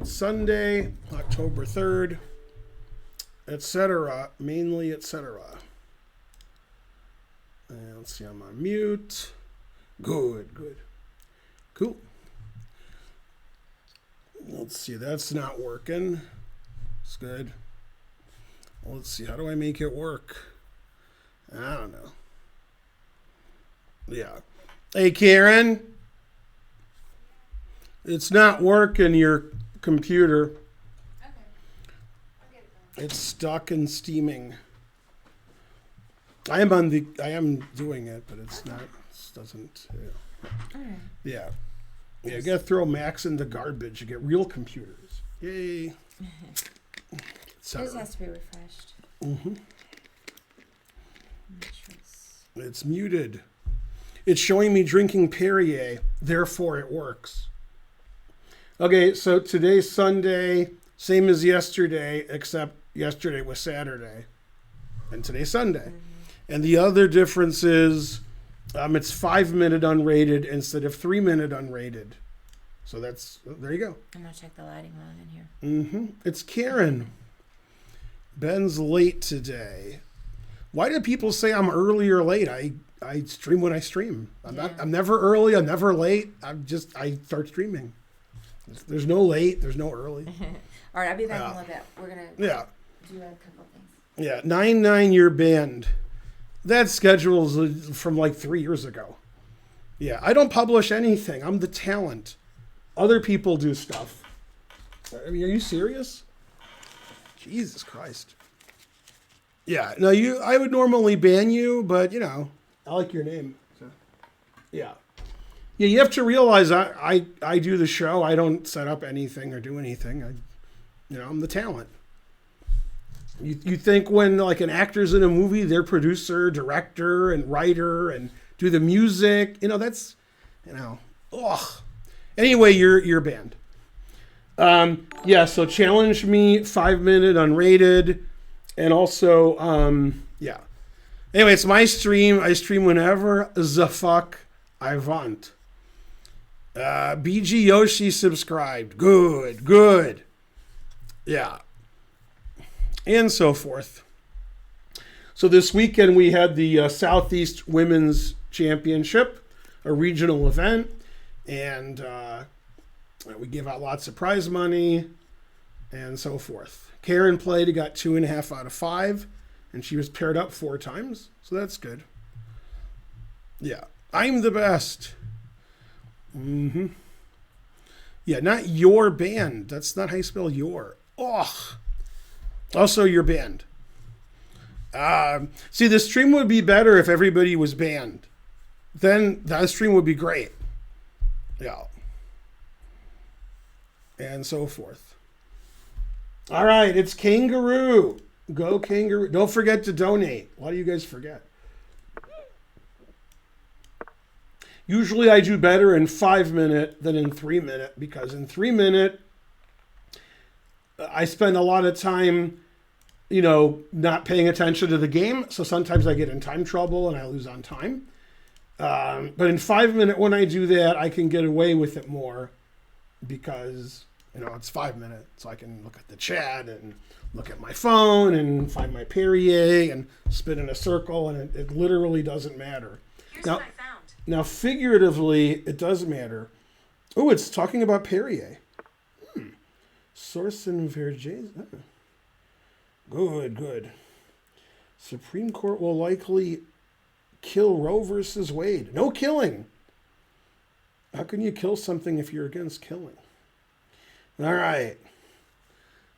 It's Sunday, October 3rd, etc. Mainly, etc. And let's see, I'm on mute. Good, good. Cool. Let's see, that's not working. It's good. Let's see, how do I make it work? I don't know. Yeah. Hey, Karen. It's not working, your computer. Okay. I'll get it going. It's stuck and steaming. I am doing it, but it's not. It doesn't. Yeah. All right. Yeah. Yeah. You gotta throw Macs in the garbage. You get real computers. Yay. It just has to be refreshed. Mm-hmm. Make sure It's muted. It's showing me drinking Perrier, therefore it works. Okay, so today's Sunday, same as yesterday, except yesterday was Saturday, and today's Sunday. Mm-hmm. And the other difference is it's 5-minute unrated instead of 3-minute unrated. So there you go. I'm going to check the lighting while I'm in here. Mm-hmm. It's Karen. Ben's late today. Why do people say I'm early or late? I stream when I stream. I'm never early. I'm never late. I start streaming. There's no late. There's no early. All right, I'll be back in a little bit. We're going to do a couple of things. Yeah, 9-9-year band. That schedule's from like 3 years ago. Yeah, I don't publish anything. I'm the talent. Other people do stuff. I mean, are you serious? Jesus Christ. Yeah, no, I would normally ban you, but I like your name. So, yeah. Yeah, you have to realize I do the show. I don't set up anything or do anything. I'm the talent. You think when like an actor's in a movie, they're producer, director, and writer, and do the music. That's, ugh. Anyway, you're banned. Yeah, so challenge me 5-minute unrated, and also yeah. Anyway, it's my stream. I stream whenever the fuck I want. BG Yoshi subscribed. Good. Yeah. And so forth. So this weekend we had the Southeast Women's Championship, a regional event, and we give out lots of prize money and so forth. Karen played, got 2.5 out of 5, and she was paired up 4 times, so that's good. Yeah, I'm the best. Mm-hmm. Yeah, not your band. That's not how you spell your. Ugh. Also, your band. See, the stream would be better if everybody was banned. Then that stream would be great. Yeah. And so forth. All right, it's Kangaroo. Go Kangaroo. Don't forget to donate. Why do you guys forget? Usually I do better in 5-minute than in 3-minute, because in 3-minute, I spend a lot of time, not paying attention to the game. So sometimes I get in time trouble and I lose on time. But in 5-minute, when I do that, I can get away with it more because, it's 5-minute. So I can look at the chat and look at my phone and find my Perrier and spin in a circle, and it literally doesn't matter. Here's what I found. Now, figuratively, it does matter. Oh, it's talking about Perrier. Source and Vergés. Good. Supreme Court will likely kill Roe versus Wade. No killing. How can you kill something if you're against killing? All right,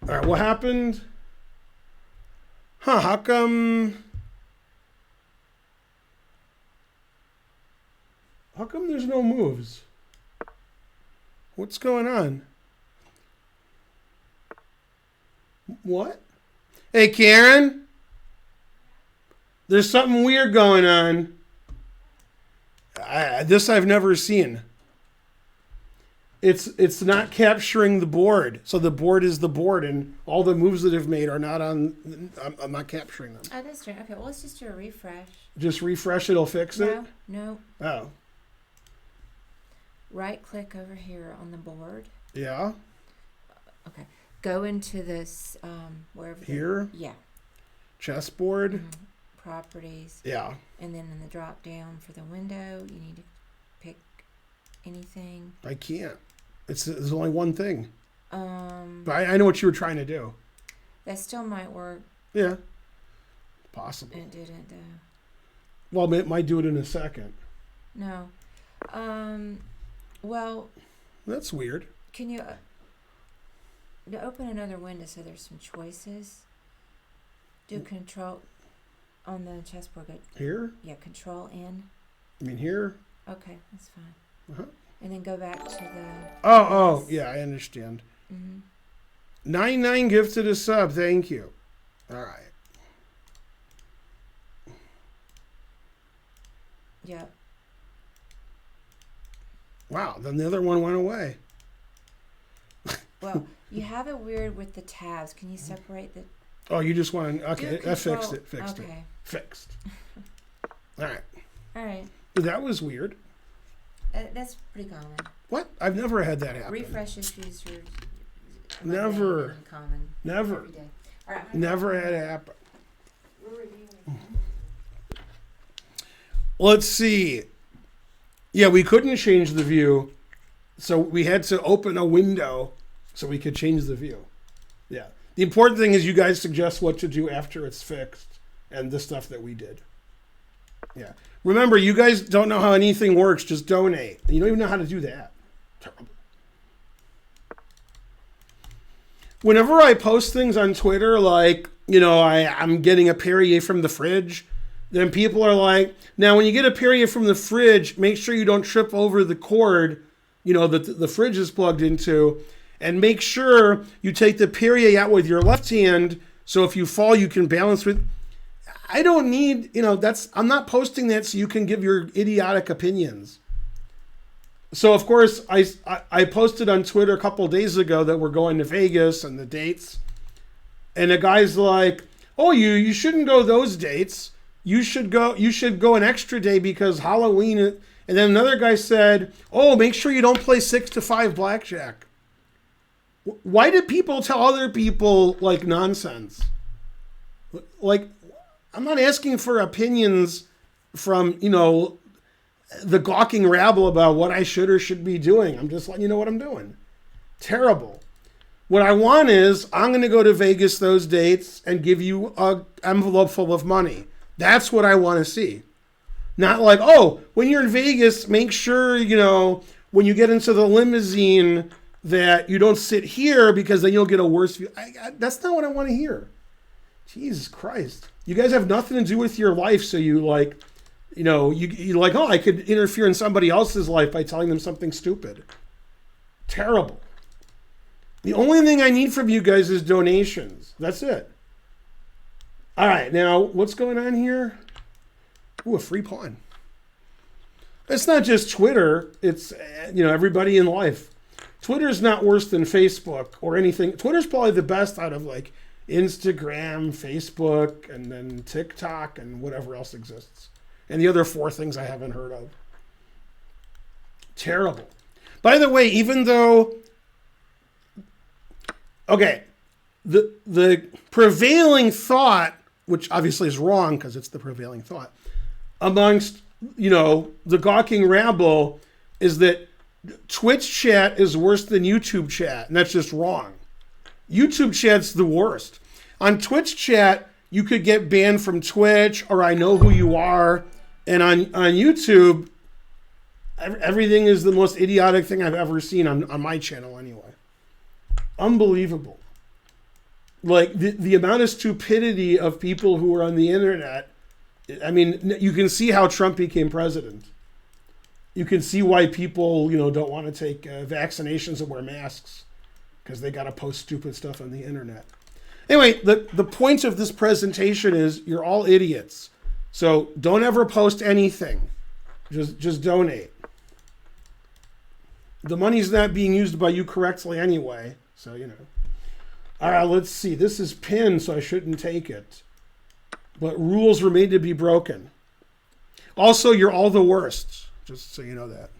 what happened? How come there's no moves? What's going on? What? Hey, Karen? There's something weird going on. This I've never seen. It's not capturing the board. So the board is the board, and all the moves that I've made are not on. I'm not capturing them. Oh, that's true. Okay, well, let's just do a refresh. Just refresh, it'll fix it? No. Oh. Right click over here on the board. Yeah. go into this, wherever. Here? Yeah. Chessboard? Mm-hmm. Properties. Yeah. And then in the drop down for the window, you need to pick anything. I can't. There's only one thing. But I know what you were trying to do. That still might work. Yeah. Possible. It didn't, Well, it might do it in a second. No. Well. That's weird. Can you to open another window so there's some choices? Do control on the chessboard. Go, here? Yeah, control N. I mean here? Okay, that's fine. Uh-huh. And then go back to the... Oh, yeah, I understand. Mm-hmm. 99 gifted a sub, thank you. All right. Yeah. Wow, then the other one went away. Well, you have it weird with the tabs. Can you separate the... Oh, you just want to... Okay, that fixed it. Okay. Fixed. All right. All right. That was weird. That's pretty common. What? I've never had that happen. Refresh issues are... Never. Common. Never. Every day. All right. Never had it happen. Let's see. Yeah, we couldn't change the view, so we had to open a window so we could change the view. Yeah. The important thing is you guys suggest what to do after it's fixed and the stuff that we did. Yeah. Remember, you guys don't know how anything works. Just donate. You don't even know how to do that. Terrible. Whenever I post things on Twitter, like, you know, I'm getting a Perrier from the fridge, then people are like, now when you get a Perrier from the fridge, make sure you don't trip over the cord, you know, that the fridge is plugged into, and make sure you take the Perrier out with your left hand, so if you fall, you can balance with... I don't need, you know, I'm not posting that so you can give your idiotic opinions. So, of course, I posted on Twitter a couple of days ago that we're going to Vegas and the dates. And a guy's like, oh, you shouldn't go those dates. You should go an extra day because Halloween. And then another guy said, oh, make sure you don't play 6 to 5 blackjack. Why did people tell other people, like, nonsense? Like, I'm not asking for opinions from, you know, the gawking rabble about what I should or should be doing. I'm just letting you know what I'm doing. Terrible. What I want is I'm going to go to Vegas those dates and give you an envelope full of money. That's what I want to see. Not like, oh, when you're in Vegas, make sure, you know, when you get into the limousine that you don't sit here because then you'll get a worse view. That's not what I want to hear. Jesus Christ. You guys have nothing to do with your life, so you like... You know, you're like, oh, I could interfere in somebody else's life by telling them something stupid. Terrible. The only thing I need from you guys is donations. That's it. All right, now, what's going on here? Ooh, a free pawn. It's not just Twitter. It's, you know, everybody in life. Twitter's not worse than Facebook or anything. Twitter's probably the best out of, like, Instagram, Facebook, and then TikTok, and whatever else exists. And the other 4 things I haven't heard of. Terrible. By the way, even though... Okay, the prevailing thought, which obviously is wrong because it's the prevailing thought, amongst, you know, the gawking rabble is that Twitch chat is worse than YouTube chat, and that's just wrong. YouTube chat's the worst. On Twitch chat, you could get banned from Twitch, or I know who you are. And on YouTube, everything is the most idiotic thing I've ever seen on my channel anyway. Unbelievable. Like, the amount of stupidity of people who are on the internet. I mean, you can see how Trump became president. You can see why people, you know, don't want to take vaccinations and wear masks. Because they got to post stupid stuff on the internet. Anyway, the point of this presentation is you're all idiots. So don't ever post anything. Just donate. The money's not being used by you correctly anyway. So, you know. All right, let's see. This is pinned, so I shouldn't take it. But rules were made to be broken. Also, you're all the worst. Just so you know that.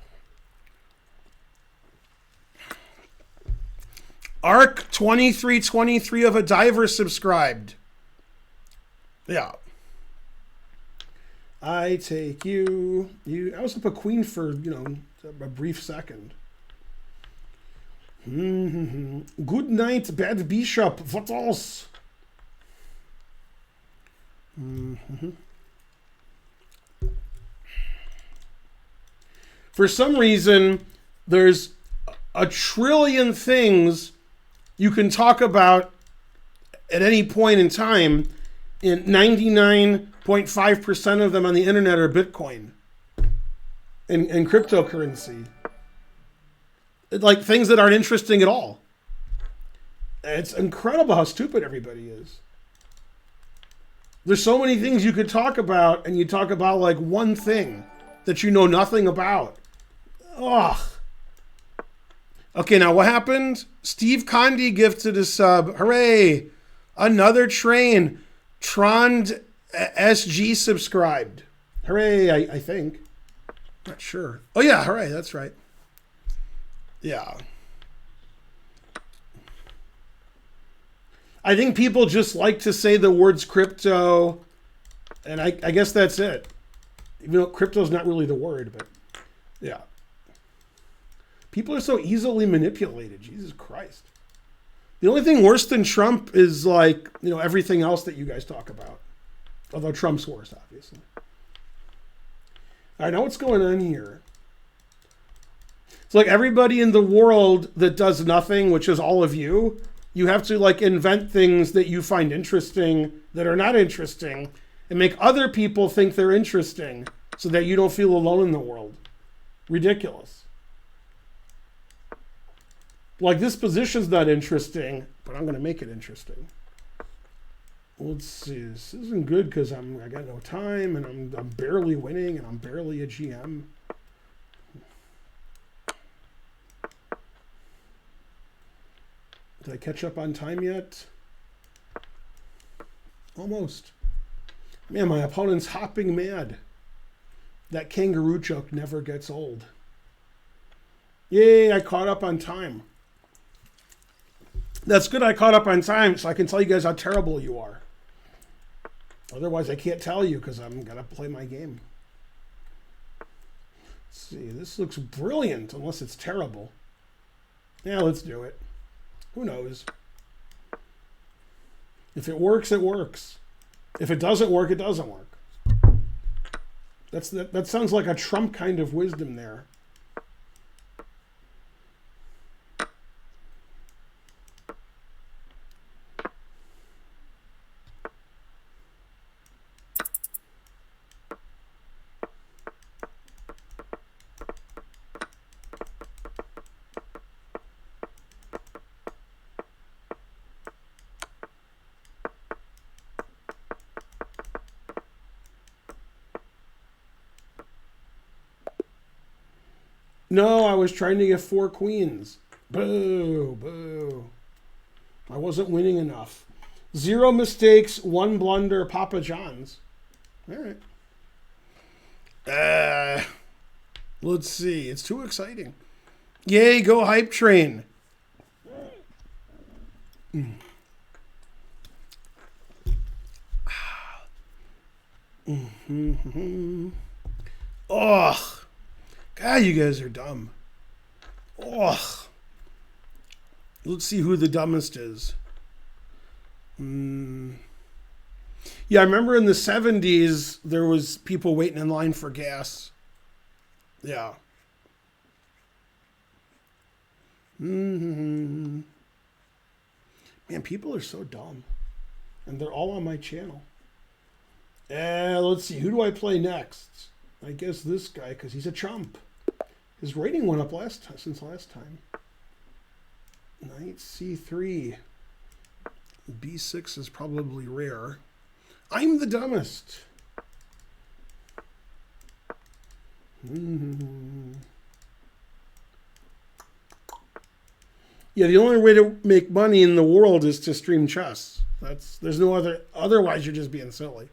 Arc 2323 of a diver subscribed. Yeah. I take you. I was up a queen for, a brief second. Good night, bad bishop. What else? For some reason, there's a trillion things you can talk about at any point in time, and 99.5% of them on the internet are Bitcoin and cryptocurrency. Like things that aren't interesting at all. It's incredible how stupid everybody is. There's so many things you could talk about, and you talk about like one thing that you know nothing about. Ugh. Okay, now what happened? Steve Condi gifted a sub. Hooray! Another train. Trond SG subscribed. Hooray, I think. Not sure. Oh yeah, hooray, that's right. Yeah. I think people just like to say the words crypto, and I guess that's it. Even though crypto's not really the word, but yeah. People are so easily manipulated. Jesus Christ. The only thing worse than Trump is like, everything else that you guys talk about. Although Trump's worse, obviously. All right, now what's going on here? It's like everybody in the world that does nothing, which is all of you, you have to like invent things that you find interesting that are not interesting and make other people think they're interesting so that you don't feel alone in the world. Ridiculous. Like this position's not interesting, but I'm going to make it interesting. Let's see. This isn't good because I got no time and I'm barely winning and I'm barely a GM. Did I catch up on time yet? Almost. Man, my opponent's hopping mad. That kangaroo joke never gets old. Yay, I caught up on time. That's good I caught up on time so I can tell you guys how terrible you are. Otherwise, I can't tell you because I'm going to play my game. Let's see, this looks brilliant unless it's terrible. Yeah, let's do it. Who knows? If it works, it works. If it doesn't work, it doesn't work. That sounds like a Trump kind of wisdom there. No, I was trying to get 4 queens. Boo, boo. I wasn't winning enough. 0 mistakes, 1 blunder, Papa John's. All right. Let's see. It's too exciting. Yay, go hype train. Ugh. God, you guys are dumb. Ugh. Let's see who the dumbest is. Yeah, I remember in the 70s, there was people waiting in line for gas. Yeah. Man, people are so dumb. And they're all on my channel. Let's see, who do I play next? I guess this guy, because he's a chump. His rating went up since last time. Knight C3. B6 is probably rare. I'm the dumbest. Yeah, the only way to make money in the world is to stream chess. There's no other. Otherwise, you're just being silly.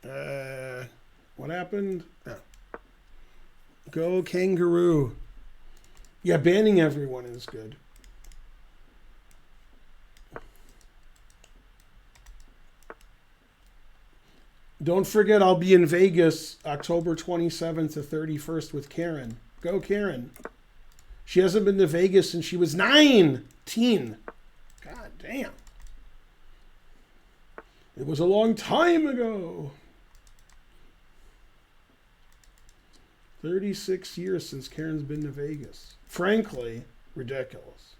What happened? Go Kangaroo. Yeah, banning everyone is good. Don't forget, I'll be in Vegas October 27th to 31st with Karen. Go, Karen. She hasn't been to Vegas since she was 19. God damn. It was a long time ago. 36 years since Karen's been to Vegas. Frankly, ridiculous.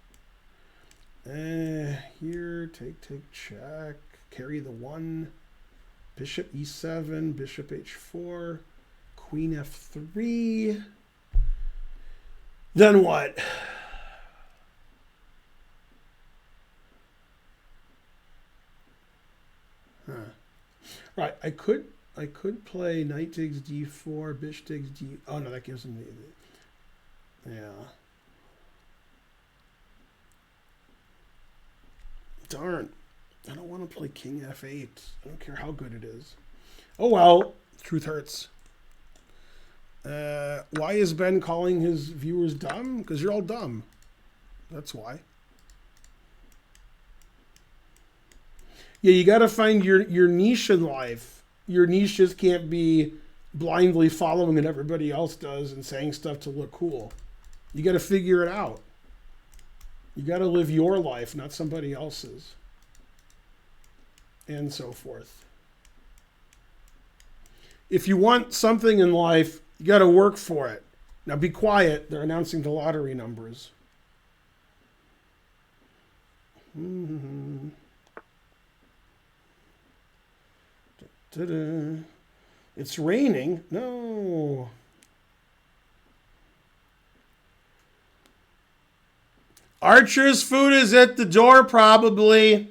Here, take, check. Carry the 1. Bishop e7, bishop h4, queen f3. Then what? Right, I could play knight takes d4, bishop takes d. Oh no, that gives him the. Yeah. Darn. I don't want to play king f8. I don't care how good it is. Oh well, truth hurts. Why is Ben calling his viewers dumb? Because you're all dumb. That's why. Yeah, you got to find your niche in life. Your niche just can't be blindly following what everybody else does and saying stuff to look cool. You got to figure it out. You got to live your life, not somebody else's. And so forth. If you want something in life, you got to work for it. Now be quiet. They're announcing the lottery numbers. It's raining. No. Archer's food is at the door, probably.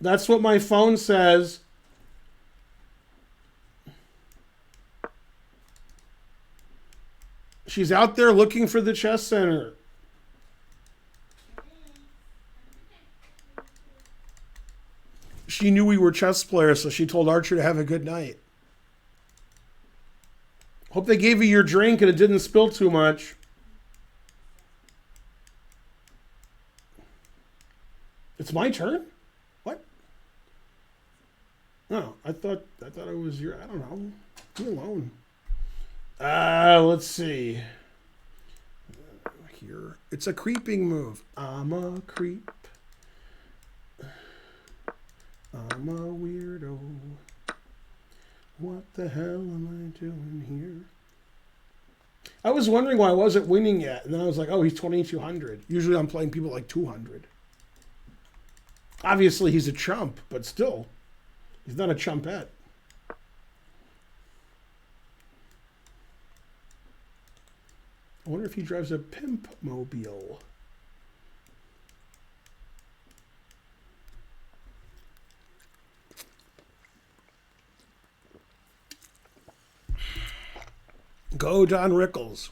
That's what my phone says. She's out there looking for the chess center. She knew we were chess players, so she told Archer to have a good night. Hope they gave you your drink and it didn't spill too much. It's my turn? What? No, I thought it was your. I don't know. Leave me alone. Let's see. Here, it's a creeping move. I'm a creep. I'm a weirdo. What the hell am I doing here? I was wondering why I wasn't winning yet, and then I was like, oh, he's 2,200. Usually I'm playing people like 200. Obviously, he's a chump, but still, he's not a chumpette. I wonder if he drives a pimp mobile. Go, Don Rickles.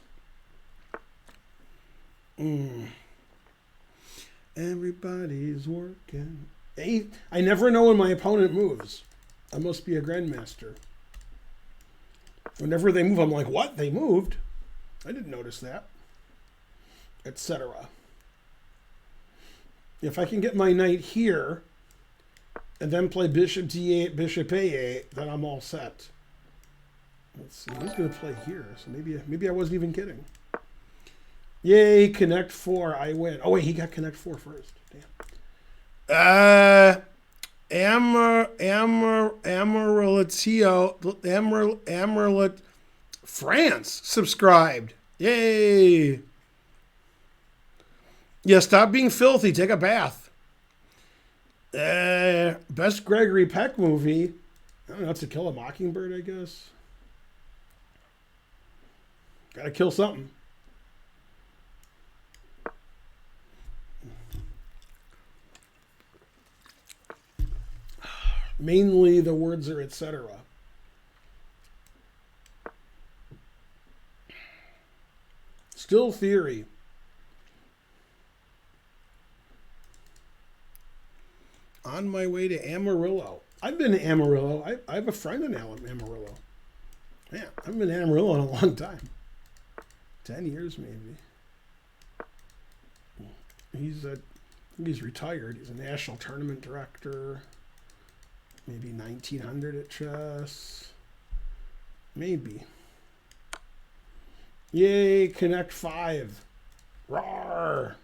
Everybody's working. I never know when my opponent moves. I must be a grandmaster. Whenever they move, I'm like, what? They moved? I didn't notice that. Etc. If I can get my knight here and then play bishop d8, bishop a8, then I'm all set. Let's see. He's going to play here, so maybe I wasn't even kidding. Yay, connect 4. I win. Oh, wait, he got connect 4 first. Damn. Amarillo France subscribed. Yay. Yeah, stop being filthy. Take a bath. Best Gregory Peck movie. I don't know, To Kill a Mockingbird, I guess. Gotta kill something. Mainly the words are etc. Still theory. On my way to Amarillo. I've been to Amarillo. I have a friend in Amarillo. Yeah, I've been to Amarillo in a long time. 10 years maybe. He's retired. He's a national tournament director. Maybe 1900 at chess. Maybe. Yay, Connect 5. Rawr.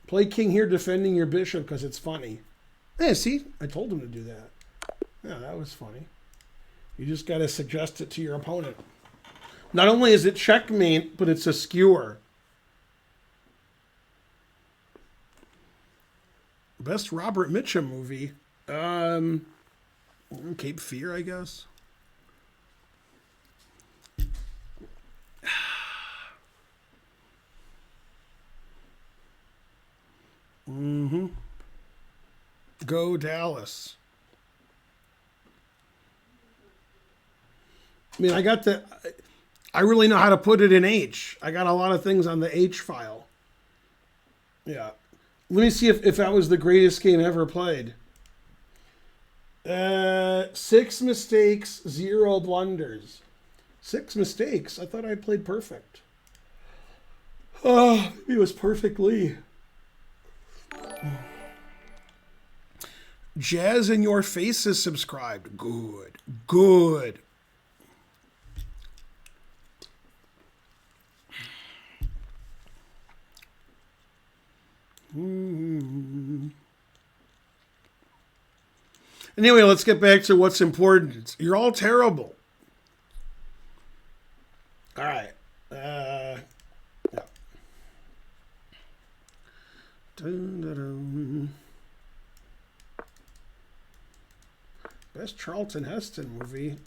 Play king here defending your bishop because it's funny. Yeah, see? I told him to do that. Yeah, that was funny. You just got to suggest it to your opponent. Not only is it checkmate, but it's a skewer. Best Robert Mitchum movie. Cape Fear, I guess. Mm-hmm. Go Dallas. I mean, I really know how to put it in H. I got a lot of things on the H file. Yeah. Let me see if that was the greatest game ever played. 6 mistakes, 0 blunders. 6 mistakes. I thought I played perfect. Oh, it was perfectly. Jazz in Your Face is subscribed. Good. Good. Anyway, let's get back to what's important. You're all terrible. All right. Yeah. Dun, dun, dun. Best Charlton Heston movie.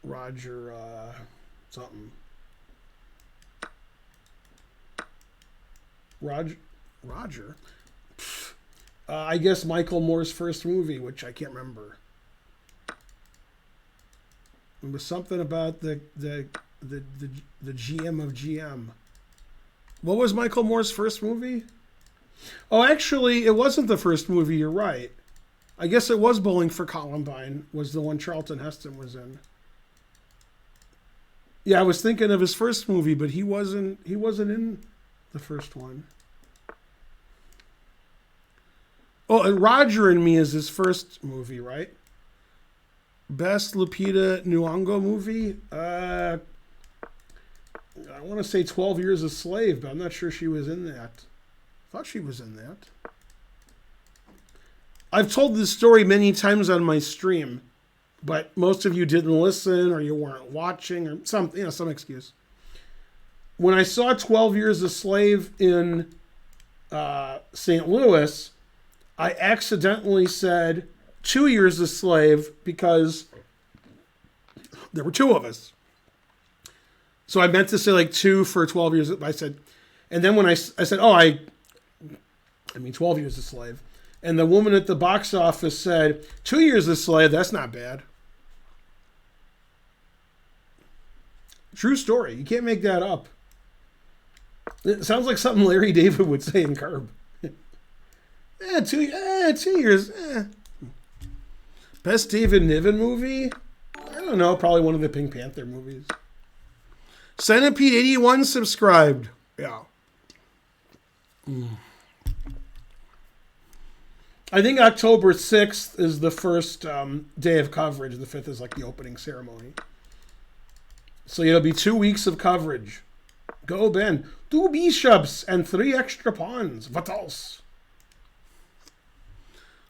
Roger something. Roger. I guess Michael Moore's first movie, which I can't remember. It was something about the GM of GM. What was Michael Moore's first movie? Oh, actually, it wasn't the first movie. You're right. I guess it was Bowling for Columbine. Was the one Charlton Heston was in. Yeah, I was thinking of his first movie, but he wasn't in the first one. Oh, and Roger and Me is his first movie, right? Best Lupita Nyong'o movie? I want to say 12 Years a Slave, but I'm not sure she was in that. I thought she was in that. I've told this story many times on my stream, but most of you didn't listen or you weren't watching or some excuse. When I saw 12 Years a Slave in St. Louis, I accidentally said 2 Years a Slave because there were 2 of us. So I meant to say like 2 for 12 years. I said, and then when I said, I mean 12 Years a Slave. And the woman at the box office said, 2 Years a Slave, that's not bad. True story. You can't make that up. It sounds like something Larry David would say in Curb. 2 years. Best David Niven movie? I don't know. Probably one of the Pink Panther movies. Centipede 81 subscribed. Yeah. I think October 6th is the first day of coverage. The 5th is like the opening ceremony. So it'll be 2 weeks of coverage. Go, Ben. 2 bishops and 3 extra pawns. What else?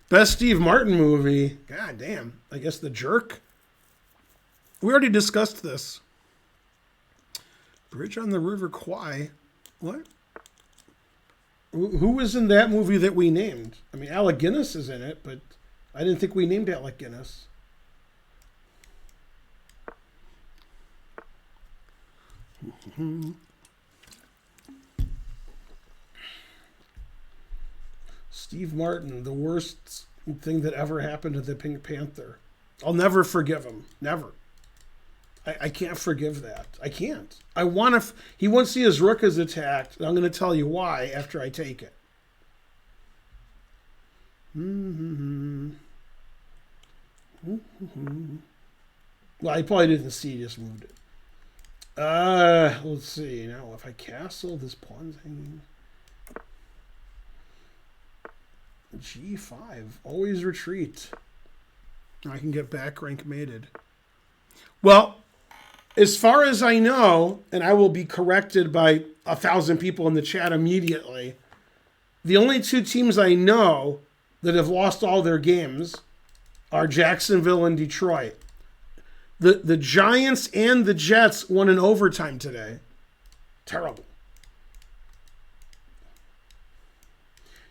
Best Steve Martin movie. God damn. I guess The Jerk. We already discussed this. Bridge on the River Kwai. What? Who was in that movie that we named? I mean, Alec Guinness is in it, but I didn't think we named Alec Guinness. Steve Martin, the worst thing that ever happened to the Pink Panther. I'll never forgive him. Never. I can't forgive that. I can't. I want to. He wants to see his rook is attacked. And I'm going to tell you why after I take it. Well, I probably didn't see. He just moved it. Let's see. Now, if I castle, this pawn's hanging. G5. Always retreat. I can get back rank mated. Well, as far as I know, and I will be corrected by 1,000 people in the chat immediately, the only two teams I know that have lost all their games are Jacksonville and Detroit. The Giants and the Jets won in overtime today. Terrible.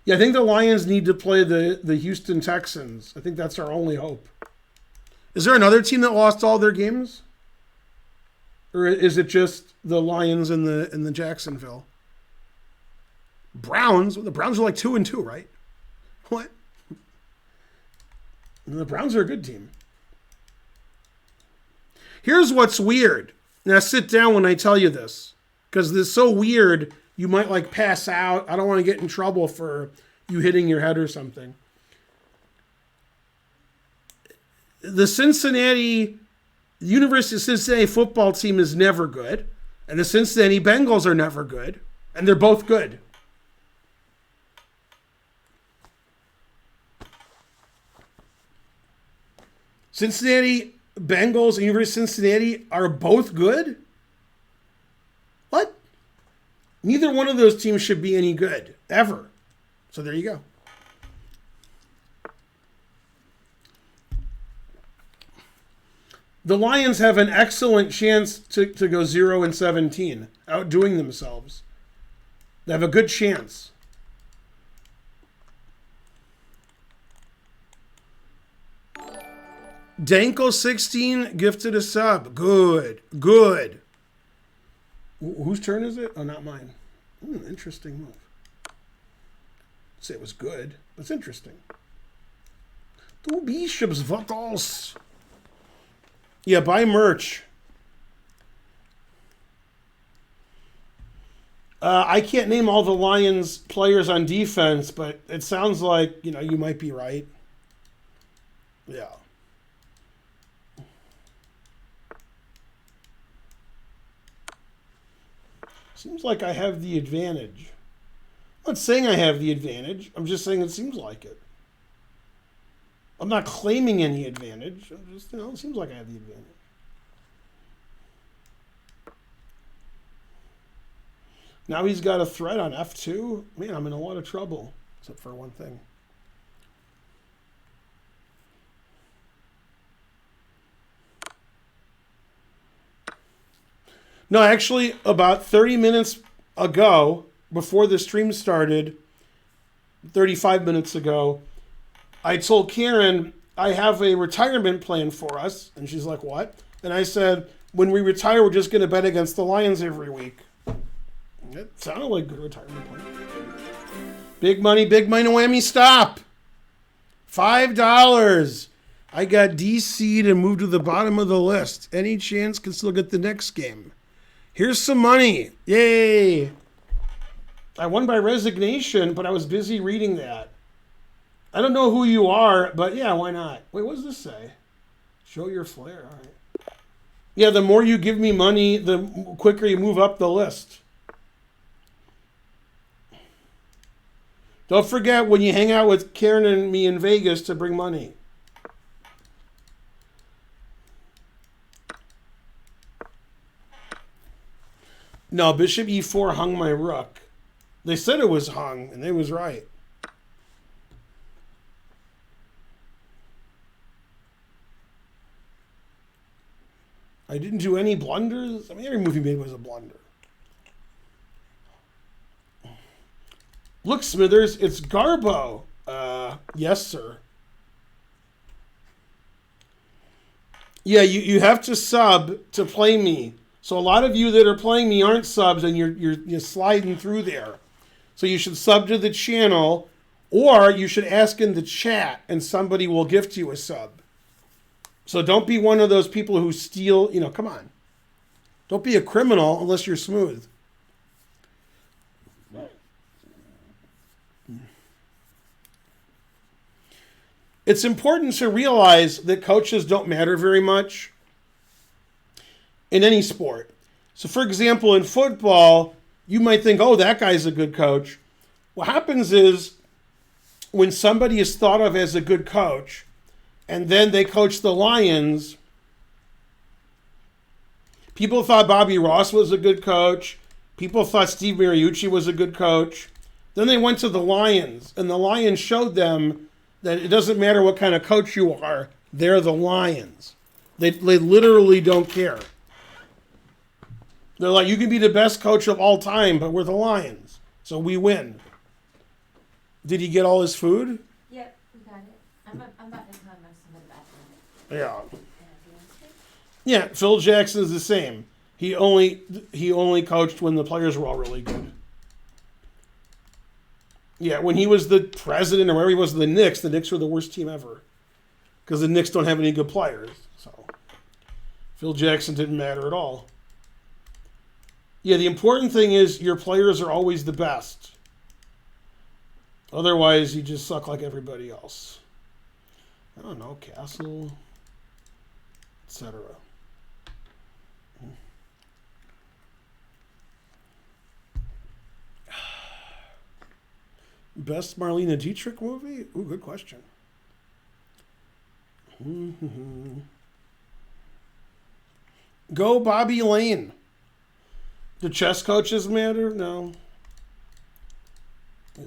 Yeah, I think the Lions need to play the Houston Texans. I think that's our only hope. Is there another team that lost all their games? Or is it just the Lions and the Jacksonville? Browns? Well, the Browns are like 2-2, right? What? The Browns are a good team. Here's what's weird. Now sit down when I tell you this, because this is so weird you might like pass out. I don't want to get in trouble for you hitting your head or something. The University of Cincinnati football team is never good, and the Cincinnati Bengals are never good, and they're both good. Cincinnati Bengals and University of Cincinnati are both good? What? Neither one of those teams should be any good, ever. So there you go. The Lions have an excellent chance to go 0-17, outdoing themselves. They have a good chance. Danko16 gifted a sub. Good. Good. Whose turn is it? Oh, not mine. Interesting move. I'd say it was good. That's interesting. Two bishops, what else? Yeah, buy merch. I can't name all the Lions players on defense, but it sounds like, you might be right. Yeah. Seems like I have the advantage. I'm not saying I have the advantage. I'm just saying it seems like it. I'm not claiming any advantage. I'm just, it seems like I have the advantage. Now he's got a threat on F2. Man, I'm in a lot of trouble, except for one thing. No, actually, about 30 minutes ago, before the stream started, 35 minutes ago, I told Karen, I have a retirement plan for us. And she's like, what? And I said, when we retire, we're just going to bet against the Lions every week. It sounded like a good retirement plan. Big money, no whammy, stop. $5. I got DC'd and moved to the bottom of the list. Any chance can still get the next game. Here's some money. Yay. I won by resignation, but I was busy reading that. I don't know who you are, but yeah, why not? Wait, what does this say? Show your flair. All right. Yeah, the more you give me money, the quicker you move up the list. Don't forget when you hang out with Karen and me in Vegas to bring money. No, Bishop E4 hung my rook. They said it was hung, and they was right. I didn't do any blunders. I mean, every move he made was a blunder. Look, Smithers, it's Garbo. Yes, sir. Yeah, you have to sub to play me. So a lot of you that are playing me aren't subs, and you're sliding through there. So you should sub to the channel, or you should ask in the chat, and somebody will gift you a sub. So don't be one of those people who steal, come on. Don't be a criminal unless you're smooth. It's important to realize that coaches don't matter very much in any sport. So, for example, in football, you might think, oh, that guy's a good coach. What happens is when somebody is thought of as a good coach and then they coach the Lions, people thought Bobby Ross was a good coach. People thought Steve Mariucci was a good coach. Then they went to the Lions, and the Lions showed them that it doesn't matter what kind of coach you are, they're the Lions. They literally don't care. They're like, you can be the best coach of all time, but we're the Lions, so we win. Did he get all his food? Yep, we got it. I'm about to come some of the bathroom. Yeah. Yeah, Phil Jackson's the same. He only coached when the players were all really good. Yeah, when he was the president or wherever he was of the Knicks were the worst team ever. Because the Knicks don't have any good players. So Phil Jackson didn't matter at all. Yeah, the important thing is your players are always the best. Otherwise, you just suck like everybody else. I don't know, Castle, etc. Best Marlene Dietrich movie? Ooh, good question. Go Bobby Lane. Do chess coaches matter? No.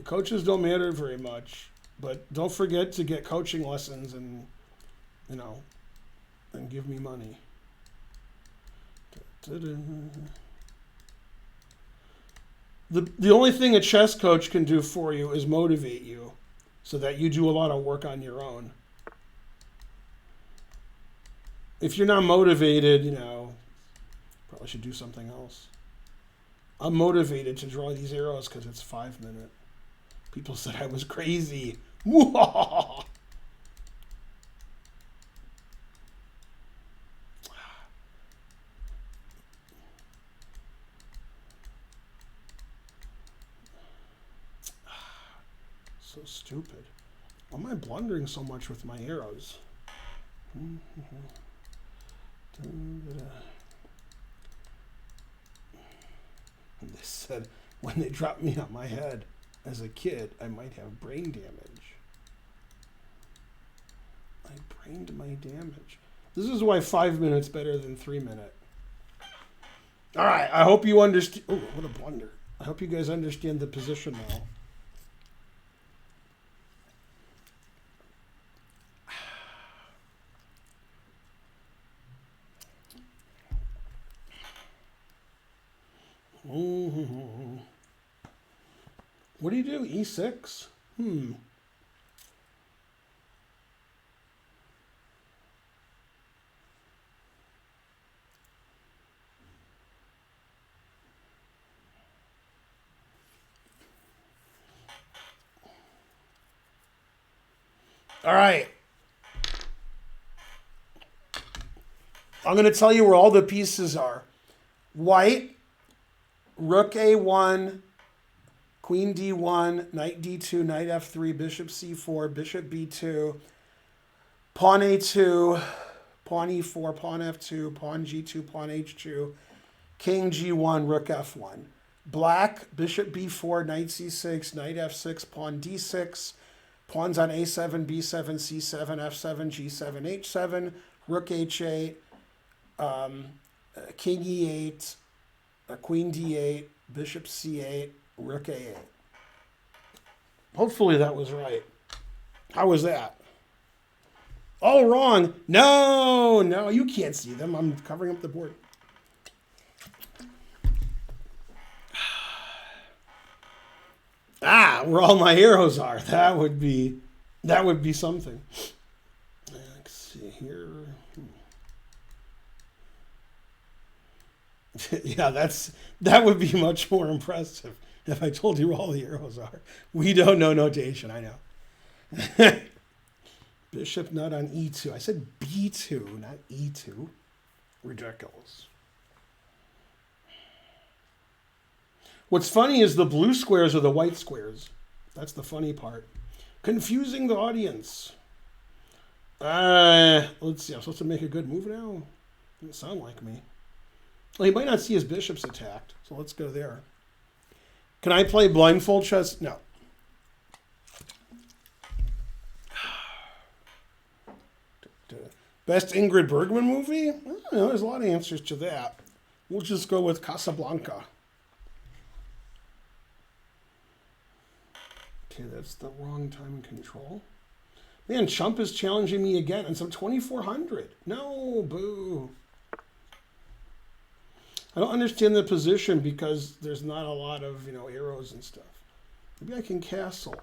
Coaches don't matter very much. But don't forget to get coaching lessons and, and give me money. The only thing a chess coach can do for you is motivate you so that you do a lot of work on your own. If you're not motivated, probably should do something else. I'm motivated to draw these arrows because it's 5 minutes. People said I was crazy. So stupid. Why am I blundering so much with my arrows? They said when they dropped me on my head as a kid, I might have brain damage. I brained my damage. This is why 5 minutes better than 3 minutes. All right, I hope you understand. Oh, what a blunder. I hope you guys understand the position now. What do you do? E6? All right. I'm going to tell you where all the pieces are. White, rook A1, queen D1, knight D2, knight F3, bishop C4, bishop B2, pawn A2, pawn E4, pawn F2, pawn G2, pawn H2, king G1, rook F1. Black, bishop B4, knight C6, knight F6, pawn D6, pawns on A7, B7, C7, F7, G7, H7, rook H8, king E8, queen D8, bishop C8, rook A8. Hopefully that was right. How was that? Oh, wrong. No, you can't see them. I'm covering up the board. Where all my arrows are. That would be something. Let's see here. Yeah, that would be much more impressive if I told you where all the arrows are. We don't know notation, I know. Bishop nut on E2. I said B2, not E2. Ridiculous. What's funny is the blue squares are the white squares. That's the funny part. Confusing the audience. Let's see. I'm supposed to make a good move now? Doesn't sound like me. Well, he might not see his bishops attacked, so let's go there. Can I play blindfold chess? No. Best Ingrid Bergman movie? I don't know. There's a lot of answers to that. We'll just go with Casablanca. Okay, that's the wrong time and control. Man, Chump is challenging me again, and some 2,400. No, boo. I don't understand the position because there's not a lot of, arrows and stuff. Maybe I can castle.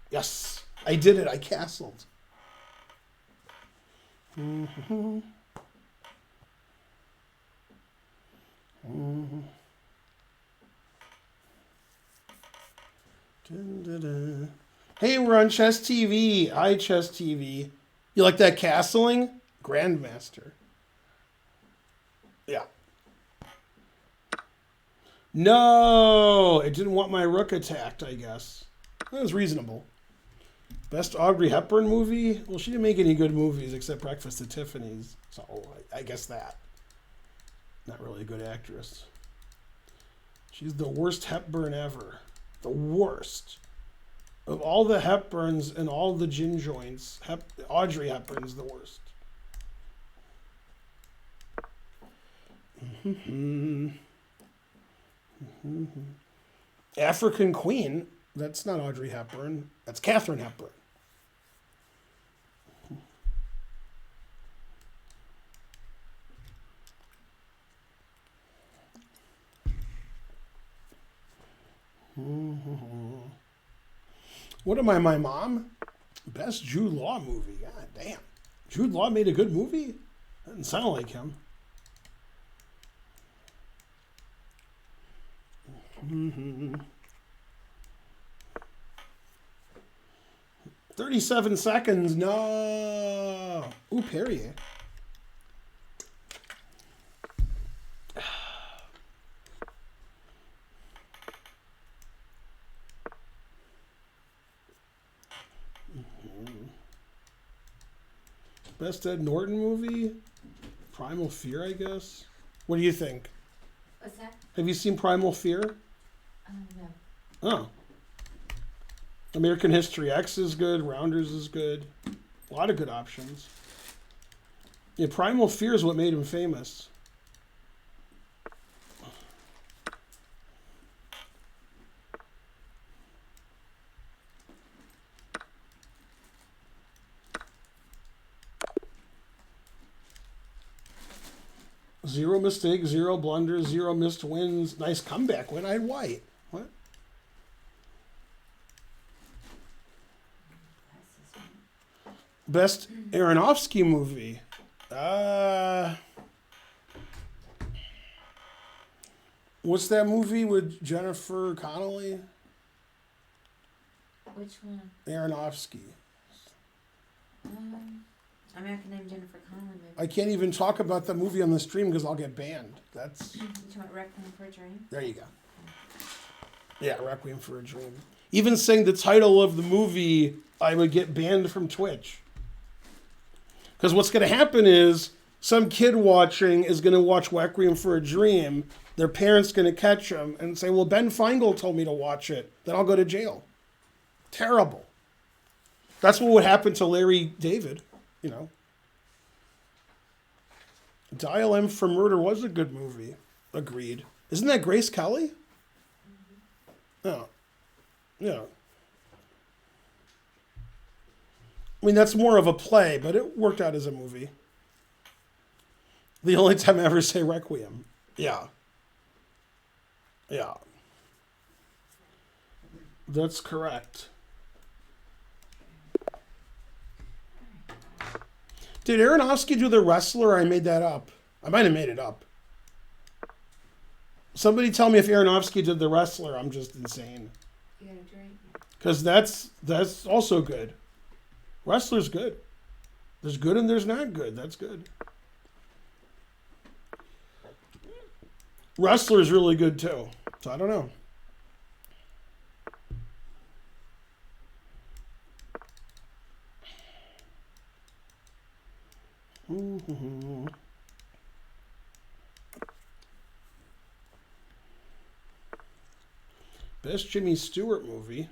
Yes, I did it. I castled. Mm-hmm. Mm-hmm. Dun, dun, dun. Hey, we're on Chess TV. Hi, Chess TV. You like that castling? Grandmaster. Yeah. No, it didn't want my rook attacked, I guess. That was reasonable. Best Audrey Hepburn movie? Well, she didn't make any good movies except Breakfast at Tiffany's. So I guess that. Not really a good actress. She's the worst Hepburn ever. The worst. Of all the Hepburns and all the gin joints, Audrey Hepburn's the worst. Mm-hmm. Mm-hmm. African Queen? That's not Audrey Hepburn. That's Katharine Hepburn. Mm-hmm. What am I, my mom? Best Jude Law movie. God damn. Jude Law made a good movie? Doesn't sound like him. Mm-hmm. 37 seconds. No. Ooh, Perrier. Best Ed Norton movie? Primal Fear, I guess. What do you think? What's that? Have you seen Primal Fear? No. Oh. American History X is good. Rounders is good. A lot of good options. Yeah, Primal Fear is what made him famous. Zero mistakes, zero blunders, zero missed wins. Nice comeback win. I had white. What? Best Aronofsky movie. What's that movie with Jennifer Connelly? Which one? Aronofsky. American named Jennifer Connelly movie. I can't even talk about the movie on the stream because I'll get banned. That's. You want Requiem for a Dream? There you go. Yeah, Requiem for a Dream. Even saying the title of the movie, I would get banned from Twitch. Because what's going to happen is some kid watching is going to watch Requiem for a Dream. Their parents going to catch them and say, well, Ben Feingold told me to watch it. Then I'll go to jail. Terrible. That's what would happen to Larry David, Dial M for Murder was a good movie. Agreed. Isn't that Grace Kelly? Oh. Yeah. I mean, that's more of a play, but it worked out as a movie. The only time I ever say Requiem. Yeah. Yeah. That's correct. Did Aronofsky do The Wrestler, or I made that up? I might have made it up. Somebody tell me if Aronofsky did The Wrestler. I'm just insane. You got a drink? Because that's also good. Wrestler's good. There's good and there's not good. That's good. Wrestler's really good too. So I don't know. Best Jimmy Stewart movie.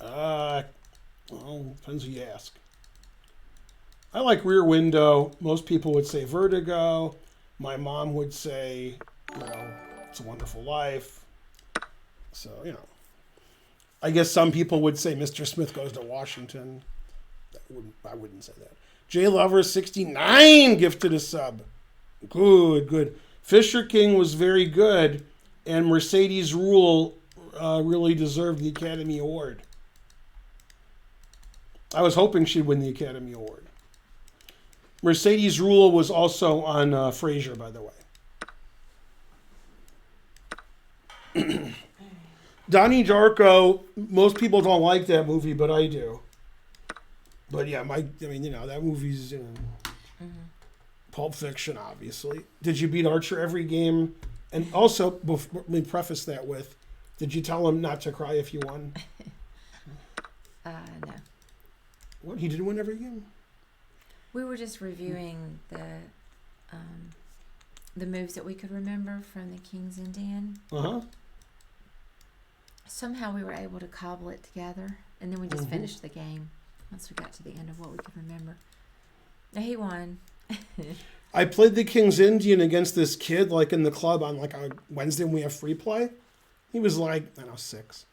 Well, depends who you ask. I like Rear Window. Most people would say Vertigo. My mom would say, It's a Wonderful Life. So, I guess some people would say Mr. Smith Goes to Washington. I wouldn't say that. J Lover 69 gifted a sub. Good. Fisher King was very good, and Mercedes Rule really deserved the Academy Award. I was hoping she'd win the Academy Award. Mercedes Rule was also on Frasier, by the way. Donnie Darko, most people don't like that movie, but I do. But yeah, that movie's Pulp Fiction, obviously. Did you beat Archer every game? And also, let me preface that with, did you tell him not to cry if you won? No. What? He didn't win every game? We were just reviewing the moves that we could remember from the King's Indian. Uh-huh. Somehow we were able to cobble it together, and then we just finished the game once we got to the end of what we could remember. Now, he won. I played the King's Indian against this kid, in the club on, a Wednesday when we have free play. He was 6.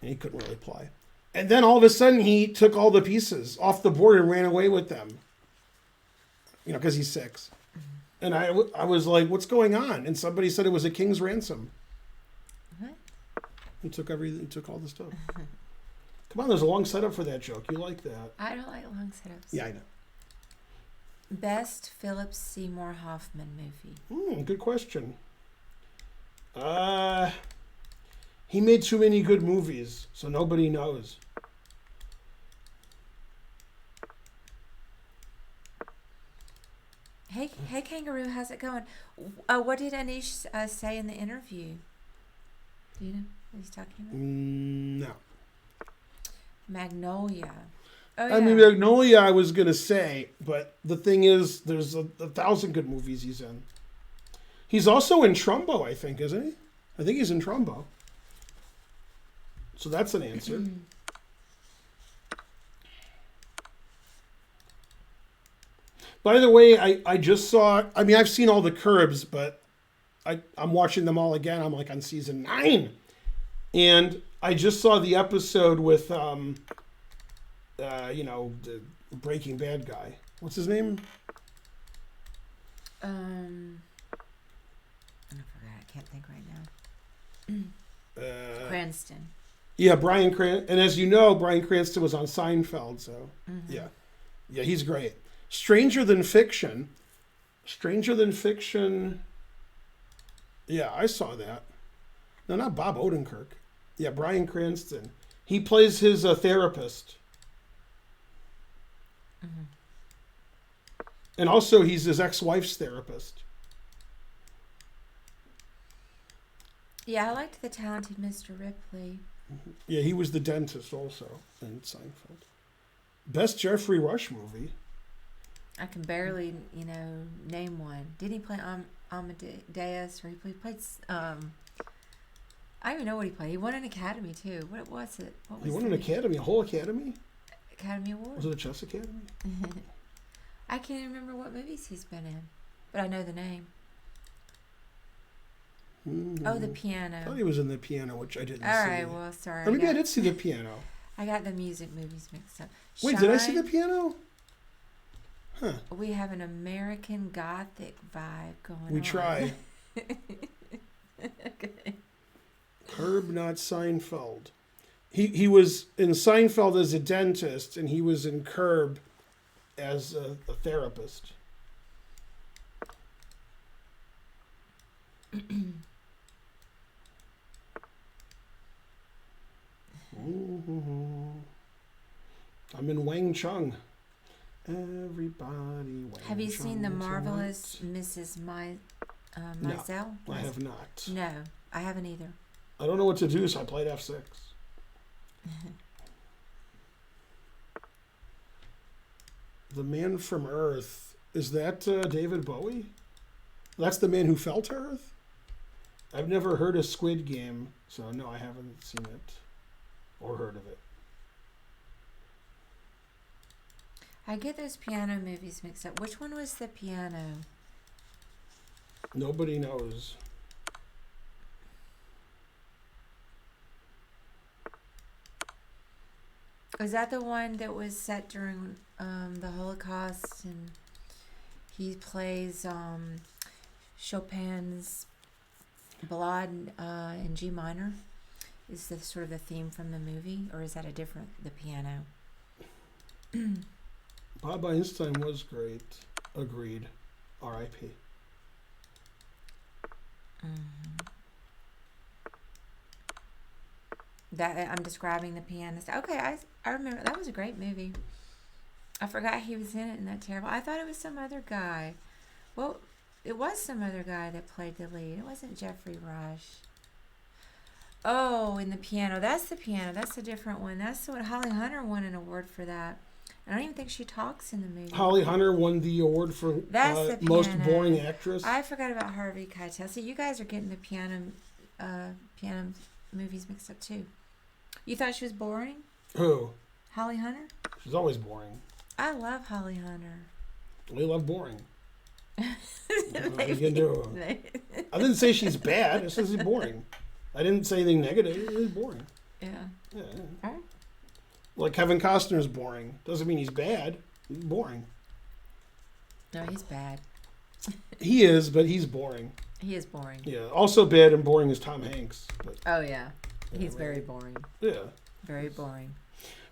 And he couldn't really play. And then all of a sudden, he took all the pieces off the board and ran away with them. Because he's 6. And I was like, what's going on? And somebody said it was a king's ransom. What? He took everything. He took all the stuff. Come on, there's a long setup for that joke. You like that. I don't like long setups. Yeah, I know. Best Philip Seymour Hoffman movie. Good question. He made too many good movies, so nobody knows. Hey, Kangaroo, how's it going? What did Anish say in the interview? Do you know what he's talking about? No. Magnolia. Oh, yeah. I mean, Magnolia, I was going to say, but the thing is, there's a 1,000 good movies he's in. He's also in Trumbo, I think, isn't he? I think he's in Trumbo. So that's an answer. By the way, I just saw, I've seen all the Curbs, but I'm watching them all again. I'm on season 9. And I just saw the episode with, the Breaking Bad guy. What's his name? I forgot. I can't think right now. Cranston. Yeah, Bryan Cranston. And as you know, Bryan Cranston was on Seinfeld, so yeah. Yeah, he's great. Stranger Than Fiction. Yeah, I saw that. No, not Bob Odenkirk. Yeah, Bryan Cranston. He plays his therapist. And also, he's his ex-wife's therapist. Yeah, I liked The Talented Mr. Ripley. Yeah, he was the dentist also in Seinfeld. Best Jeffrey Rush movie. I can barely, name one. Did he play Amadeus, or he played? I don't even know what he played. He won an Academy too. What was it? He won an Academy, a whole Academy. Academy Award. Was it a chess Academy? I can't even remember what movies he's been in, but I know the name. Oh, The Piano. I thought he was in The Piano, which I didn't see. All right, well, sorry. Or maybe I did see The Piano. I got the music movies mixed up. Wait, did I see The Piano? Huh. We have an American Gothic vibe going on. We try. Okay. Curb, not Seinfeld. He was in Seinfeld as a dentist, and he was in Curb as a therapist. I'm in Wang Chung. Everybody, Wang Have you Chung seen the tonight. marvelous Mrs. Maisel? I have not. No, I haven't either. I don't know what to do, so I played F6. The Man from Earth. Is that David Bowie? That's the man who fell to Earth? I've never heard of Squid Game, so no, I haven't seen it or heard of it. I get those piano movies mixed up. Which one was the piano? Nobody knows. Was that the one that was set during the Holocaust, and he plays Chopin's Ballade in G minor? Is the sort of the theme from the movie, or is that a different the piano? Bob Einstein was great. Agreed. R.I.P. That I'm describing the pianist. Okay, I remember that was a great movie. I forgot he was in it and that terrible. I thought it was some other guy. Well, it was some other guy that played the lead. It wasn't Jeffrey Rush. Oh, in the piano. That's the piano. That's a different one. That's the one. Holly Hunter won an award for that. I don't even think she talks in the movie. Holly Hunter won the award for That's the most piano. boring actress. I forgot about Harvey Keitel. See, you guys are getting the piano movies mixed up too. You thought she was boring? Who? Holly Hunter? She's always boring. I love Holly Hunter. We love boring. What you can do? I didn't say she's bad. I said she's boring. I didn't say anything negative. It is boring. Yeah. Yeah. All right. Like Kevin Costner's boring. Doesn't mean he's bad. He's boring. No, he's bad. He is, but he's boring. He is boring. Yeah. Also bad and boring is Tom Hanks. But, Oh, yeah. He's right. very boring. yeah. Very boring.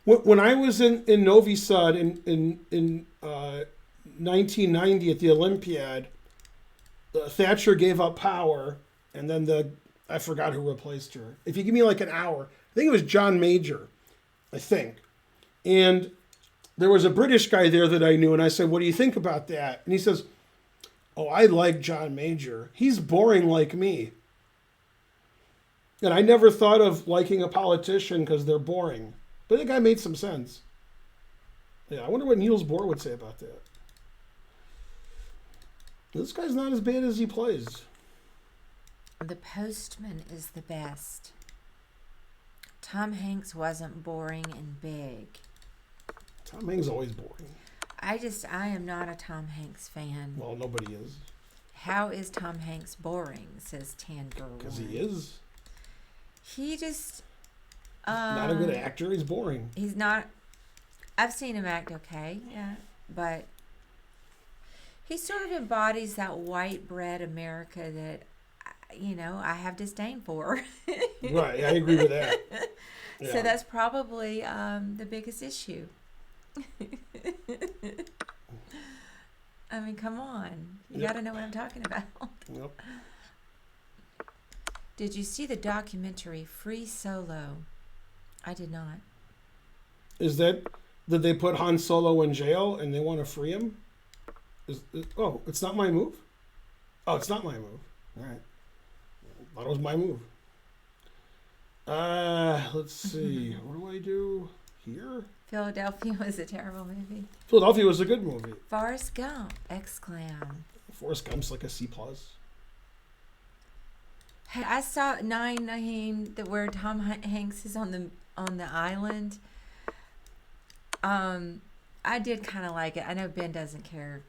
When I was in Novi Sad in 1990 at the Olympiad, Thatcher gave up power, and then I forgot who replaced her. If you give me like an hour, I think it was John Major, I think. And there was a British guy there that I knew, and I said, "What do you think about that?" And he says, "Oh, I like John Major. He's boring like me." And I never thought of liking a politician because they're boring. But the guy made some sense. Yeah, I wonder what Niels Bohr would say about that. This guy's not as bad as he plays. The Postman is the best. Tom Hanks wasn't boring and big. Tom Hanks is always boring. I am not a Tom Hanks fan. Well, nobody is. How is Tom Hanks boring? Says Tangerine. Because he is. He just. Not a good actor. He's boring. He's not. I've seen him act okay, yeah, but he sort of embodies that white bread America that, I have disdain for. Right, I agree with that. Yeah. So that's probably the biggest issue. I mean, come on. You Yep. got to know what I'm talking about. Yep. Did you see the documentary Free Solo? I did not. Did they put Han Solo in jail and they want to free him? It's not my move? Oh, it's not my move. All right. Thought it was my move. Let's see. What do I do here? Philadelphia was a terrible movie. Philadelphia was a good movie. Forrest Gump! Exclam. Forrest Gump's like a C+. Hey, I saw 9/9 where Tom Hanks is on the island. I did kind of like it. I know Ben doesn't care.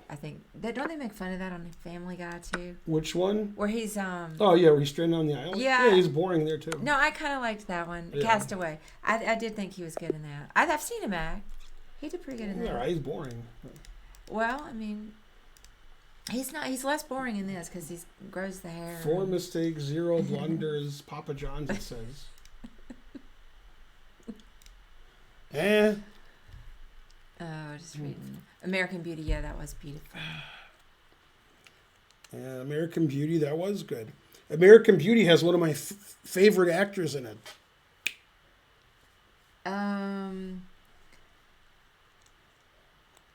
I think don't they make fun of that on Family Guy too? Which one? Where he's Oh yeah, where he's stranded on the island. Yeah. He's boring there too. No, I kind of liked that one. Yeah. Castaway. I did think he was good in that. I've seen him act. He did pretty good in that. Yeah, right. He's boring. Well, I mean, he's not. He's less boring in this because he grows the hair. 4 mistakes, 0 blunders. Papa John's, it says. Oh, just reading. American Beauty. Yeah, that was beautiful. Yeah, American Beauty. That was good. American Beauty has one of my favorite actors in it.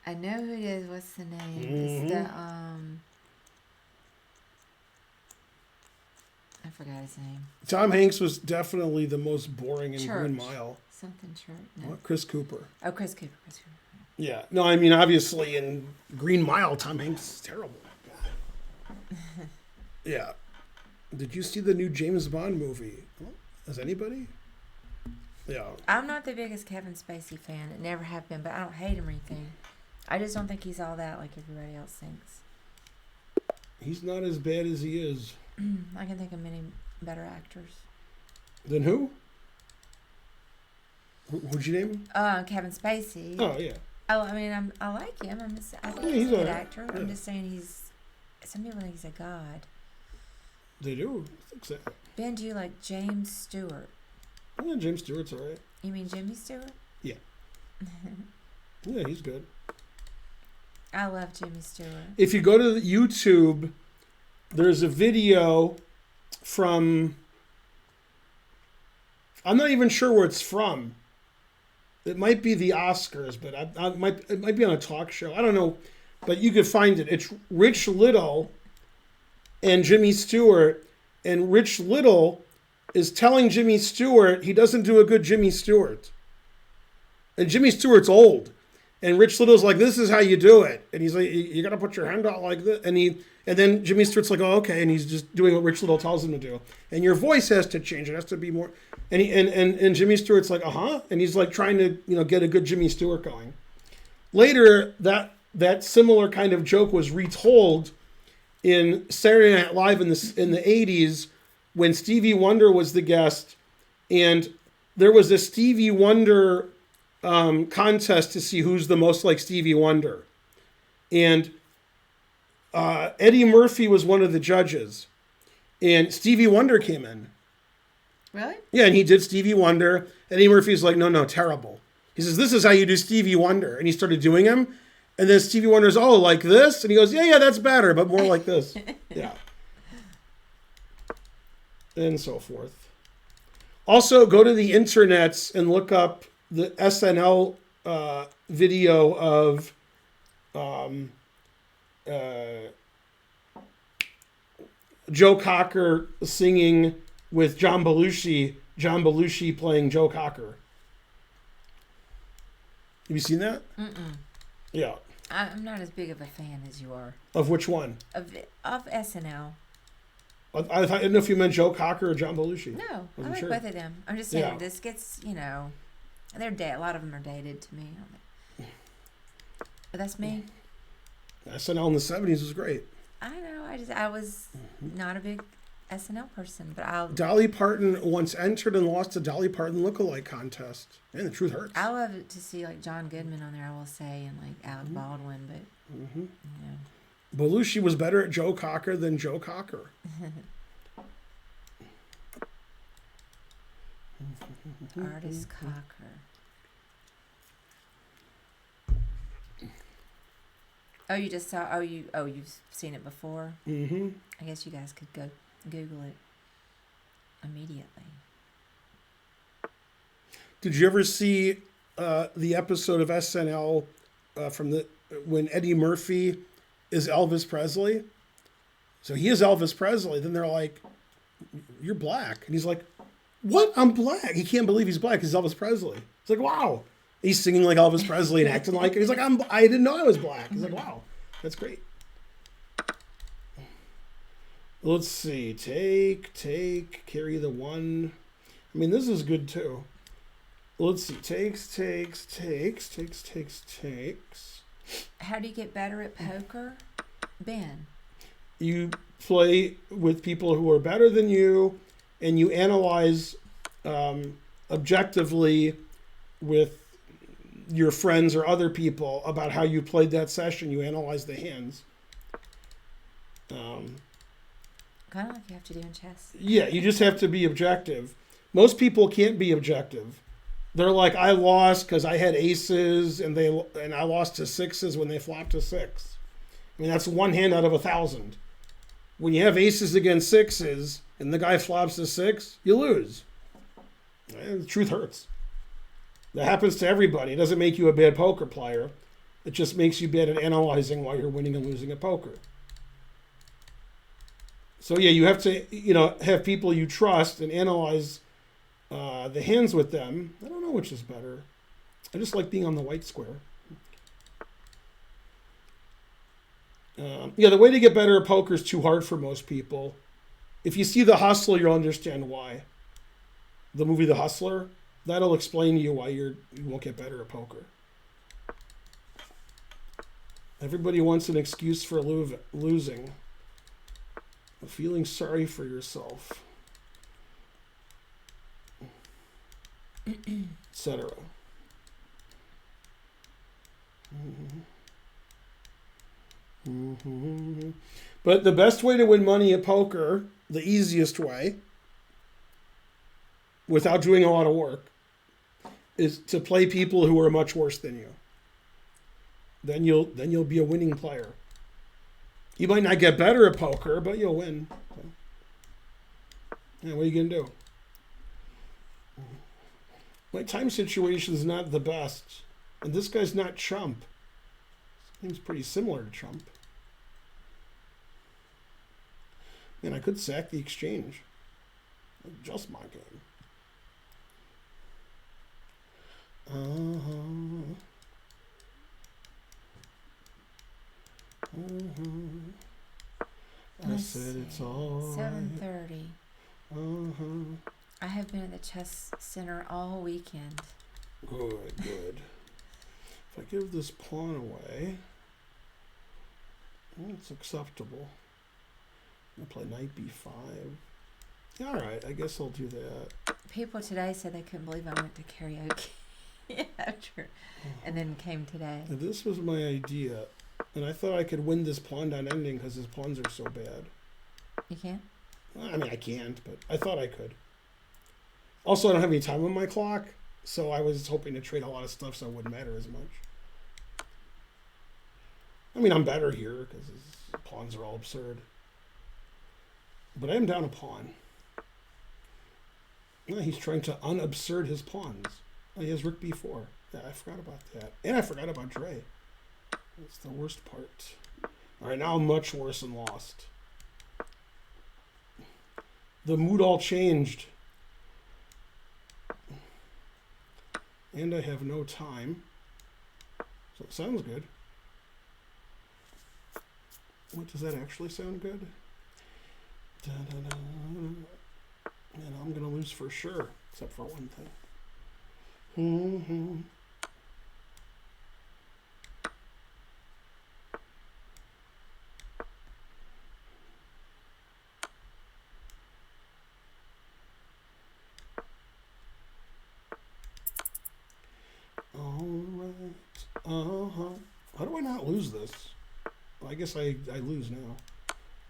I know who it is. What's the name? It's the I forgot his name. Tom Hanks was definitely the most boring in Church. Green Mile. Something Church. No. What? Chris Cooper. Oh, Chris Cooper. Chris Cooper. Yeah. No, I mean, obviously in Green Mile, Tom Hanks is terrible. Yeah. Did you see the new James Bond movie? Has anybody? Yeah. I'm not the biggest Kevin Spacey fan. It never have been, but I don't hate him or anything. I just don't think he's all that like everybody else thinks. He's not as bad as he is. I can think of many better actors. Then who? Who'd you name him? Kevin Spacey. Oh, yeah. Oh, I mean, I like him. I think Yeah, he's he's a good alright. actor. Yeah. I'm just saying some people think he's a god. They do. I think so. Ben, do you like James Stewart? Yeah, James Stewart's all right. You mean Jimmy Stewart? Yeah, he's good. I love Jimmy Stewart. If you go to YouTube, there's a video from... I'm not even sure where it's from. It might be the Oscars, but it might be on a talk show. I don't know, but you could find it. It's Rich Little and Jimmy Stewart, and Rich Little is telling Jimmy Stewart he doesn't do a good Jimmy Stewart. And Jimmy Stewart's old. And Rich Little's like, this is how you do it. And he's like, you got to put your hand out like this. And then Jimmy Stewart's like, oh, okay. And he's just doing what Rich Little tells him to do. And your voice has to change. It has to be more. And Jimmy Stewart's like, uh-huh. And he's like trying to, get a good Jimmy Stewart going. Later, that similar kind of joke was retold in Saturday Night Live in the 80s when Stevie Wonder was the guest. And there was a Stevie Wonder contest to see who's the most like Stevie Wonder. And Eddie Murphy was one of the judges. And Stevie Wonder came in. Really? Yeah, and he did Stevie Wonder. Eddie Murphy's like, no, terrible. He says, this is how you do Stevie Wonder. And he started doing him. And then Stevie Wonder's, oh, like this? And he goes, yeah, that's better, but more like this. Yeah. And so forth. Also, go to the internets and look up the SNL video of Joe Cocker singing with John Belushi playing Joe Cocker. Have you seen that? Mm-mm. Yeah. I'm not as big of a fan as you are. Of which one? Of SNL. I didn't know if you meant Joe Cocker or John Belushi. No, I Wasn't like sure. both of them. I'm just saying Yeah. this gets, they're a lot of them are dated to me. But that's me. SNL in the 70s was great. I know. I was not a big SNL person, but Dolly Parton once entered and lost a Dolly Parton lookalike contest. Man, the truth hurts. I love it to see like John Goodman on there. I will say, and like Alec Baldwin, but Belushi was better at Joe Cocker than Joe Cocker. Artist Cocker. Oh, you just saw. You've seen it before. Mm-hmm. I guess you guys could go Google it immediately. Did you ever see the episode of SNL when Eddie Murphy is Elvis Presley? So he is Elvis Presley. Then they're like, "You're black," and he's like, "What? I'm black." He can't believe he's black. He's Elvis Presley. It's like, wow. He's singing like Elvis Presley and acting like it. He's like, I didn't know I was black. He's like, wow, that's great. Let's see. Take, carry the one. I mean, this is good too. Let's see. Takes. How do you get better at poker, Ben? You play with people who are better than you, and you analyze objectively with your friends or other people about how you played that session. You analyze the hands. Kind of like you have to do in chess. Yeah, you just have to be objective. Most people can't be objective. They're like, I lost because I had aces and I lost to sixes when they flopped to six. I mean, that's one hand out of 1,000. When you have aces against sixes and the guy flops to six, you lose. And the truth hurts. That happens to everybody. It doesn't make you a bad poker player. It just makes you bad at analyzing why you're winning and losing at poker. So yeah, you have to, have people you trust and analyze the hands with them. I don't know which is better. I just like being on the white square. The way to get better at poker is too hard for most people. If you see The Hustler, you'll understand why. The movie The Hustler, that'll explain to you why you won't get better at poker. Everybody wants an excuse for losing. Feeling sorry for yourself, etc. But the best way to win money at poker, the easiest way, without doing a lot of work, is to play people who are much worse than you. Then you'll be a winning player. You might not get better at poker, but you'll win. So, yeah, what are you gonna do? My time situation is not the best, and this guy's not Trump. Seems pretty similar to Trump. Man, I could sack the exchange. Just my game. I said it's all 7:30. right. I have been at the chess center all weekend. Good. If I give this pawn away, it's acceptable. I'll play knight b5. Yeah, all right, I guess I'll do that. People today said they couldn't believe I went to karaoke after, and then came today. And this was my idea, and I thought I could win this pawn down ending because his pawns are so bad. You can't? I mean, I can't, but I thought I could. Also, I don't have any time on my clock, so I was hoping to trade a lot of stuff so it wouldn't matter as much. I mean, I'm better here because his pawns are all absurd. But I am down a pawn. No, he's trying to unabsurd his pawns. Oh, he has rook b4. Yeah, I forgot about that. And I forgot about Dre. That's the worst part. All right, now I'm much worse and lost. The mood all changed. And I have no time. So it sounds good. What, does that actually sound good? And I'm going to lose for sure, except for one thing. All right. How do I not lose this? Well, I guess I lose now.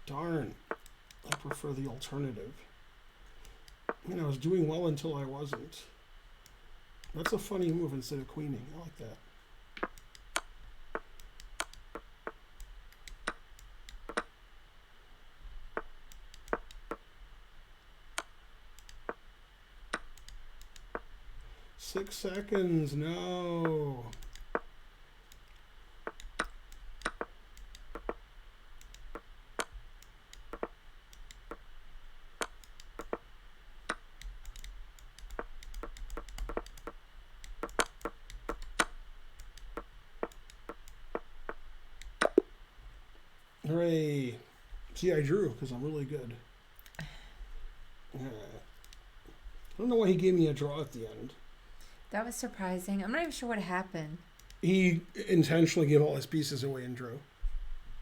Darn. I prefer the alternative. I mean, I was doing well until I wasn't. That's a funny move instead of queening. I like that. Six seconds, no. Hooray. See, I drew because I'm really good. I don't know why he gave me a draw at the end. That was surprising. I'm not even sure what happened. He intentionally gave all his pieces away and drew.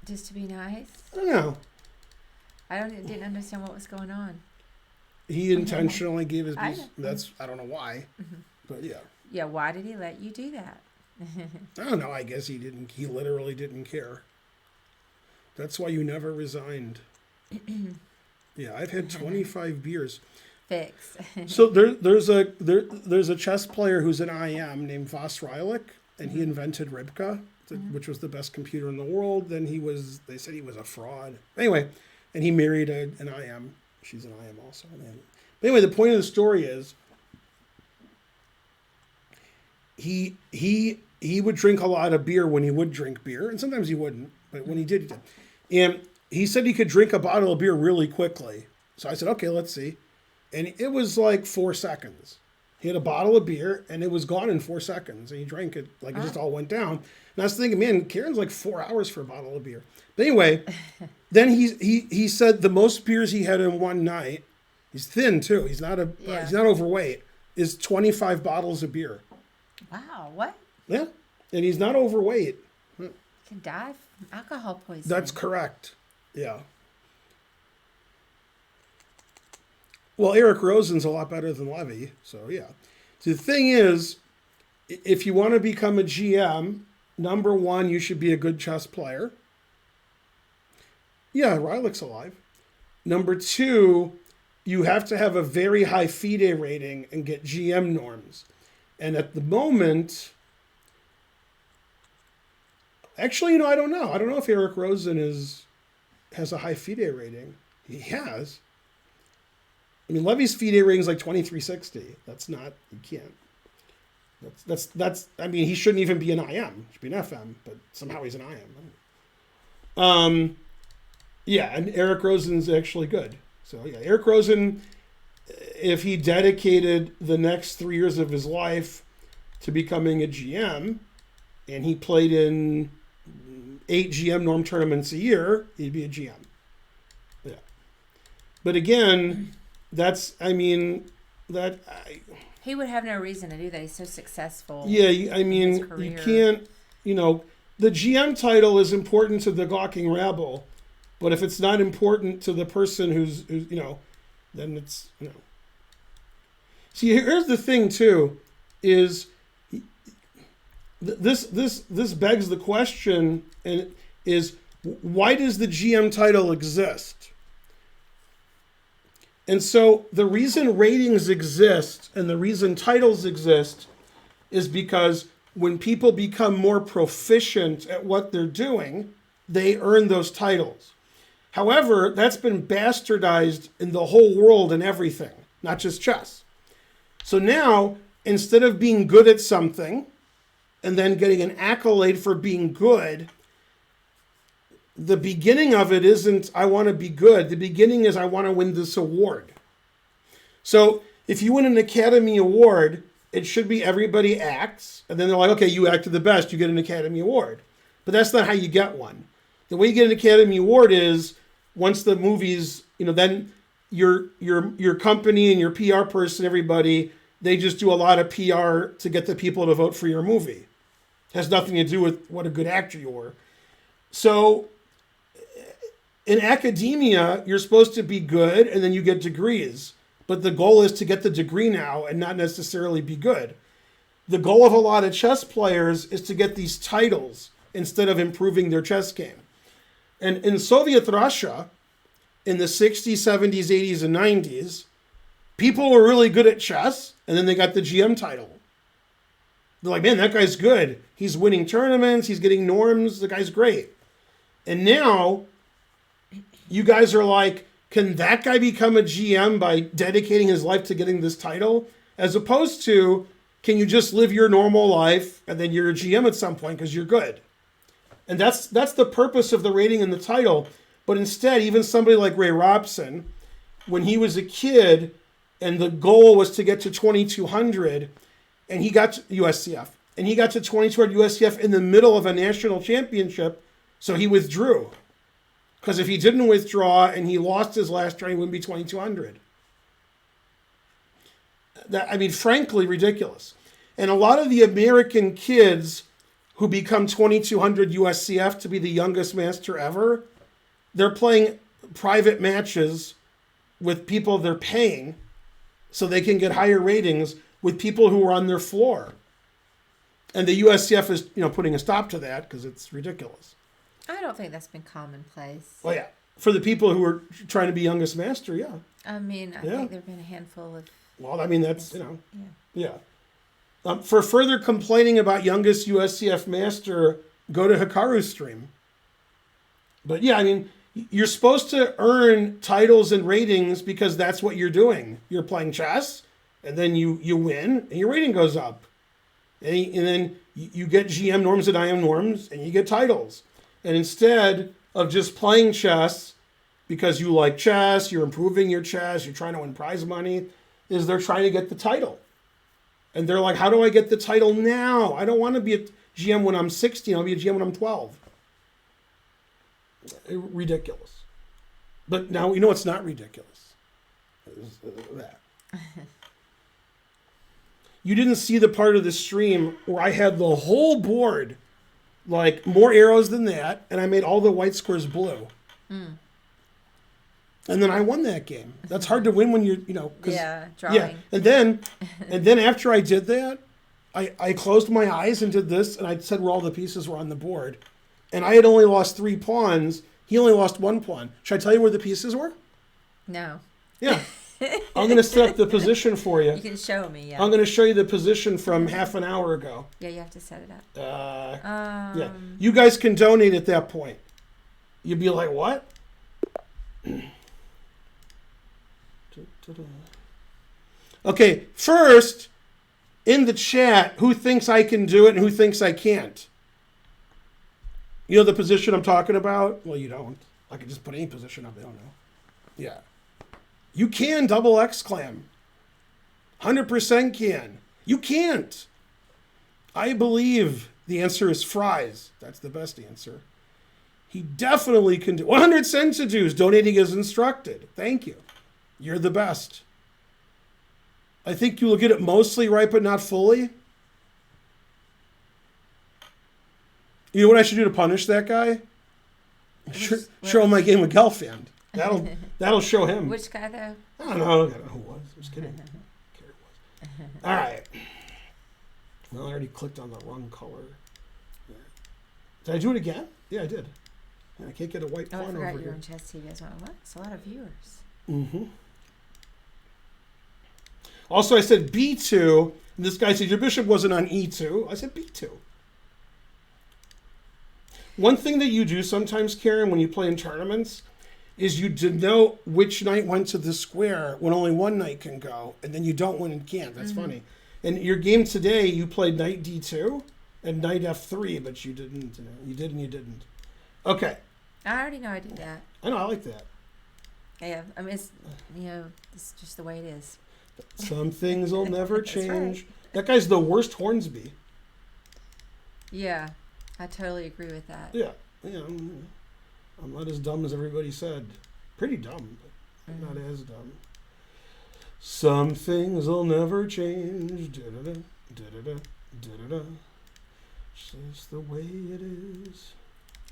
Just to be nice? I don't know. Didn't understand what was going on. He intentionally gave his I pieces. I don't know why. Mm-hmm. But yeah. Yeah, why did he let you do that? I don't know. I guess he didn't. He literally didn't care. That's why you never resigned. Yeah, I've had 25 beers. Fix. So there's a chess player who's an IM named Voss Rylik, and he invented Ribka, which was the best computer in the world. Then they said he was a fraud. Anyway, and he married an IM. She's an IM also. But anyway, the point of the story is he he would drink a lot of beer when he would drink beer, and sometimes he wouldn't, but when he did, he did. And he said he could drink a bottle of beer really quickly. So I said, okay, let's see. And it was like 4 seconds. He had a bottle of beer, and it was gone in 4 seconds. And he drank it, like it just all went down. And I was thinking, man, Karen's like 4 hours for a bottle of beer. But anyway, then he said the most beers he had in one night, he's thin too, he's not overweight, is 25 bottles of beer. Wow, what? Yeah, and he's not overweight. You can die from alcohol poisoning. That's correct. Yeah. Well, Eric Rosen's a lot better than Levy, so yeah. So the thing is, if you want to become a GM, number one, you should be a good chess player. Yeah, Rylick's alive. Number two, you have to have a very high FIDE rating and get GM norms. And at the moment, actually, I don't know. I don't know if Eric Rosen has a high FIDE rating. He has. I mean, Levy's FIDE rating is like 2360. That's not, you can't. That's. I mean, he shouldn't even be an IM. He should be an FM, but somehow he's an IM. Yeah, and Eric Rosen's actually good. So yeah, Eric Rosen, if he dedicated the next 3 years of his life to becoming a GM, and he played in 8 GM norm tournaments a year, he'd be a GM. Yeah. But again, he would have no reason to do that. He's so successful. Yeah, you can't, the GM title is important to the gawking rabble, but if it's not important to the person who's then it's, See, here's the thing too, is this begs the question, and is why does the GM title exist? And so the reason ratings exist and the reason titles exist is because when people become more proficient at what they're doing, they earn those titles. However, that's been bastardized in the whole world and everything, not just chess. So now, instead of being good at something and then getting an accolade for being good, the beginning of it isn't, I want to be good. The beginning is, I want to win this award. So if you win an Academy Award, it should be everybody acts, and then they're like, okay, you acted the best, you get an Academy Award. But that's not how you get one. The way you get an Academy Award is, once the movie's, then your company and your PR person, everybody, they just do a lot of PR to get the people to vote for your movie. It has nothing to do with what a good actor you were. So in academia, you're supposed to be good and then you get degrees. But the goal is to get the degree now and not necessarily be good. The goal of a lot of chess players is to get these titles instead of improving their chess game. And in Soviet Russia, in the 60s, 70s, 80s, and 90s, people were really good at chess, and then they got the GM title. They're like, man, that guy's good. He's winning tournaments. He's getting norms. The guy's great. And now you guys are like, can that guy become a GM by dedicating his life to getting this title? As opposed to, can you just live your normal life and then you're a GM at some point because you're good? And that's the purpose of the rating and the title. But instead, even somebody like Ray Robson, when he was a kid and the goal was to get to 2200, and he got to USCF, and he got to 2200 USCF in the middle of a national championship, so he withdrew. Because if he didn't withdraw and he lost his last try, he wouldn't be 2200. Frankly, ridiculous. And a lot of the American kids who become 2200 USCF to be the youngest master ever, they're playing private matches with people they're paying so they can get higher ratings with people who are on their floor. And the USCF is, putting a stop to that because it's ridiculous. I don't think that's been commonplace. Well, yeah. For the people who are trying to be youngest master, yeah. I think there have been a handful of... Well, that's, Yeah. For further complaining about youngest USCF master, go to Hikaru's stream. But yeah, you're supposed to earn titles and ratings because that's what you're doing. You're playing chess, and then you win, and your rating goes up. And then you get GM norms and IM norms, and you get titles. And instead of just playing chess because you like chess, you're improving your chess, you're trying to win prize money, is they're trying to get the title. And they're like, how do I get the title now? I don't want to be a GM when I'm 16. I'll be a GM when I'm 12. Ridiculous. But now, you know what's not ridiculous? Is that. You didn't see the part of the stream where I had the whole board, like more arrows than that, and I made all the white squares blue. And then I won that game. That's hard to win when you're, drawing. Yeah, and then after I did that, I closed my eyes and did this, and I said where all the pieces were on the board, and I had only lost 3 pawns. He only lost 1 pawn. Should I tell you where the pieces were? No. Yeah. I'm going to set up the position for you. You can show me, yeah. I'm going to show you the position from half an hour ago. Yeah, you have to set it up. Yeah. You guys can donate at that point. You'd be like, what? Okay, first, in the chat, who thinks I can do it and who thinks I can't? You know the position I'm talking about? Well, you don't. I could just put any position up. They don't know. Yeah. You can double exclam. 100% can. You can't. I believe the answer is fries. That's the best answer. He definitely can do 100 cents to dues. Donating as instructed. Thank you. You're the best. I think you will get it mostly right, but not fully. You know what I should do to punish that guy? Show him my game with Gelfand. That'll show him. Which guy, though? I don't know who it was. I was kidding. All right. Well, I already clicked on the wrong color. Did I do it again? Yeah, I did. I can't get a white pawn over here. I forgot you're on Chess TV. I was like, what? It's a lot of viewers. Mm-hmm. Also, I said B2. And this guy said, your bishop wasn't on E2. I said B2. One thing that you do sometimes, Karen, when you play in tournaments, is you denote which knight went to the square when only one knight can go, and then you don't win and can't. That's funny. And your game today, you played knight D2 and knight F3, but you didn't. You did and you didn't. Okay. I already know I did that. I know, I like that. Yeah, I mean, it's just the way it is. Some things will never change. Right. That guy's the worst Hornsby. Yeah, I totally agree with that. Yeah. I'm not as dumb as everybody said. Pretty dumb, but not as dumb. Some things will never change. Da-da-da, da-da-da, da-da-da. It's just the way it is.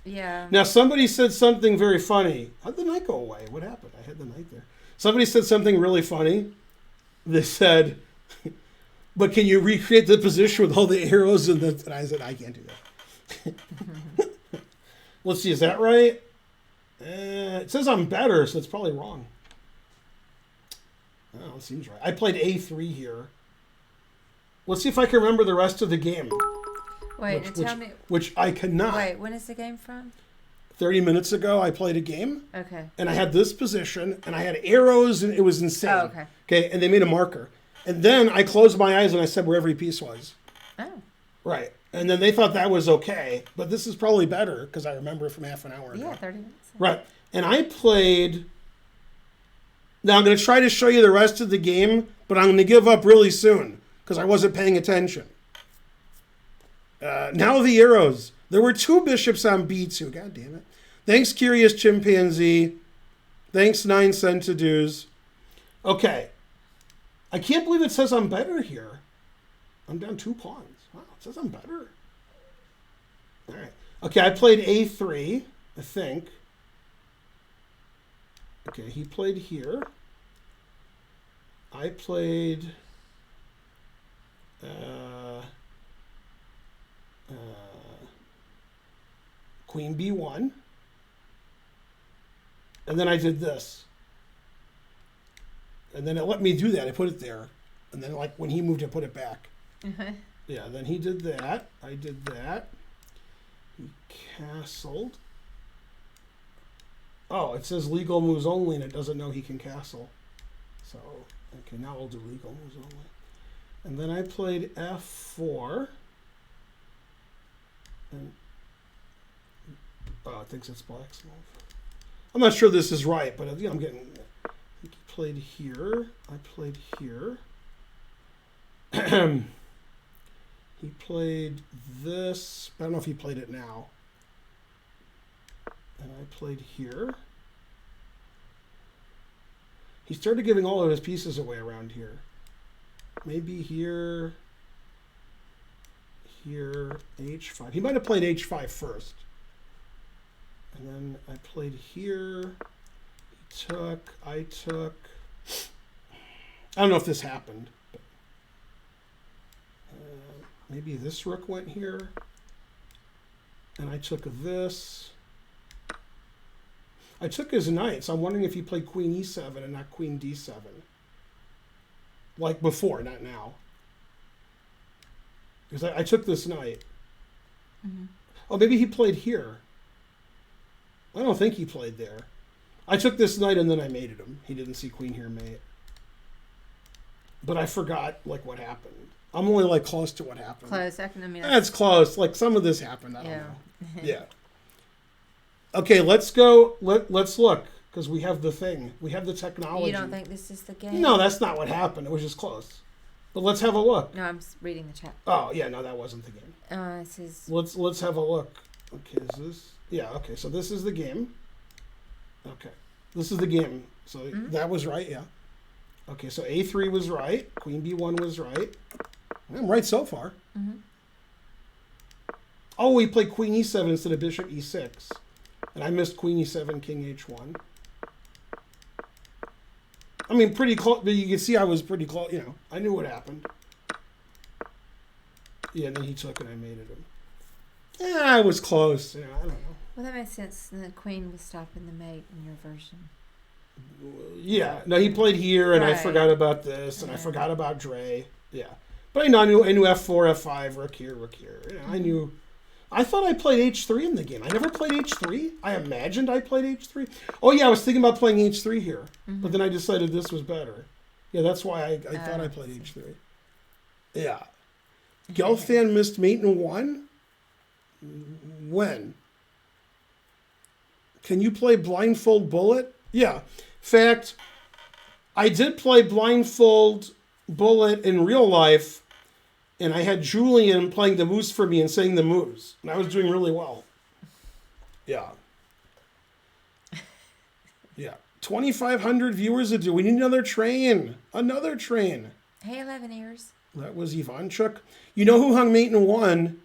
Yeah. Now, somebody said something very funny. How'd the knight go away? What happened? I had the knight there. Somebody said something really funny. They said, but can you recreate the position with all the arrows? And I said, I can't do that. Let's see, is that right? It says I'm better, so it's probably wrong. Oh, it seems right. I played A3 here. Let's see if I can remember the rest of the game. Wait, tell me. Which I cannot. Wait, when is the game from? 30 minutes ago, I played a game. Okay. And I had this position, and I had arrows, and it was insane. Oh, okay. Okay, and they made a marker. And then I closed my eyes, and I said where every piece was. Oh. Right. And then they thought that was okay. But this is probably better, because I remember it from half an hour ago. Yeah, 30 minutes. Right. And I played... Now, I'm going to try to show you the rest of the game, but I'm going to give up really soon, because I wasn't paying attention. Now the arrows. There were 2 bishops on B2. God damn it. Thanks, Curious Chimpanzee. Thanks, 9 cent to dues. Okay. I can't believe it says I'm better here. I'm down 2 pawns. Wow, it says I'm better. All right. Okay, I played A3, I think. Okay, he played here. I played... Queen B1. And then I did this. And then it let me do that. I put it there. And then like when he moved, I put it back. Yeah, then he did that. I did that. He castled. Oh, it says legal moves only, and it doesn't know he can castle. So, okay, now I'll do legal moves only. And then I played F4. And it thinks it's black's move. I'm not sure this is right, but I'm getting. I think he played here. I played here. He played this. I don't know if he played it now. And I played here. He started giving all of his pieces away around here. Maybe here, h5. He might have played h5 first. And then I played here. He took, I took. I don't know if this happened. But, maybe this rook went here. And I took this. I took his knight, so I'm wondering if he played queen e7 and not queen d7. Like before, not now. Because I took this knight. Mm-hmm. Oh, maybe he played here. I don't think he played there. I took this knight and then I mated him. He didn't see queen here mate. But I forgot, like, what happened. I'm only, like, close to what happened. Close. That's close. Like, some of this happened. I don't Yeah. know. Yeah. Okay, let's go. Let's look. Because we have the thing. We have the technology. You don't think this is the game? No, that's not what happened. It was just close. But let's have a look. No, I'm reading the chat. Oh, yeah, no, that wasn't the game. It says... Let's have a look. Okay, is this... Yeah, okay, so this is the game. Okay. This is the game. So that was right, yeah. Okay, so a3 was right. Queen b1 was right. I'm right so far. Mm-hmm. Oh, we played queen e7 instead of bishop e6. And I missed queen e7, king h1. I mean, pretty close. But you can see I was pretty close. You know, I knew what happened. Yeah, and then he took and I mated him. Yeah, I was close. Yeah, I don't know. Well, that makes sense. The queen was stopping the mate in your version. Yeah, no, he played here, and I Right. forgot about this, and I Yeah. forgot about Dre. Yeah, but I knew f4, f5, rook here, rook here. You know, I knew. I thought I played h3 in the game. I never played h3. I imagined I played h3. Oh yeah, I was thinking about playing h3 here, but then I decided this was better. Yeah, that's why I thought I played h3. Yeah, Gelfand missed mate in 1. When? Can you play Blindfold Bullet? Yeah. Fact, I did play Blindfold Bullet in real life, and I had Julian playing the moves for me and saying the moves, and I was doing really well. Yeah. Yeah. 2,500 viewers a day. We need another train. Another train. Hey, 11 ears. That was Ivanchuk. You know who hung mate in 1?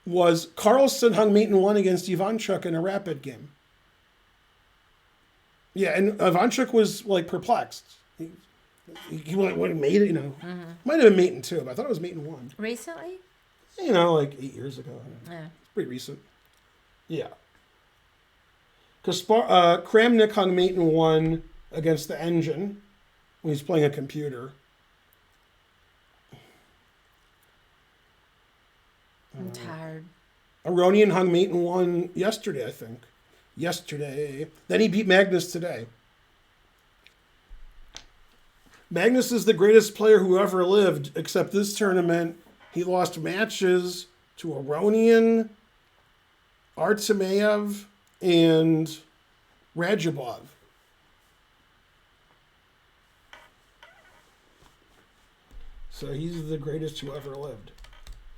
Was Carlson hung mate in 1 against Ivanchuk in a rapid game. Yeah, and Ivanchuk was like perplexed. He would have made it, you know. Might have been mate in 2, but I thought it was mate in 1. Recently? You know, like 8 years ago. Yeah. It's pretty recent. Yeah. Because Kramnik hung mate in 1 against the Engine when he's playing a computer. I'm tired. Aronian hung mate in 1 yesterday, I think. Then he beat Magnus today. Magnus is the greatest player who ever lived, except this tournament, he lost matches to Aronian, Artemayev, and Radjabov. So he's the greatest who ever lived.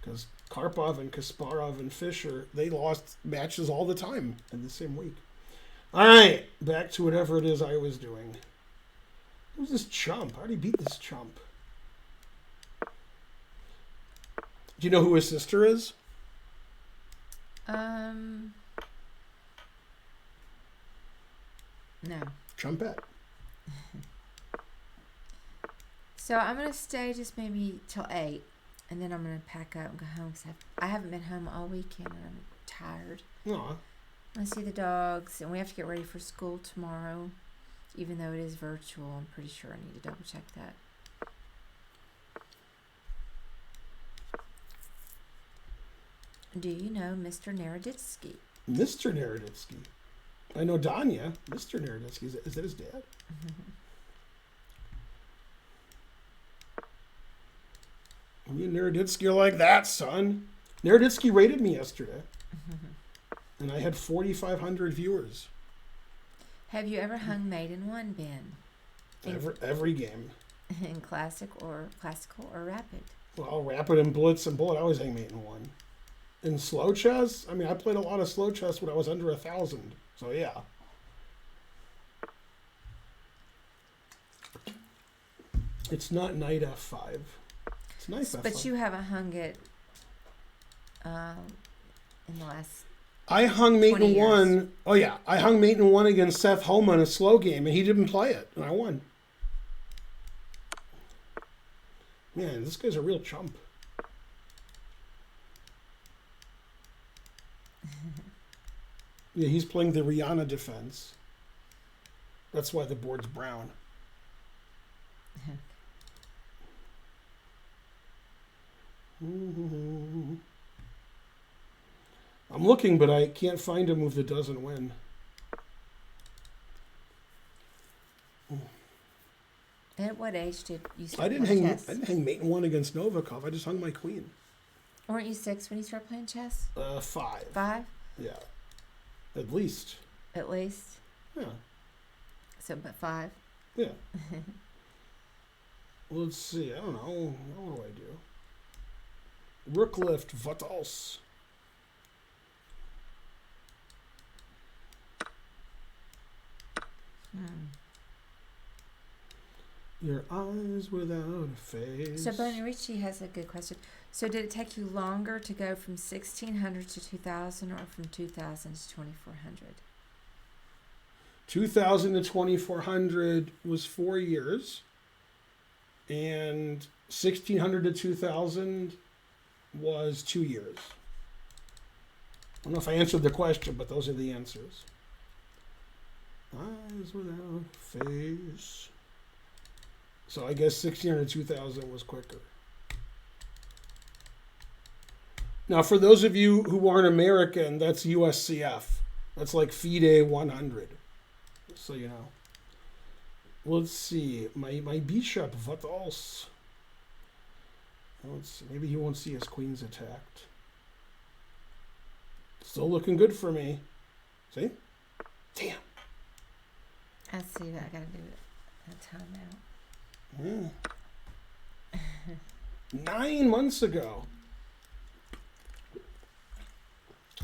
Because Karpov and Kasparov and Fischer, they lost matches all the time in the same week. All right, back to whatever it is I was doing. Who's this chump? I already beat this chump. Do you know who his sister is? No. Trumpet. So I'm going to stay just maybe till 8. And then I'm going to pack up and go home because I haven't been home all weekend and I'm tired. Aw. I see the dogs and we have to get ready for school tomorrow. Even though it is virtual, I'm pretty sure I need to double check that. Do you know Mr. Naroditsky? Mr. Naroditsky. I know Danya. Mr. Naroditsky. Is that his dad? Me and Naroditsky are like that, son. Naroditsky rated me yesterday. and I had 4,500 viewers. Have you ever hung maiden one, Ben? Every game. In classical or rapid? Well, rapid and blitz and bullet, I always hang mate in one. In slow chess, I mean, I played a lot of slow chess when I was under 1,000. So yeah. It's not knight f5. It's knight f5. But you haven't hung it in the last. I hung mate 20 in years. one. Oh yeah, I hung mate in one against Seth Homa in a slow game, and he didn't play it, and I won. Man, this guy's a real chump. Yeah, he's playing the Rihanna defense. That's why the board's brown. I'm looking, but I can't find a move that doesn't win. At what age did you start I didn't playing hang. chess? I didn't hang mate in one against Novikov. I just hung my queen. Weren't you 6 when you started playing chess? 5. 5, Yeah, at least. at least. Yeah, So, but 5. yeah. Well, let's see. I don't know. What do I do? Rook lift. What else? Your eyes without a face. So, Bonnie Ritchie has a good question. So, did it take you longer to go from 1600 to 2000 or from 2000 to 2400? 2000 to 2400 was 4 years, and 1600 to 2000 was 2 years. I don't know if I answered the question, but those are the answers. Eyes without face. So I guess 1600 to 2000 was quicker. Now, for those of you who aren't American, that's USCF. That's like FIDE 100. So you know. Let's see. My bishop, what else? Let's see. Maybe he won't see his queens attacked. Still looking good for me. See? Damn. I see that. I gotta do it a timeout. Yeah. 9 months ago.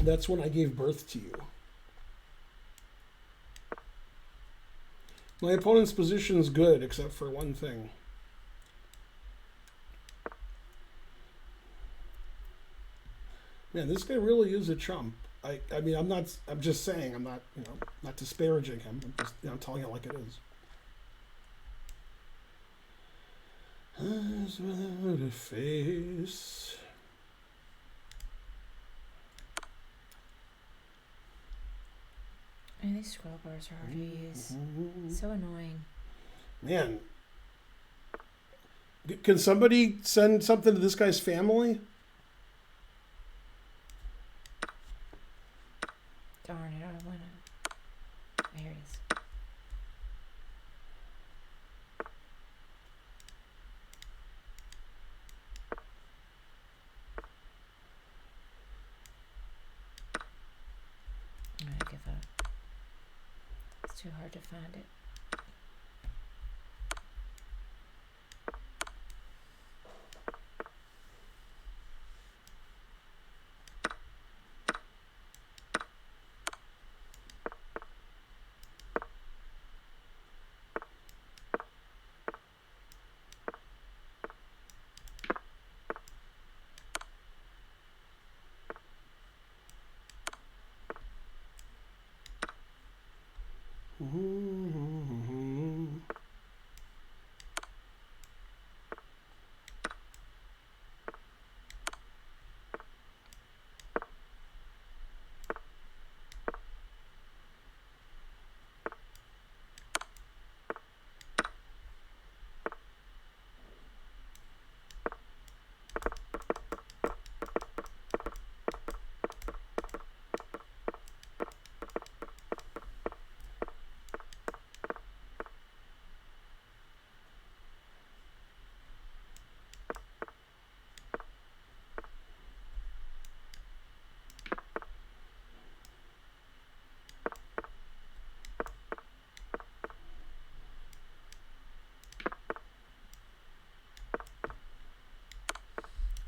That's when I gave birth to you. My opponent's position's good, except for one thing. Man, this guy really is a chump. I mean, I'm just saying, I'm not, not disparaging him. I'm just, telling it like it is. Eyes without a face. And these scroll bars are hard to use. So annoying. Man. Can somebody send something to this guy's family? Darn it, I don't want to. There it is. I'm going to give up. It's too hard to find it.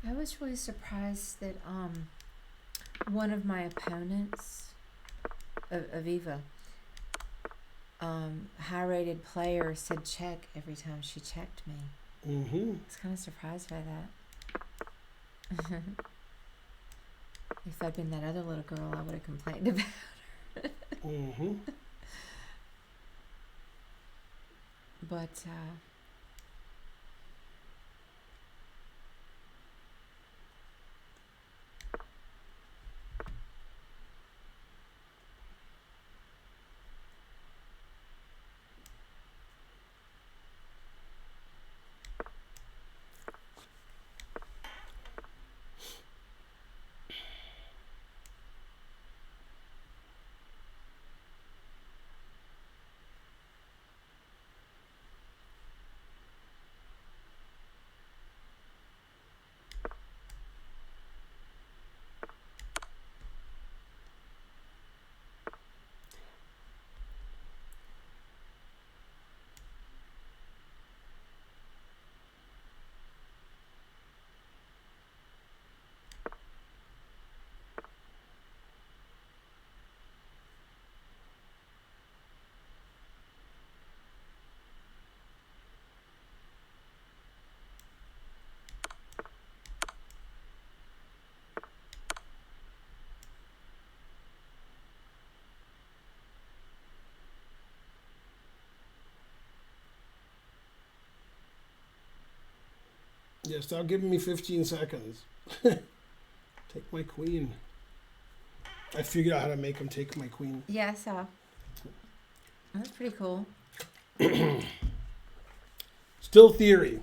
I was really surprised that one of my opponents, Aviva, high-rated player said check every time she checked me. Mm-hmm. I was kind of surprised by that. If I'd been that other little girl, I would have complained about her. Mm-hmm. But Yeah, stop giving me 15 seconds. Take my queen. I figured out how to make him take my queen. yeah, I saw. That's pretty cool. Still theory.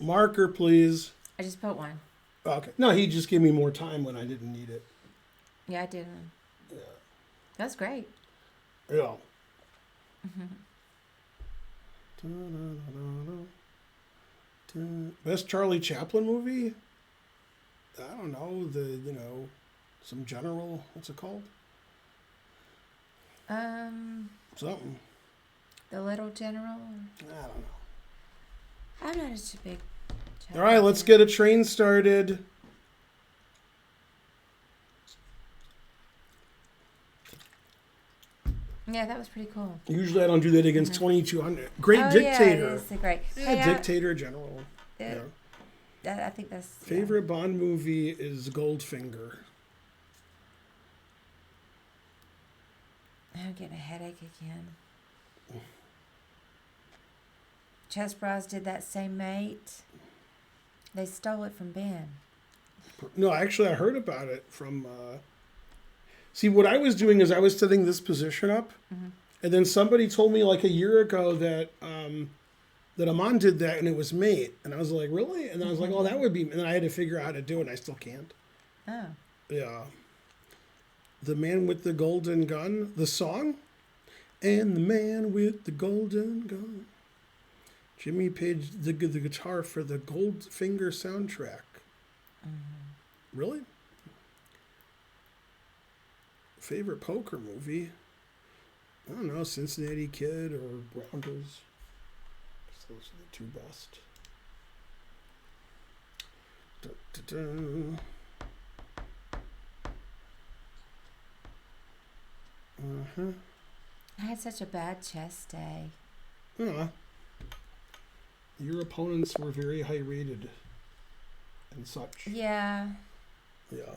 Marker, please. I just put one. Okay. No, he just gave me more time when I didn't need it. Yeah, I did one. Yeah. That's great. Yeah. Best Charlie Chaplin movie? I don't know. Some general. What's it called? Something. The Little General. I don't know. I'm not such a big. All right, let's get a train started. Yeah, that was pretty cool. Usually I don't do that against 2200. Great Oh, dictator. Yeah, it is great. Yeah, Hey, dictator general. Yeah. I think that's Favorite Bond movie is Goldfinger. I'm getting a headache again. Chess Bros did that same mate. They stole it from Ben. No, actually I heard about it from see, what I was doing is I was setting this position up, and then somebody told me like a year ago that that Amon did that and it was mate, and I was like, really? And I was like, oh, that would be. And then I had to figure out how to do it, and I still can't. Oh. Yeah. The Man with the Golden Gun, the song, and the Man with the Golden Gun. Jimmy Page, the guitar for the Goldfinger soundtrack. Really? Favorite poker movie? I don't know, Cincinnati Kid or Rounders. Those are the two best. I had such a bad chess day. Yeah. Your opponents were very high rated and such. Yeah. Yeah.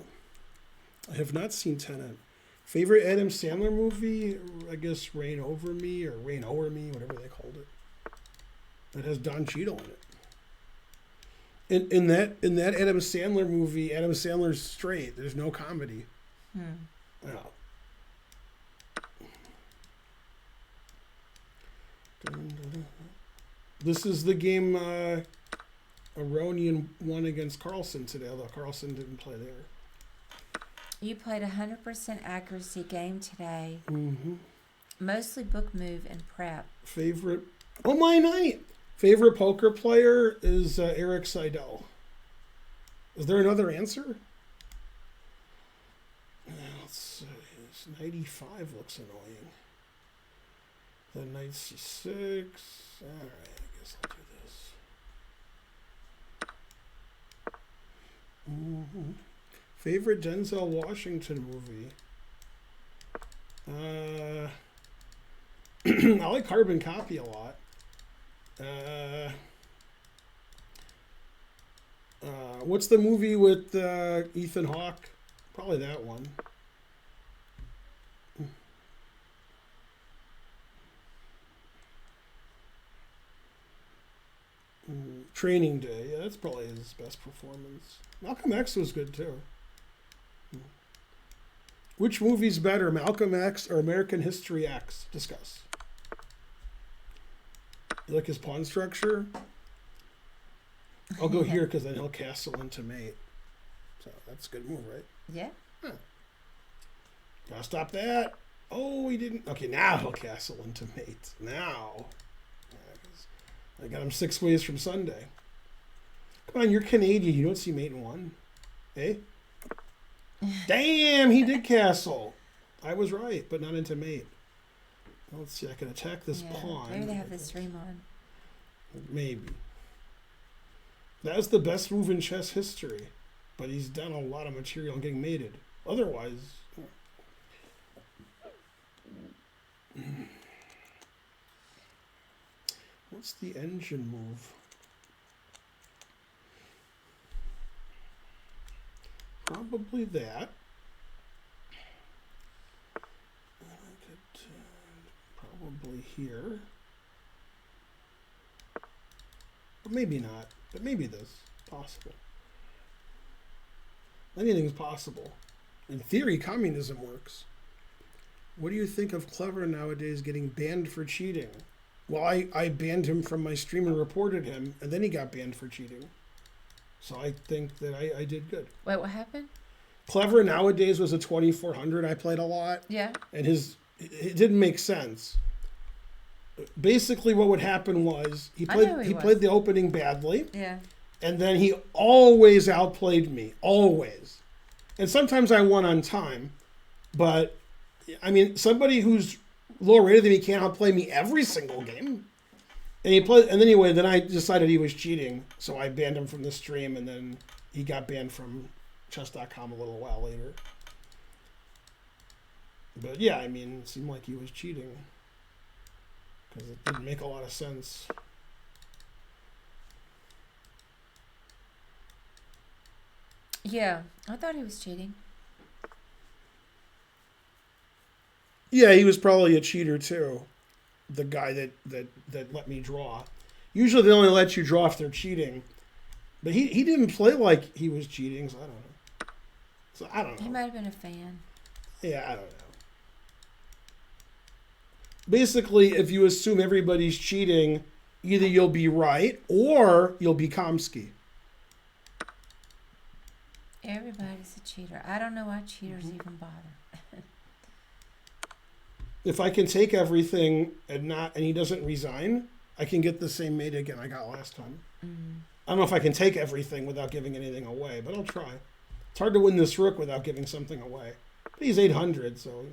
I have not seen Tenet. Favorite Adam Sandler movie? I guess Reign Over Me or Reign Over Me, whatever they called it. That has Don Cheadle in it. In that Adam Sandler movie, Adam Sandler's straight. There's no comedy. Yeah. This is the game Aronian won against Carlson today, although Carlson didn't play there. You played 100% accuracy game today. Mm-hmm. Mostly book move and prep. Favorite? Oh my night! Favorite poker player is Eric Seidel. Is there another answer? Let's see. It's 95 looks annoying. Then knight c6. Alright, I guess I'll do this. Favorite Denzel Washington movie? I like Carbon Copy a lot. What's the movie with Ethan Hawke? Probably that one. Training Day. Yeah, that's probably his best performance. Malcolm X was good too. Which movie's better, Malcolm X or American History X? Discuss. You like his pawn structure? I'll go here because then he'll castle into mate. So that's a good move, right? Yeah. Huh. Gotta stop that. Oh, he didn't. Okay, now he'll castle into mate. Now. I got him 6 ways from Sunday. Come on, you're Canadian. You don't see mate in one. Eh? Damn, he did castle. I was right, but not into mate. Let's see, I can attack this pawn. Maybe they have the stream on. Maybe. That was the best move in chess history. But he's done a lot of material on getting mated. Otherwise... What's the engine move? Probably that. I could probably here. But maybe not. But maybe this. Possible. Anything's possible. In theory, communism works. What do you think of Clever nowadays getting banned for cheating? Well, I banned him from my stream and reported him, and then he got banned for cheating. So I think that I did good. Wait, what happened? Clever nowadays was a 2400 I played a lot. Yeah. And it didn't make sense. Basically what would happen was he played the opening badly. Yeah. And then he always outplayed me. Always. And sometimes I won on time. But I mean, somebody who's lower rated than me can't outplay me every single game. And then I decided he was cheating, so I banned him from the stream, and then he got banned from chess.com a little while later. But yeah, I mean, it seemed like he was cheating because it didn't make a lot of sense. Yeah, I thought he was cheating. Yeah, he was probably a cheater too. The guy that let me draw. Usually they only let you draw if they're cheating. But he didn't play like he was cheating, so I don't know. He might have been a fan. Yeah, I don't know. Basically, if you assume everybody's cheating, either you'll be right or you'll be Komsky. Everybody's a cheater. I don't know why cheaters even bother. If I can take everything and he doesn't resign, I can get the same mate again I got last time. I don't know if I can take everything without giving anything away, but I'll try. It's hard to win this rook without giving something away. But he's 800, so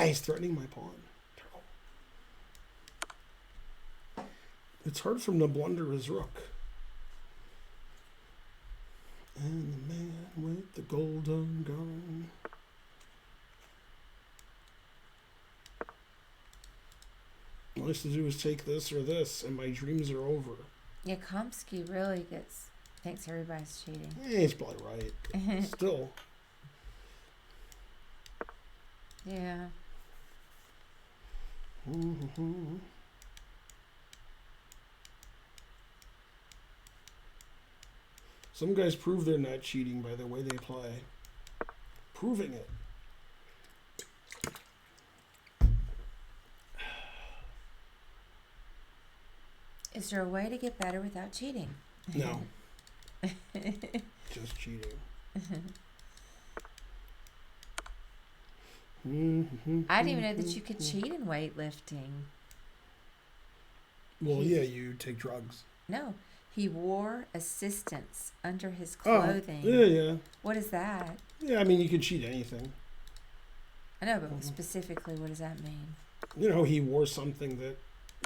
he's threatening my pawn. It's hard for him to blunder his rook. And the man with the golden gun. All I have to do is take this or this, and my dreams are over. Yeah, Komsky really thinks everybody's cheating. He's probably right. Still. Yeah. Some guys prove they're not cheating by the way they play. Proving it. Is there a way to get better without cheating? No. Just cheating. I didn't even know that you could cheat in weightlifting. Well, yeah, you take drugs. No, he wore assistants under his clothing. Oh, yeah. What is that? Yeah, I mean, you can cheat anything. I know, but specifically, what does that mean? You know, he wore something that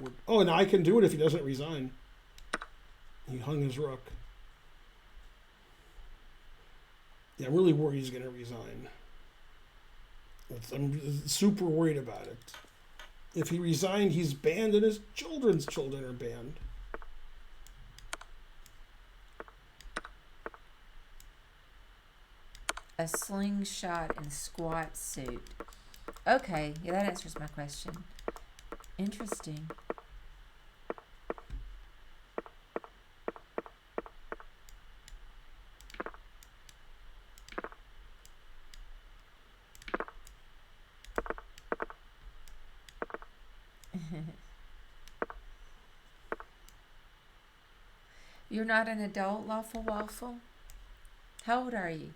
would. Oh, and I can do it if he doesn't resign. He hung his rook. Yeah, I'm really worried he's going to resign. I'm super worried about it. If he resigned, he's banned, and his children's children are banned. A slingshot and squat suit. Okay, yeah, that answers my question. Interesting. You're not an adult, Lawful Waffle? How old are you?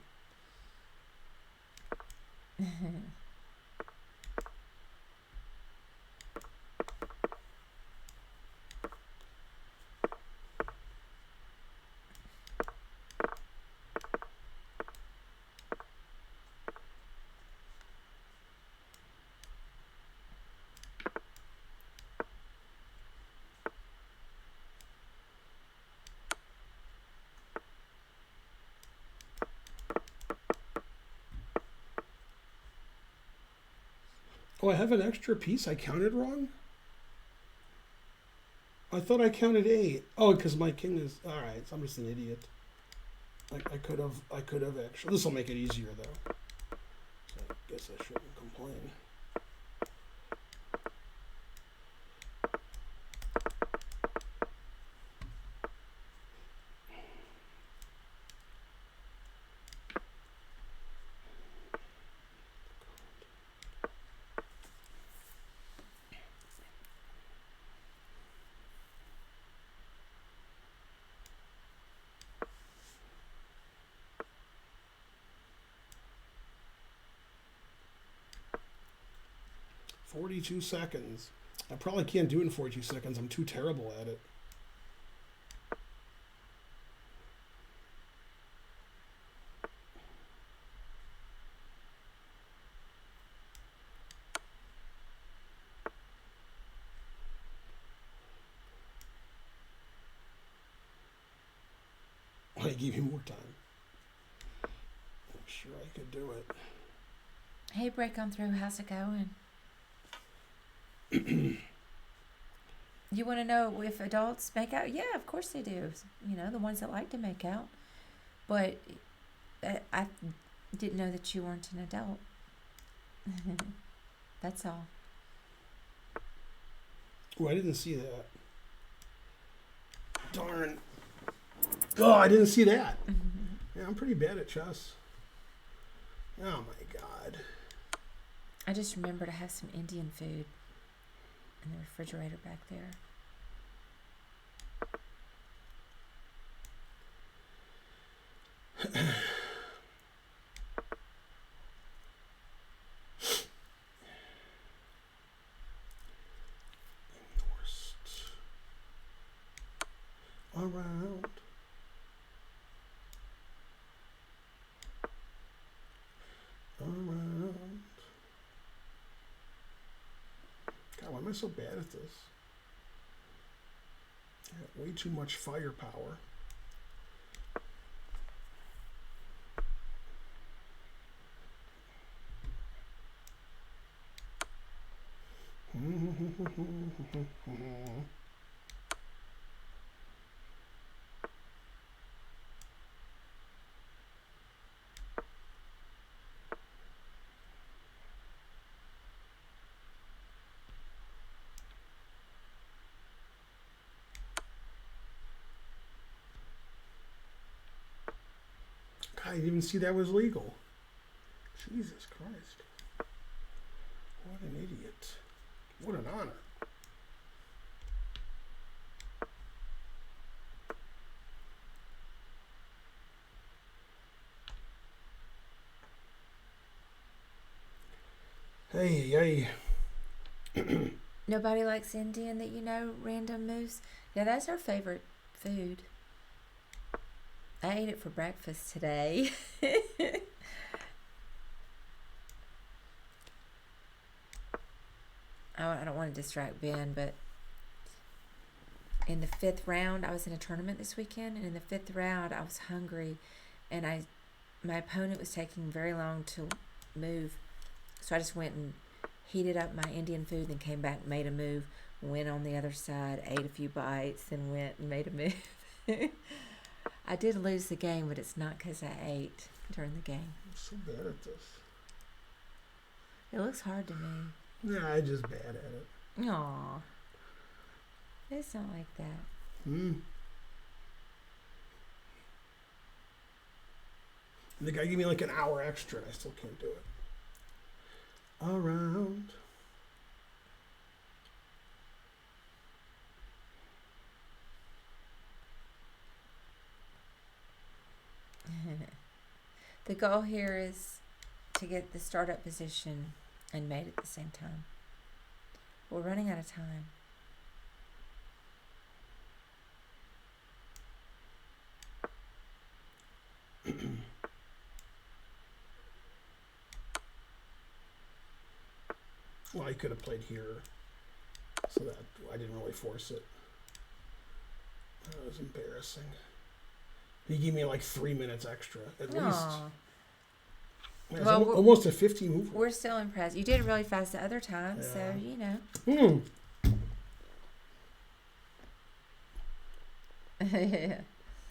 Oh, I have an extra piece. I counted wrong. I thought I counted 8. Oh, because my king is all right. So I'm just an idiot. I could have actually. This will make it easier though. So I guess I shouldn't complain. "42 seconds. I probably can't do it in 42 seconds. I'm too terrible at it. I gave you more time. I'm sure I could do it. Hey, break on through. How's it going? You want to know if adults make out? Yeah, of course they do. You know, the ones that like to make out. But I didn't know that you weren't an adult. That's all. Oh, I didn't see that. Darn. Oh, I didn't see that. Yeah, I'm pretty bad at chess. Oh my god. I just remembered I have some Indian food in the refrigerator back there. Endorsed. Around. Around. God, why am I so bad at this? I got way too much firepower. God, I didn't even see that was legal. Jesus Christ. What an idiot. What an honor. Hey, hey. Nobody likes Indian that you know, Random Moose? Yeah, that's our favorite food. I ate it for breakfast today. I don't want to distract Ben, but in the 5th round, I was in a tournament this weekend, and in the 5th round, I was hungry, and my opponent was taking very long to move, so I just went and heated up my Indian food, then came back, made a move, went on the other side, ate a few bites, then went and made a move. I did lose the game, but it's not because I ate during the game. I'm so bad at this. It looks hard to me. Yeah, I'm just bad at it. Aw. It's not like that. The guy gave me like an hour extra, and I still can't do it. Around. The goal here is to get the startup position and mate at the same time. We're running out of time. Well, I could have played here, so that I didn't really force it. That was embarrassing. He gave me like 3 minutes extra, at least. Aw. Man, Well, it's almost a 50 mover. We're still impressed. You did really fast the other time, Yeah. so you know.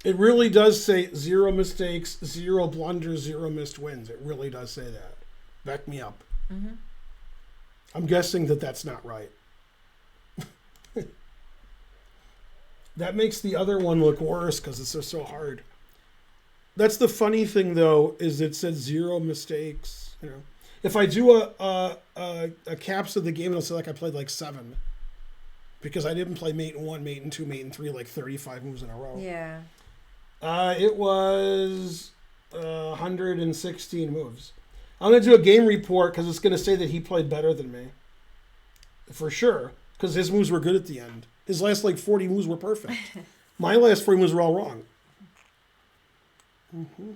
It really does say 0 mistakes, 0 blunders, 0 missed wins. It really does say that. Back me up. Mm-hmm. I'm guessing that that's not right. That makes the other one look worse because it's so hard. That's the funny thing, though, is it said 0 mistakes. You know, if I do a caps of the game, it'll say like I played like 7 because I didn't play mate in 1, mate in 2, mate in 3, like 35 moves in a row. Yeah. It was 116 moves. I'm going to do a game report because it's going to say that he played better than me. For sure. Because his moves were good at the end. His last like 40 moves were perfect. My last 40 moves were all wrong. Mm-hmm.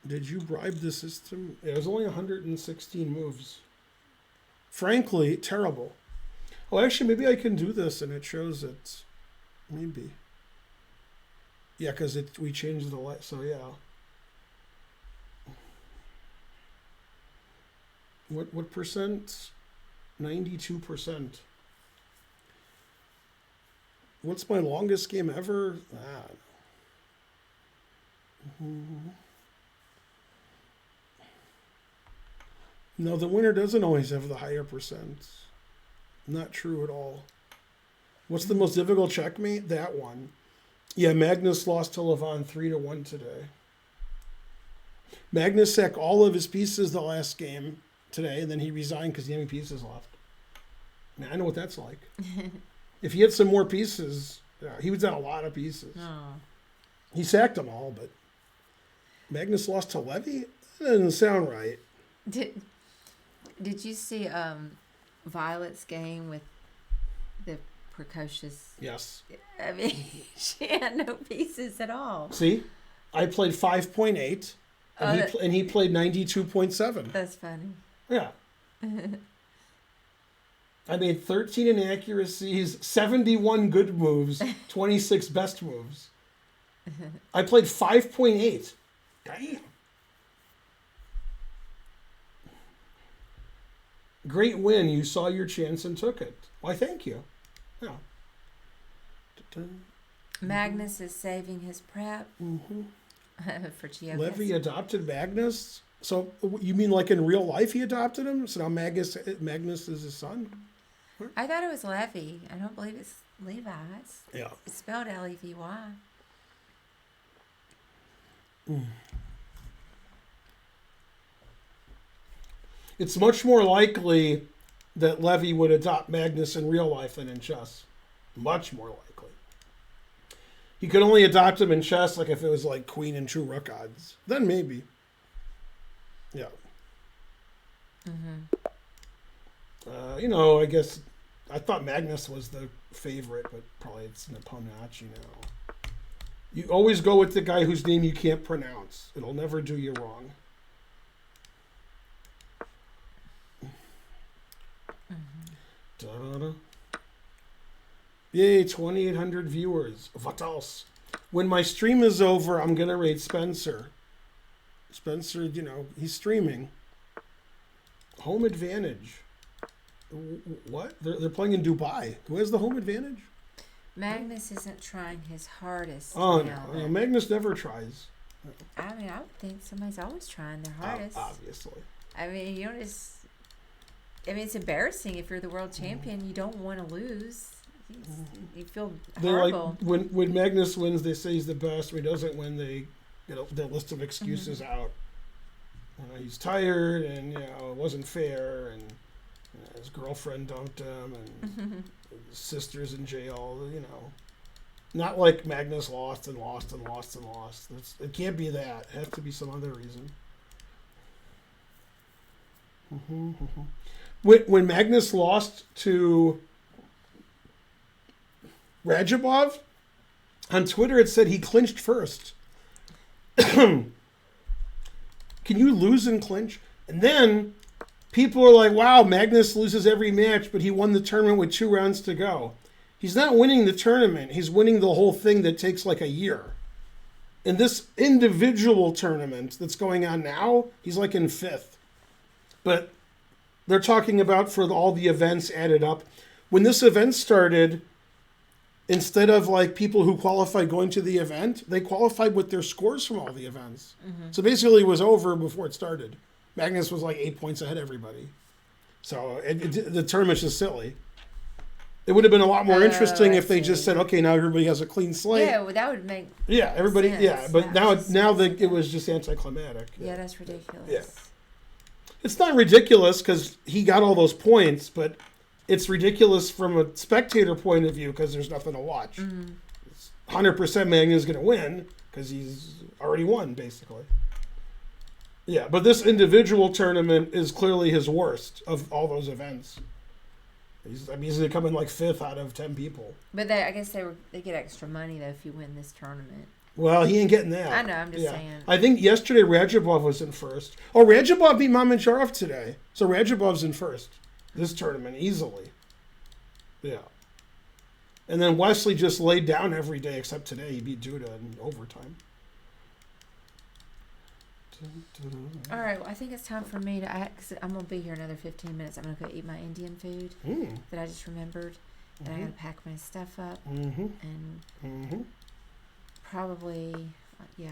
Did you bribe the system? It was only 116 moves. Frankly, terrible. Oh, actually, maybe I can do this and it shows it. Maybe. Yeah, because we changed the light. So, yeah. What percent? 92%. What's my longest game ever? No, the winner doesn't always have the higher percent. Not true at all. What's the most difficult checkmate? That one. Yeah, Magnus lost to Levon 3-1 today. Magnus sacked all of his pieces the last game today, and then he resigned because he had any pieces left. Man, I know what that's like. If he had some more pieces, he was down a lot of pieces. Oh. He sacked them all, but Magnus lost to Levy? That doesn't sound right. Did you see Violet's game with the precocious? Yes. I mean, she had no pieces at all. See? I played 5.8, and he played 92.7. That's funny. Yeah. I made 13 inaccuracies, 71 good moves, 26 best moves. I played 5.8. Damn. Great win. You saw your chance and took it. Why, thank you. Yeah. Magnus is saving his prep for Geoguess. Levy adopted Magnus? So you mean like in real life he adopted him? So now Magnus is his son? I thought it was Levy. I don't believe it's Levi. Yeah. It's spelled Levy. It's much more likely that Levy would adopt Magnus in real life than in chess. Much more likely. He could only adopt him in chess like if it was like queen and two rook odds. Then maybe. Yeah. I guess I thought Magnus was the favorite, but probably it's Nepomniachtchi now. You always go with the guy whose name you can't pronounce. It'll never do you wrong. Yay, 2,800 viewers. What else? When my stream is over, I'm going to raid Spencer. Spencer, you know, he's streaming. Home advantage. What? They're playing in Dubai. Who has the home advantage? Magnus isn't trying his hardest. Oh, now, no. but- Magnus never tries. I mean, I would think somebody's always trying their hardest. Obviously. I mean, you don't just. I mean, it's embarrassing if you're the world champion. You don't want to lose. You feel They're like, horrible. when Magnus wins, they say he's the best. When he doesn't win, they get their list of excuses out. You know, he's tired, and you know it wasn't fair, and you know, his girlfriend dumped him, and his sister's in jail. You know, not like Magnus lost and lost and lost and lost. It can't be that. It has to be some other reason. When Magnus lost to Radjabov, on Twitter it said he clinched first. Can you lose and clinch? And then people are like, wow, Magnus loses every match, but he won the tournament with 2 rounds to go. He's not winning the tournament. He's winning the whole thing that takes like a year. In this individual tournament that's going on now, he's like in 5th. But they're talking about for all the events added up. When this event started, instead of like people who qualified going to the event, they qualified with their scores from all the events. So basically it was over before it started. Magnus was like 8 points ahead of everybody. So the tournament's just silly. It would have been a lot more interesting if they just said, okay, now everybody has a clean slate. Yeah, well, that would make. Yeah, everybody. sense. Yeah, but That now was- that it was just anticlimactic. Yeah, that's ridiculous. Yeah. It's not ridiculous because he got all those points, but it's ridiculous from a spectator point of view because there's nothing to watch. 100% Magnus is going to win because he's already won, basically. Yeah, but this individual tournament is clearly his worst of all those events. He's going to come in like 5th out of 10 people. But I guess they get extra money though if you win this tournament. Well, he ain't getting that. I know. I'm just saying. I think yesterday Radjabov was in 1st. Oh, Radjabov beat Mamedyarov today. So Radjabov's in 1st. This tournament, easily. Yeah. And then Wesley just laid down every day except today. He beat Duda in overtime. All right. Well, I think it's time for me to. Cause I'm gonna be here another 15 minutes. I'm gonna go eat my Indian food that I just remembered, and I gotta pack my stuff up and probably yeah.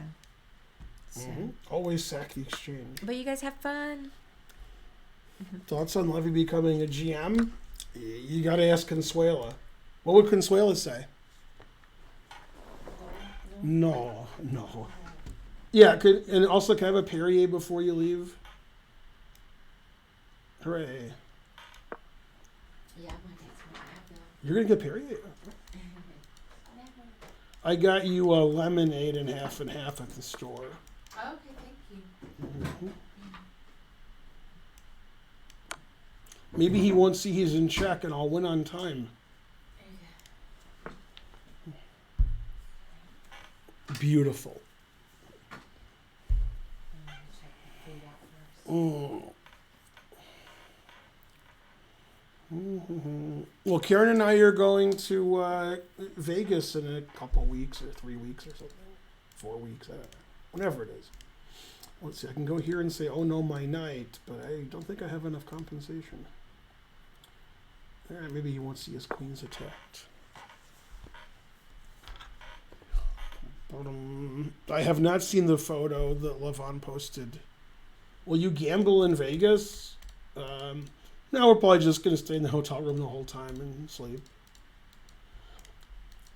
So. Always sack the exchange. But you guys have fun. Thoughts on Levy becoming a GM? You got to ask Consuela. What would Consuela say? No. Yeah, and also can I have a Perrier before you leave? Hooray. Yeah, my You're going to get Perrier? I got you a lemonade and half at the store. Okay, thank you. Maybe he won't see he's in check and I'll win on time. Beautiful. Well, Karen and I are going to Vegas in a couple weeks or 3 weeks or something. 4 weeks, I don't know. Whatever it is. Let's see, I can go here and say, oh no, my night, but I don't think I have enough compensation. All right, maybe he won't see his queens attacked. I have not seen the photo that Levon posted. Will you gamble in Vegas? No, we're probably just going to stay in the hotel room the whole time and sleep.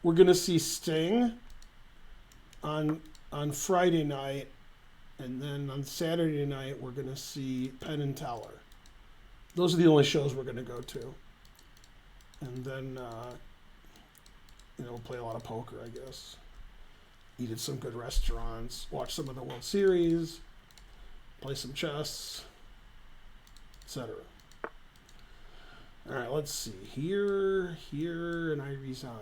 We're going to see Sting on Friday night, and then on Saturday night we're going to see Penn and Teller. Those are the only shows we're going to go to. And then, we'll play a lot of poker, I guess. Eat at some good restaurants, watch some of the World Series, play some chess, etc. All right, let's see. Here, and I resign.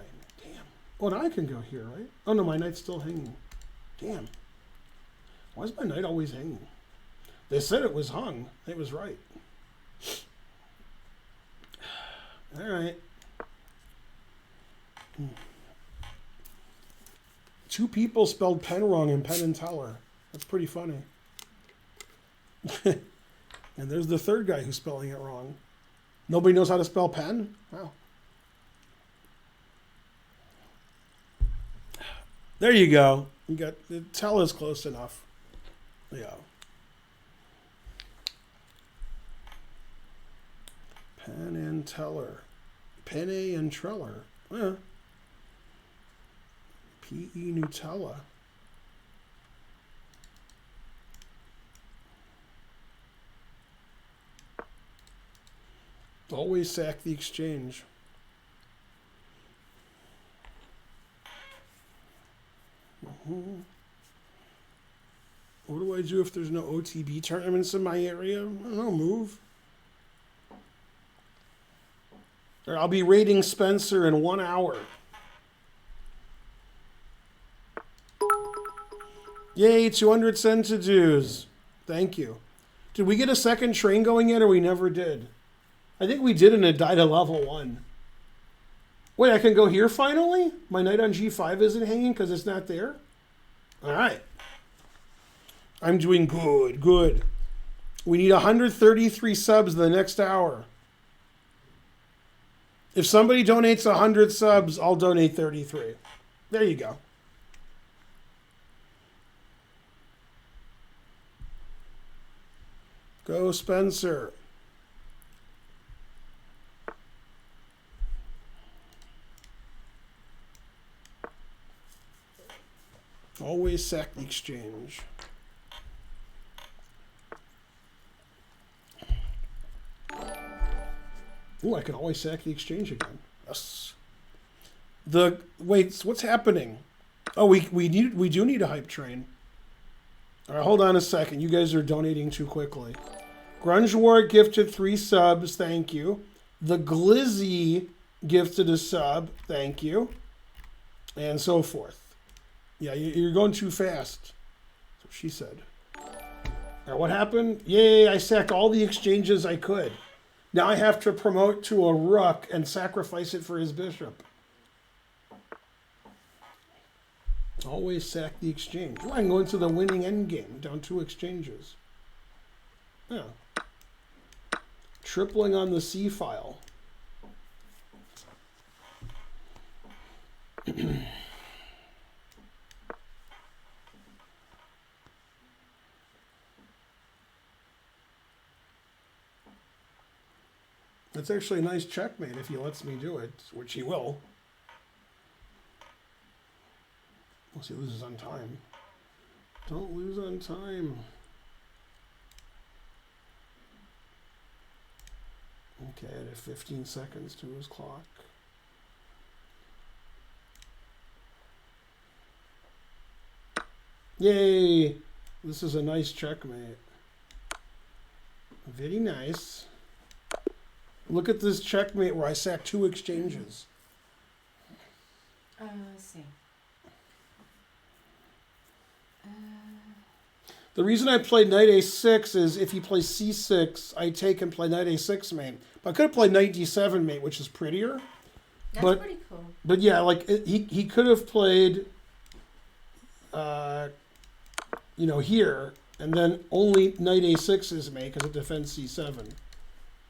Damn. Oh, now I can go here, right? Oh, no, my night's still hanging. Damn. Why is my night always hanging? They said it was hung. It was right. All right. Two people spelled pen wrong in Penn and Teller. That's pretty funny. And there's the third guy who's spelling it wrong. Nobody knows how to spell pen? Wow. There you go. You got Teller's close enough. Yeah. Penn and Teller. Penne and Treller. Yeah. P.E. Nutella. Always sack the exchange. What do I do if there's no OTB tournaments in my area? I don't know, move. Or I'll be raiding Spencer in 1 hour. Yay, 200 centidues. Thank you. Did we get a second train going yet, or we never did? I think we did, and it died at level 1. Wait, I can go here finally? My knight on G5 isn't hanging because it's not there? All right. I'm doing good, good. We need 133 subs in the next hour. If somebody donates 100 subs, I'll donate 33. There you go. Go, Spencer. Always sack the exchange. Ooh, I can always sack the exchange again. Yes. Wait, what's happening? Oh, we do need a hype train. All right, hold on a second. You guys are donating too quickly. Grunge War gifted 3 subs. Thank you. The Glizzy gifted a sub. Thank you. And so forth. Yeah, you're going too fast. That's what she said. All right, what happened? Yay, I sacked all the exchanges I could. Now I have to promote to a rook and sacrifice it for his bishop. Always sack the exchange. Ooh, I can go into the winning endgame, down 2 exchanges. Yeah. Tripling on the C file. That's actually a nice checkmate if he lets me do it, which he will. Unless he loses on time. Don't lose on time. Okay, I added 15 seconds to his clock. Yay! This is a nice checkmate. Very nice. Look at this checkmate where I sacked 2 exchanges. Let's see. The reason I played knight a6 is if he plays c6, I take and play knight a6 mate. But I could have played knight d7 mate, which is prettier. That's pretty cool. But yeah, like he could have played, here, and then only knight a6 is mate because it defends c7.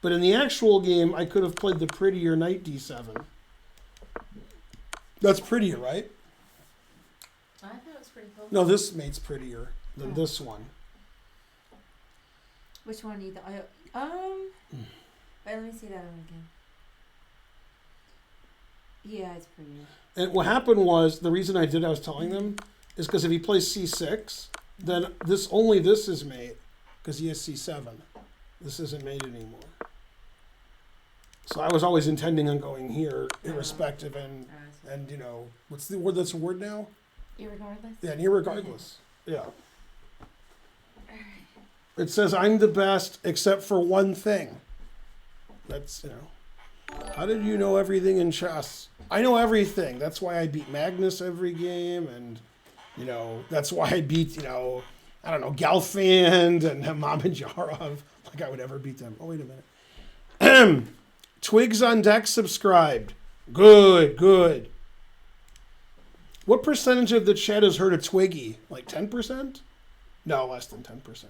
But in the actual game, I could have played the prettier knight d7. That's prettier, right? I thought it was pretty cool. No, this mate's prettier than this one. Which one do you think? Wait, let me see that one again. Yeah, it's prettier. And what happened was, the reason I was telling them, is because if he plays c6, then this is mate, because he has c7. This isn't mate anymore. So I was always intending on going here, irrespective, and what's the word that's a word now? Irregardless? Yeah, irregardless. Yeah. It says I'm the best except for one thing. That's, how did you know everything in chess? I know everything. That's why I beat Magnus every game, and, that's why I beat, Galfand and Mamadjarov. Like I would ever beat them. Oh, wait a minute. Twigs on deck subscribed. Good, good. What percentage of the chat has heard of Twiggy? Like 10%? No, less than 10%.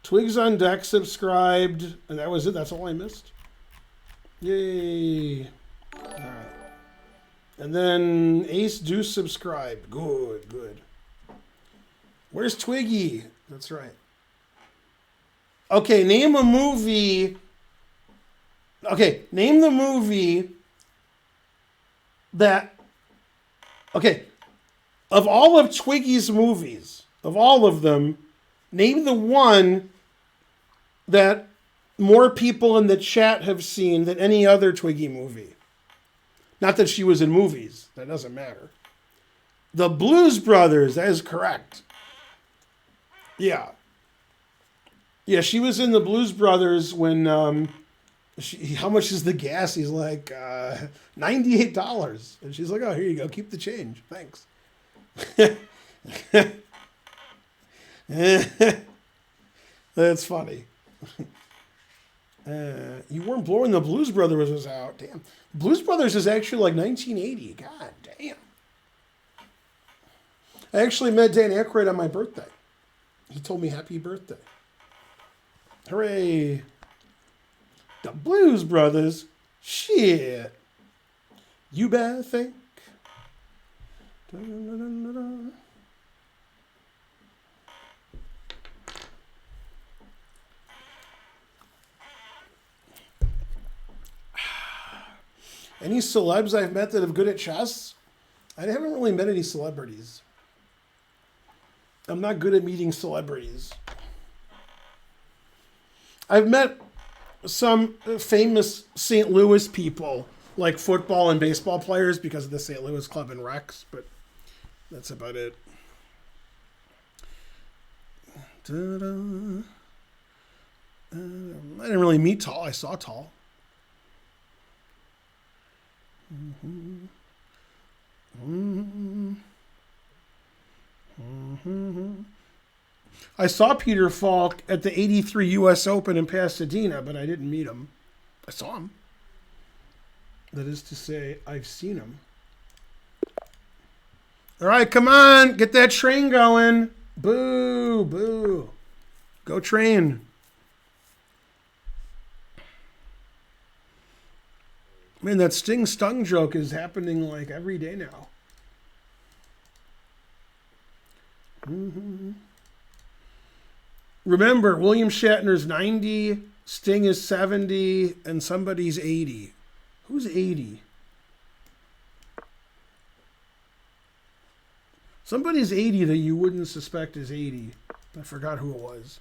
Twigs on deck subscribed, and that was it. That's all I missed. Yay. All right. And then Ace Deuce subscribed. Good, good. Where's Twiggy? That's right. Okay, name a movie. Okay, name the movie that. Okay, of all of Twiggy's movies, of all of them, name the one that more people in the chat have seen than any other Twiggy movie. Not that she was in movies. That doesn't matter. The Blues Brothers, that is correct. Yeah. Yeah, she was in the Blues Brothers when, how much is the gas? He's like, $98. And she's like, oh, here you go. Keep the change. Thanks. That's funny. You weren't blowing the Blues Brothers was out. Damn. Blues Brothers is actually like 1980. God damn. I actually met Dan Aykroyd on my birthday. He told me happy birthday. Hooray. The Blues Brothers. Shit. You better think. Da-da-da-da-da. Any celebs I've met that are good at chess? I haven't really met any celebrities. I'm not good at meeting celebrities. I've met some famous St. Louis people, like football and baseball players, because of the St. Louis Club and Rex, but that's about it. I didn't really meet Tall. I saw Tall. I saw Peter Falk at the 83 U.S. Open in Pasadena, but I didn't meet him. I saw him. That is to say, I've seen him. All right, come on. Get that train going. Boo, boo. Go train. Man, that Sting Stung joke is happening like every day now. Remember, William Shatner's 90, Sting is 70, and somebody's 80. Who's 80? Somebody's 80 that you wouldn't suspect is 80. I forgot who it was.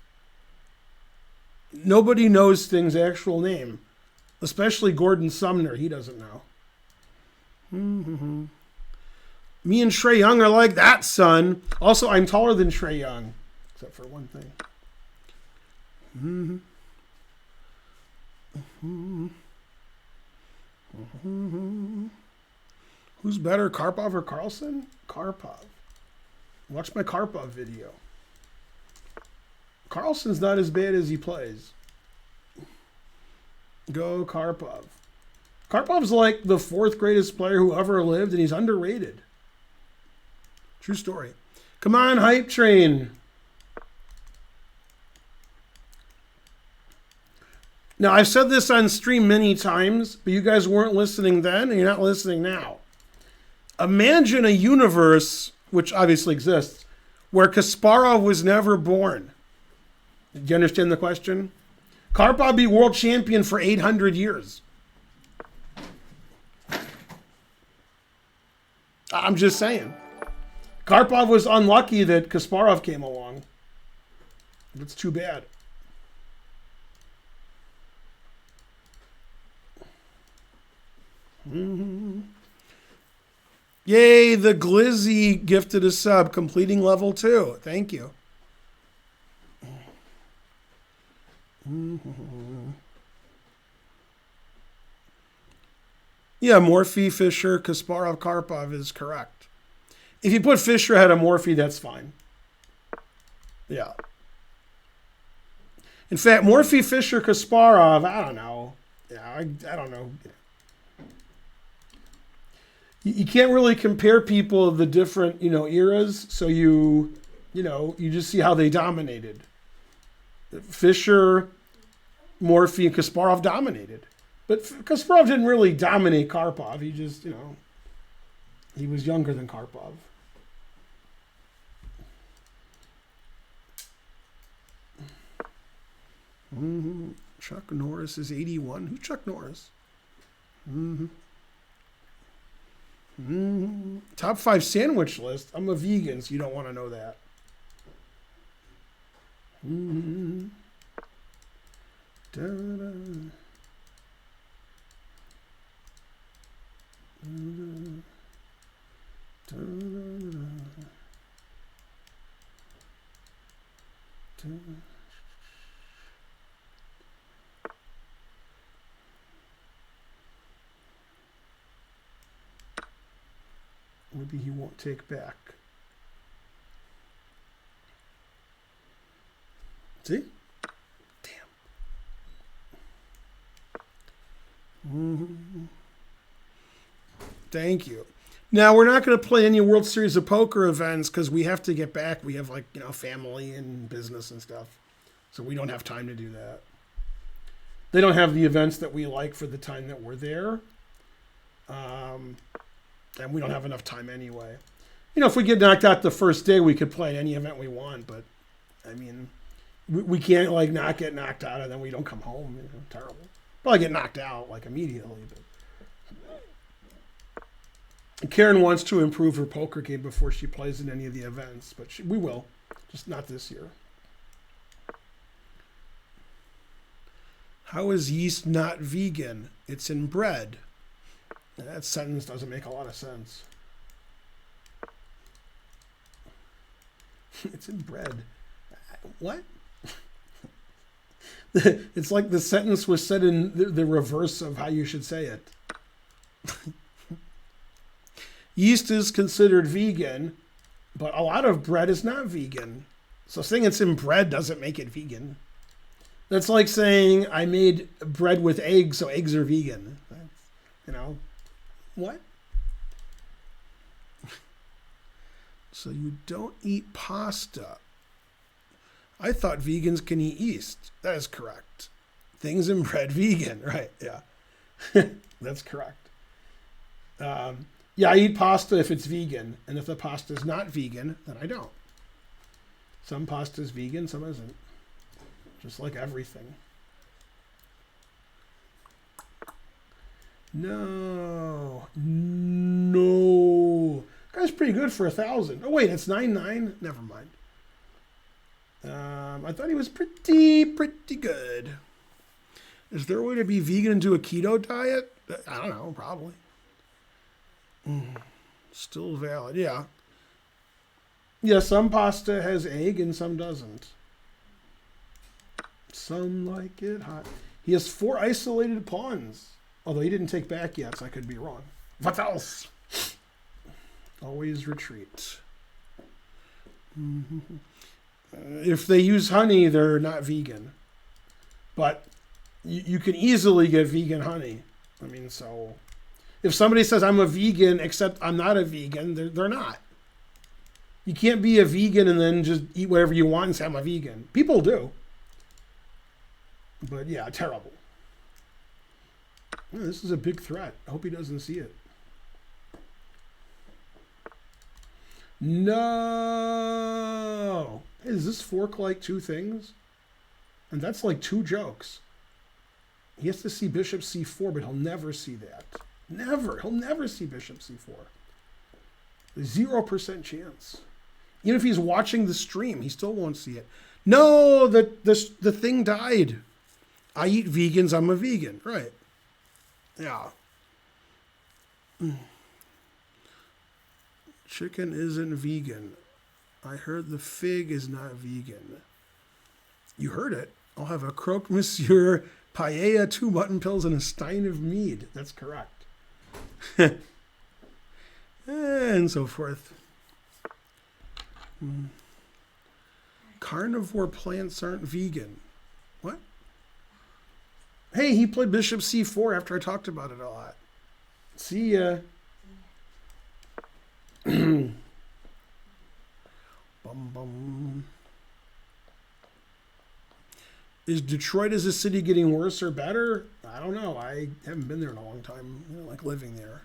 Nobody knows Sting's actual name. Especially Gordon Sumner. He doesn't know. Me and Trae Young are like that, son. Also, I'm taller than Trae Young. Except for one thing. Who's better, Karpov or Carlson? Karpov. Watch my Karpov video. Carlson's not as bad as he plays. Go Karpov. Karpov's like the fourth greatest player who ever lived, and he's underrated. True story. Come on, hype train. Now, I've said this on stream many times, but you guys weren't listening then, and you're not listening now. Imagine a universe, which obviously exists, where Kasparov was never born. Do you understand the question? Karpov be world champion for 800 years. I'm just saying. Karpov was unlucky that Kasparov came along. That's too bad. Yay, the Glizzy gifted a sub, completing level 2. Thank you. Yeah, Morphy, Fischer, Kasparov, Karpov is correct. If you put Fischer ahead of Morphy, that's fine. Yeah. In fact, Morphy, Fischer, Kasparov, I don't know. Yeah, I don't know. You can't really compare people of the different, eras. So you just see how they dominated. Fischer, Morphy, and Kasparov dominated. But Kasparov didn't really dominate Karpov. He just, he was younger than Karpov. Chuck Norris is 81. Who's Chuck Norris? Top 5 sandwich list. I'm a vegan, so you don't want to know that. Maybe he won't take back. See? Damn. Thank you. Now, we're not going to play any World Series of Poker events because we have to get back. We have, family and business and stuff. So we don't have time to do that. They don't have the events that we like for the time that we're there. And we don't have enough time anyway. If we get knocked out the first day, we could play any event we want. But, we can't, not get knocked out and then we don't come home. Terrible. Probably get knocked out, immediately. But Karen wants to improve her poker game before she plays in any of the events. But we will. Just not this year. How is yeast not vegan? It's in bread. That sentence doesn't make a lot of sense. It's in bread. What? It's like the sentence was said in the reverse of how you should say it. Yeast is considered vegan, but a lot of bread is not vegan. So saying it's in bread doesn't make it vegan. That's like saying I made bread with eggs, so eggs are vegan. What? So you don't eat pasta. I thought vegans can eat yeast. That is correct. Things in bread vegan, right? Yeah. That's correct. I eat pasta if it's vegan. And if the pasta is not vegan, then I don't. Some pasta is vegan, some isn't. Just like everything. No. Guy's pretty good for 1,000. Oh, wait, it's 9.9? Never mind. I thought he was pretty good. Is there a way to be vegan and do a keto diet? I don't know, probably. Still valid, yeah. Yeah, some pasta has egg and some doesn't. Some like it hot. He has 4 isolated pawns. Although he didn't take back yet, so I could be wrong. What else? Always retreat. If they use honey, they're not vegan. But you can easily get vegan honey. So if somebody says I'm a vegan, except I'm not a vegan, they're not. You can't be a vegan and then just eat whatever you want and say I'm a vegan. People do. But yeah, terrible. Oh, this is a big threat. I hope he doesn't see it. No. Hey, does this fork like 2 things? And that's like 2 jokes. He has to see bishop c4, but he'll never see that. Never. He'll never see bishop c4. 0% chance. Even if he's watching the stream, he still won't see it. No, the thing died. I eat vegans, I'm a vegan. Right. Yeah. Chicken isn't vegan. I heard the fig is not vegan. You heard it. I'll have a croque monsieur, paella, 2 mutton pills, and a stein of mead. That's correct. And so forth. Carnivore plants aren't vegan. What? Hey, he played bishop c4 after I talked about it a lot. See ya. Bum, bum. Is Detroit as a city getting worse or better? I don't know. I haven't been there in a long time. I don't like living there.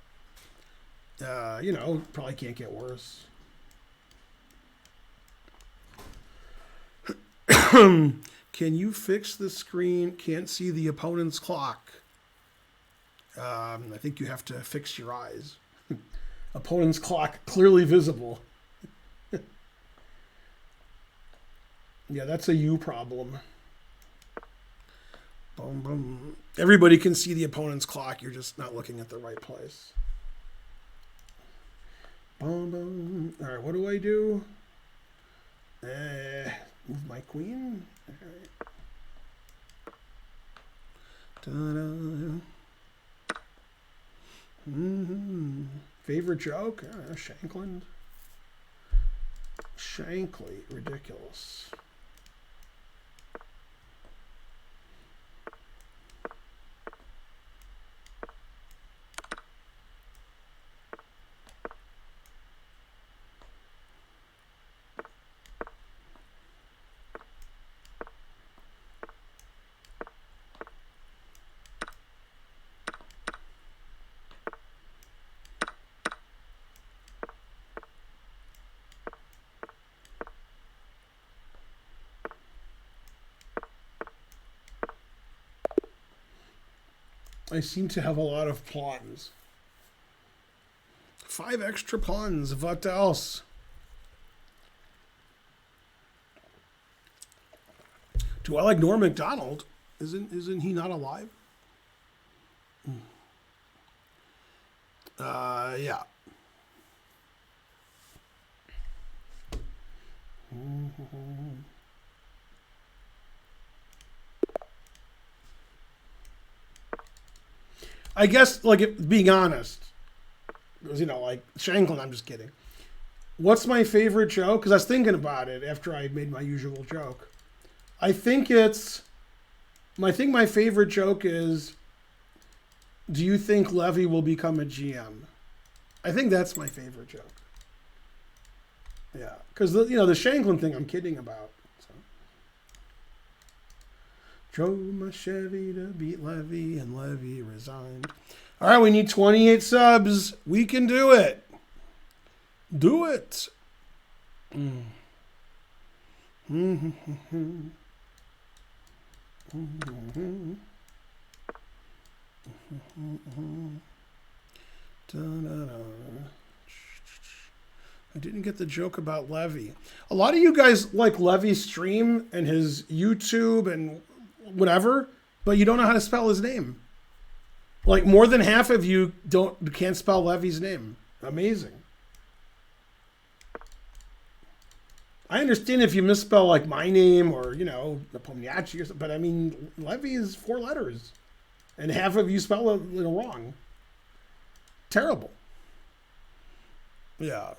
Probably can't get worse. Can you fix the screen? Can't see the opponent's clock. I think you have to fix your eyes. Opponent's clock clearly visible. Yeah, that's a you problem. Boom, boom. Everybody can see the opponent's clock. You're just not looking at the right place. Boom, boom. All right, what do I do? Move my queen. All right. Ta-da. Favorite joke? Shankland. Shankly. Ridiculous. I seem to have a lot of pawns. 5 extra pawns. What else? Do I like Norm Macdonald? Isn't he not alive? Yeah. I guess, being honest, because, like Shanklin, I'm just kidding. What's my favorite joke? Because I was thinking about it after I made my usual joke. I think my favorite joke is, do you think Levy will become a GM? I think that's my favorite joke. Yeah, because, the Shanklin thing I'm kidding about. So. Drove my Chevy to beat Levy, and Levy resigned. All right, we need 28 subs. We can do it. Do it. I didn't get the joke about Levy. A lot of you guys like Levy's stream and his YouTube and whatever, but you don't know how to spell his name. Like, more than half of you can't spell Levy's name. Amazing. I understand if you misspell like my name or, Nepomniachtchi or something, but I mean, Levy is 4 letters. And half of you spell it wrong. Terrible. Yeah.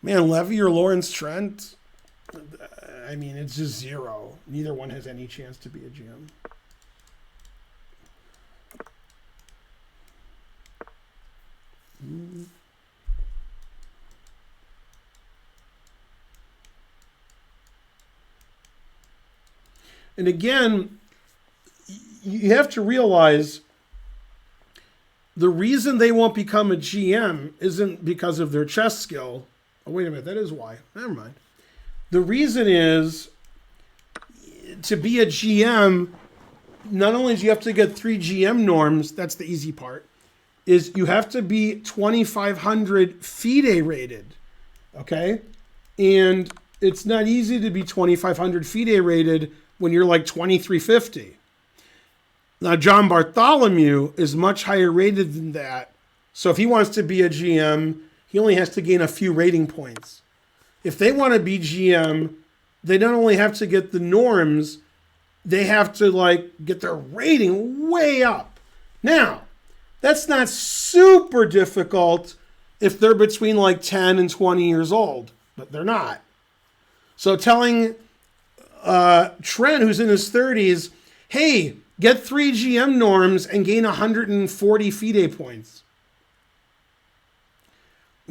Man, Levy or Lawrence Trent, I mean, it's just zero. Neither one has any chance to be a GM. And again, you have to realize the reason they won't become a GM isn't because of their chess skill. Oh, wait a minute. That is why. Never mind. The reason is to be a GM, not only do you have to get 3 GM norms, that's the easy part, is you have to be 2,500 FIDE rated. Okay? And it's not easy to be 2,500 FIDE rated when you're like 2,350. Now, John Bartholomew is much higher rated than that. So if he wants to be a GM, he only has to gain a few rating points. If they want to be GM, they not only have to get the norms, they have to get their rating way up. Now, that's not super difficult if they're between 10 and 20 years old, but they're not. So telling Trent, who's in his 30s, hey, get 3 GM norms and gain 140 FIDE points.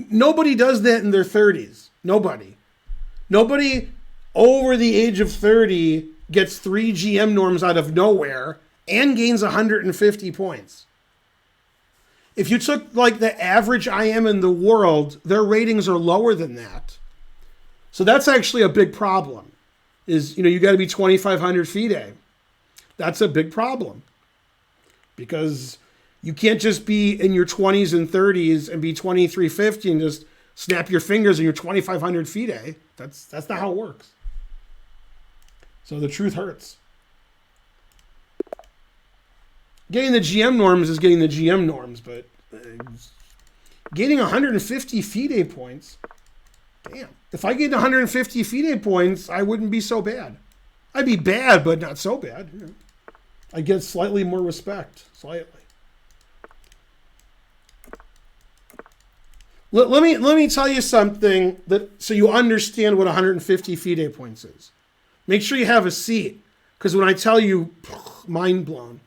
Nobody does that in their 30s. Nobody. Nobody over the age of 30 gets 3 GM norms out of nowhere and gains 150 points. If you took like the average IM in the world, their ratings are lower than that. So that's actually a big problem. Is, you got to be 2,500 FIDE. That's a big problem. Because you can't just be in your 20s and 30s and be 2,350 and just snap your fingers and you're 2,500 FIDE. That's not how it works. So the truth hurts. Getting the GM norms is getting the GM norms, but getting 150 FIDE points, damn. If I get 150 FIDE points, I wouldn't be so bad. I'd be bad, but not so bad. I get slightly more respect, slightly. Let me tell you something so you understand what 150 FIDE points is. Make sure you have a seat, because when I tell you, mind blown.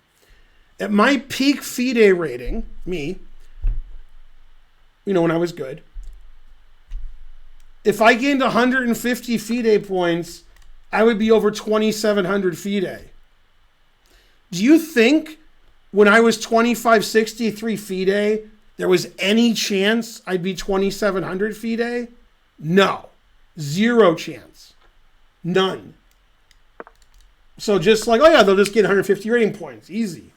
At my peak FIDE rating, when I was good, if I gained 150 FIDE points, I would be over 2,700 FIDE. Do you think when I was 2,563 FIDE, there was any chance I'd be 2,700 FIDE? No. Zero chance. None. So just like, oh yeah, they'll just get 150 rating points. Easy.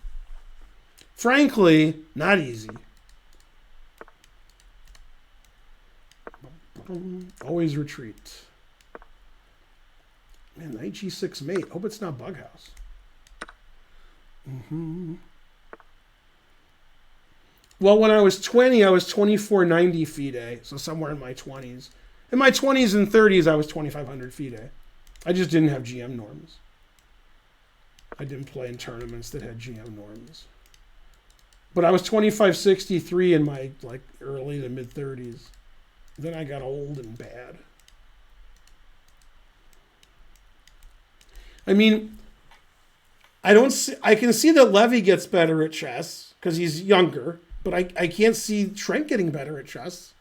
Frankly, not easy. Always retreat. Man, knight g6 mate. Hope it's not Bughouse. Well, when I was 20, I was 2,490 FIDE, so somewhere in my 20s. In my 20s and 30s, I was 2,500 FIDE. I just didn't have GM norms. I didn't play in tournaments that had GM norms. But I was 2,563 in my early to mid 30s. Then I got old and bad. I mean, I can see that Levy gets better at chess because he's younger, but I can't see Trent getting better at chess.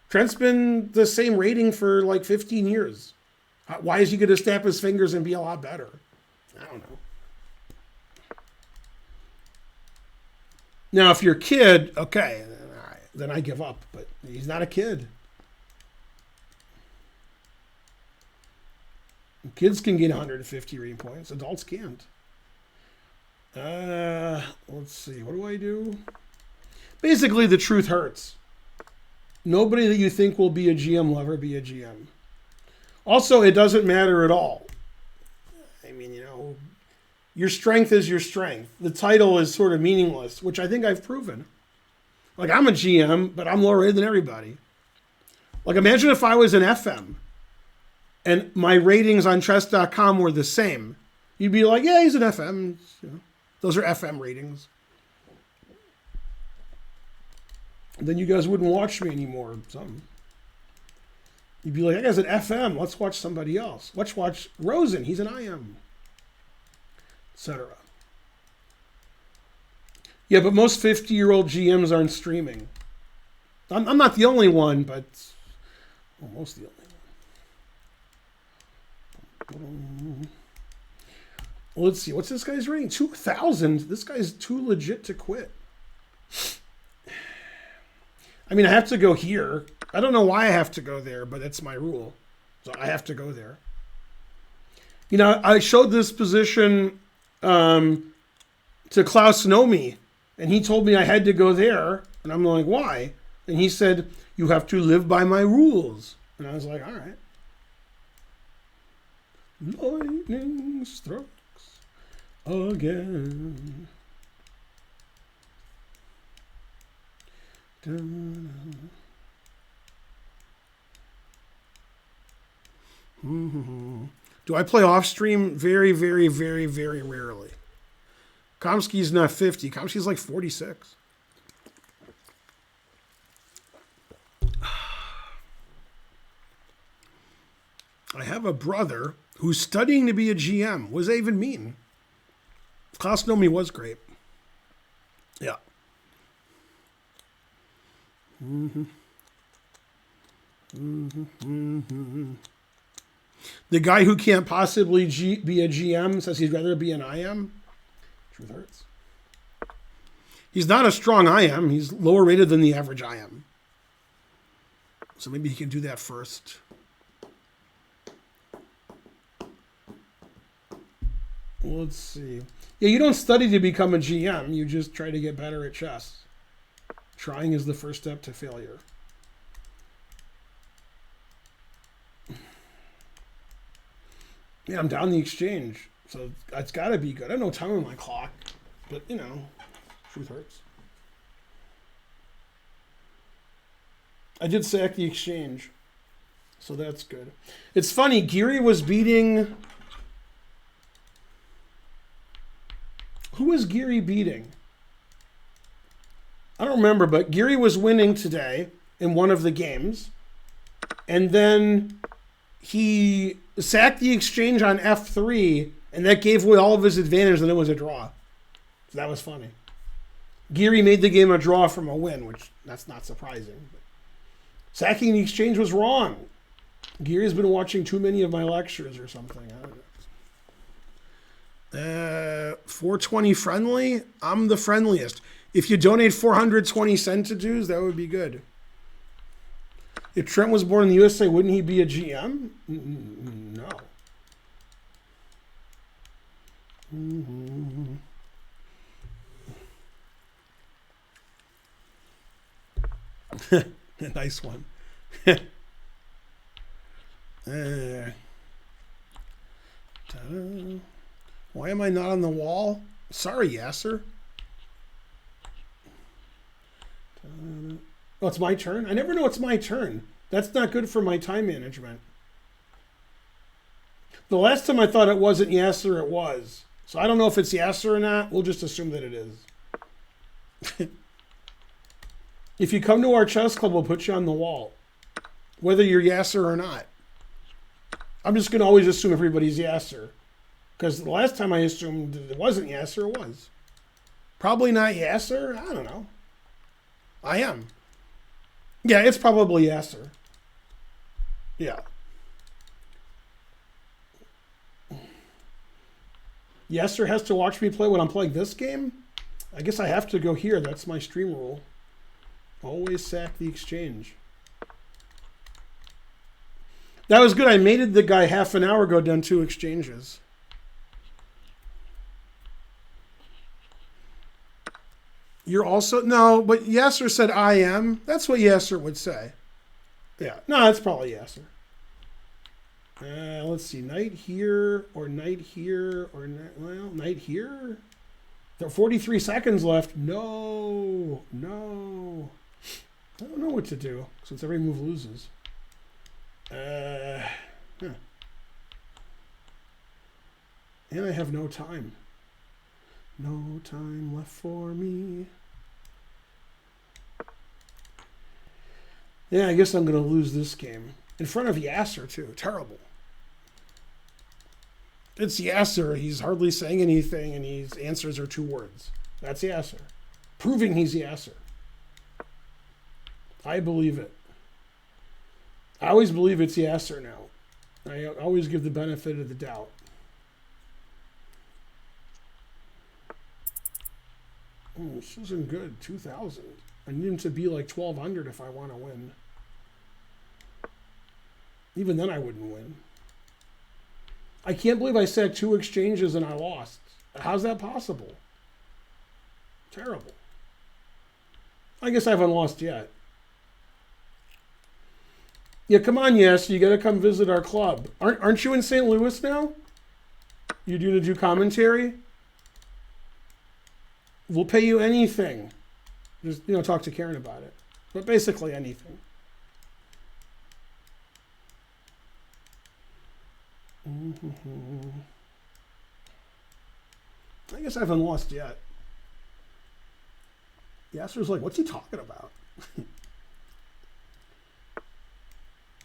Trent's been the same rating for 15 years. Why is he going to snap his fingers and be a lot better? I don't know. Now, if you're a kid, okay, then I give up. But he's not a kid. Kids can get 150 rating points. Adults can't. Let's see. What do I do? Basically, the truth hurts. Nobody that you think will be a GM will ever be a GM. Also, it doesn't matter at all. I mean, your strength is your strength. The title is sort of meaningless, which I think I've proven. I'm a GM, but I'm lower rated than everybody. Imagine if I was an FM and my ratings on chess.com were the same. You'd be like, yeah, he's an FM. Those are FM ratings. Then you guys wouldn't watch me anymore or something. You'd be like, that guy's an FM. Let's watch somebody else. Let's watch Rosen. He's an IM. Etc. Yeah, but most 50-year-old GMs aren't streaming. I'm not the only one, but almost the only one. Let's see. What's this guy's rating? 2,000. This guy's too legit to quit. I mean, I have to go here. I don't know why I have to go there, but it's my rule. So I have to go there. I showed this position to Klaus Nomi, and he told me I had to go there. And I'm like, why? And he said, you have to live by my rules. And I was like, all right. Lightning strikes again. Do I play off stream? Very, very, very, very rarely. Komsky's not 50. Komsky's 46. I have a brother who's studying to be a GM. What does that even mean? Klaus Nomi was great. Yeah. The guy who can't possibly be a GM says he'd rather be an IM. Truth hurts. He's not a strong IM. He's lower rated than the average IM. So maybe he can do that first. Let's see. Yeah, you don't study to become a GM. You just try to get better at chess. Trying is the first step to failure. Yeah, I'm down the exchange. So it's got to be good. I have no time on my clock. But, you know, truth hurts. I did sack the exchange. So that's good. It's funny. Geary was beating... Who was Geary beating? I don't remember, but Geary was winning today in one of the games. And then he sacked the exchange on F3, and that gave away all of his advantage, and it was a draw. So that was funny. Geary made the game a draw from a win, which that's not surprising. But sacking the exchange was wrong. Geary's been watching too many of my lectures or something. I don't know. 420 friendly? I'm the friendliest. If you donate 420 centidues, that would be good. If Trent was born in the USA, wouldn't he be a GM? No. Nice one. Why am I not on the wall? Sorry, Yasser. Oh, it's my turn? I never know it's my turn. That's not good for my time management. The last time I thought it wasn't Yasser, it was. So I don't know if it's Yasser or not. We'll just assume that it is. If you come to our chess club, we'll put you on the wall. Whether you're Yasser or not. I'm just going to always assume everybody's Yasser. Because the last time I assumed it wasn't Yasser, it was. Probably not Yasser. I don't know. I am. Yeah, it's probably Yasser. Yeah. Yasser has to watch me play when I'm playing this game? I guess I have to go here. That's my stream rule. Always sack the exchange. That was good. I mated the guy half an hour ago, done 2 exchanges. You're also... No, but Yasser said I am. That's what Yasser would say. Yeah. No, that's probably Yasser. Let's see. Knight here or knight here or... Well, knight here? There are 43 seconds left. No. No. I don't know what to do since every move loses. And I have no time. No time left for me. Yeah, I guess I'm going to lose this game. In front of Yasser, too. Terrible. It's Yasser. He's hardly saying anything, and his answers are 2 words. That's Yasser. Proving he's Yasser. I believe it. I always believe it's Yasser now. I always give the benefit of the doubt. Oh, this isn't good. 2,000. I need him to be like 1,200 if I want to win. Even then I wouldn't win. I can't believe I sacked 2 exchanges and I lost. How's that possible? Terrible. I guess I haven't lost yet. Yeah, come on, yes. You got to come visit our club. Aren't you in St. Louis now? You do commentary? We'll pay you anything. Just, talk to Karen about it. But basically anything. I guess I haven't lost yet. Yasser's like, what's he talking about?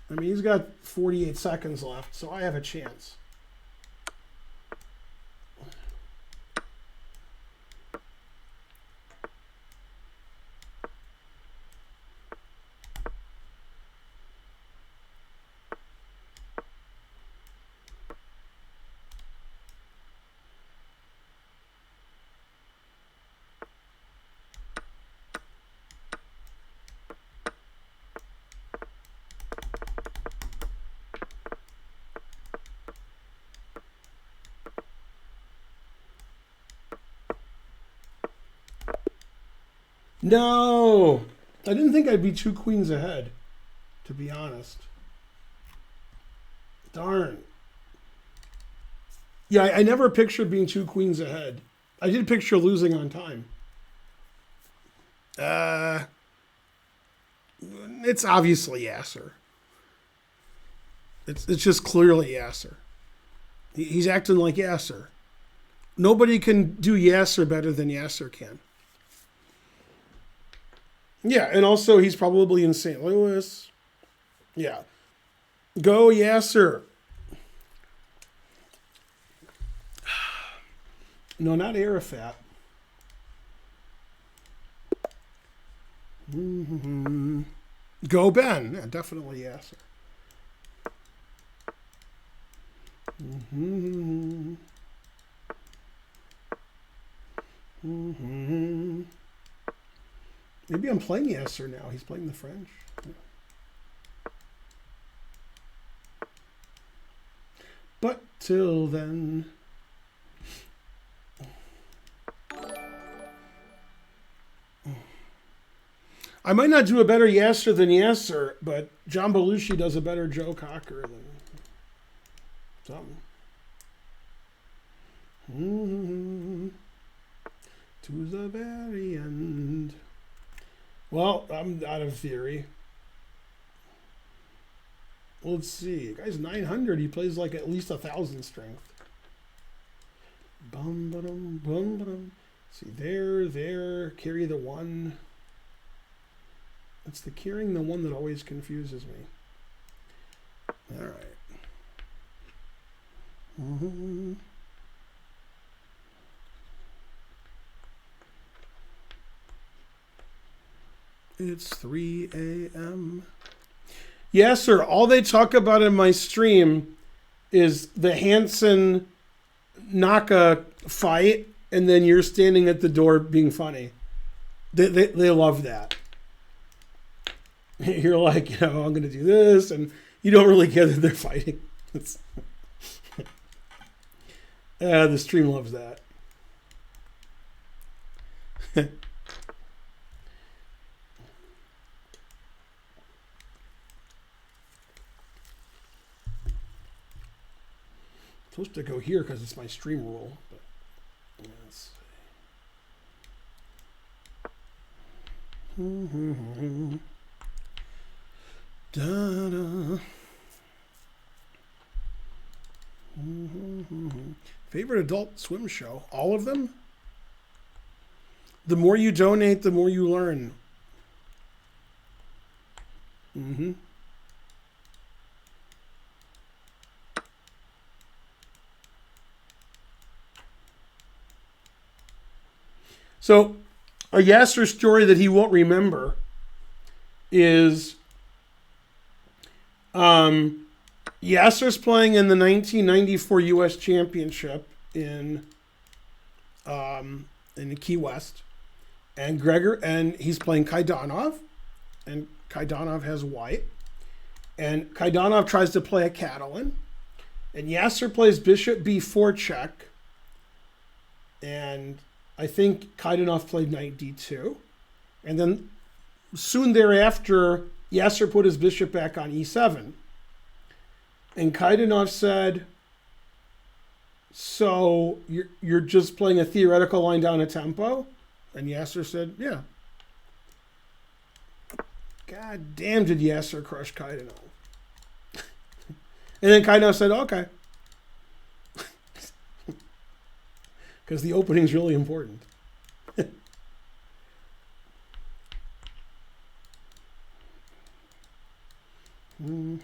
I mean, he's got 48 seconds left, so I have a chance. No, I didn't think I'd be 2 queens ahead, to be honest. Darn. Yeah, I never pictured being 2 queens ahead. I did picture losing on time. It's obviously Yasser. It's just clearly Yasser. He's acting like Yasser. Nobody can do Yasser better than Yasser can. Yeah, and also he's probably in St. Louis. Yeah. Go Yasser. No, not Arafat. Mm-hmm. Go Ben. Yeah, definitely Yasser. Mm-hmm. Mm-hmm. Maybe I'm playing Yasser now. He's playing the French. But till then... I might not do a better Yasser than Yasser, but John Belushi does a better Joe Cocker than something. Mm-hmm. To the very end. Well, I'm out of theory. Let's see. The guy's 900. He plays like at least 1,000 strength. Bum, ba-dum, bum, ba-dum. See, there. Carry the 1. It's the carrying the 1 that always confuses me. All right. Mm-hmm. It's 3 a.m. Yes, sir. All they talk about in my stream is the Hansen Naka fight, and then you're standing at the door being funny. They love that. You're like, I'm going to do this, and you don't really care that they're fighting. The stream loves that. Supposed to go here because it's my stream rule. But let's see. Mm-hmm. Da-da. Mm-hmm. Favorite Adult Swim show? All of them? The more you donate, the more you learn. Mm-hmm. So, a Yasser story that he won't remember is Yasser's playing in the 1994 U.S. Championship in Key West, and he's playing Kaidanov, and Kaidanov has white, and Kaidanov tries to play a Catalan, and Yasser plays Bishop B4 check, and I think Kaidanov played Knight D2. And then soon thereafter, Yasser put his bishop back on E7. And Kaidanov said, so you're just playing a theoretical line down a tempo? And Yasser said, yeah. God damn, did Yasser crush Kaidanov. And then Kaidanov said, okay. Because the opening's really important. Mm-hmm.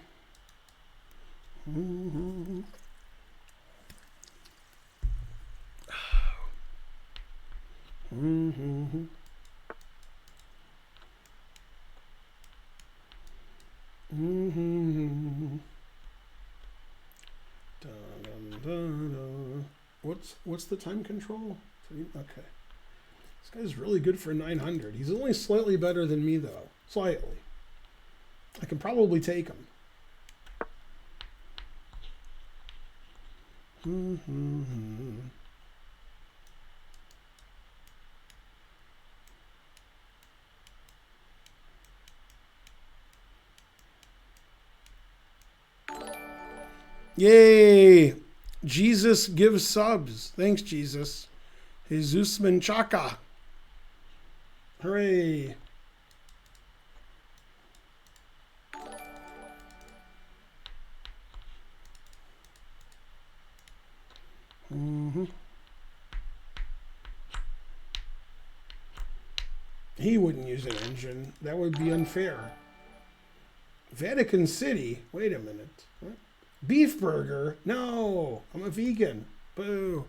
Mm-hmm. Mm-hmm. Mm-hmm. Dun, dun, dun, dun. What's the time control? Okay. This guy's really good for 900. He's only slightly better than me, though. Slightly. I can probably take him. Mm-hmm. Yay! Jesus gives subs. Thanks, Jesus. Jesus Menchaca. Hooray. He wouldn't use an engine. That would be unfair. Vatican City. Wait a minute. What? Beef burger? No, I'm a vegan. Boo.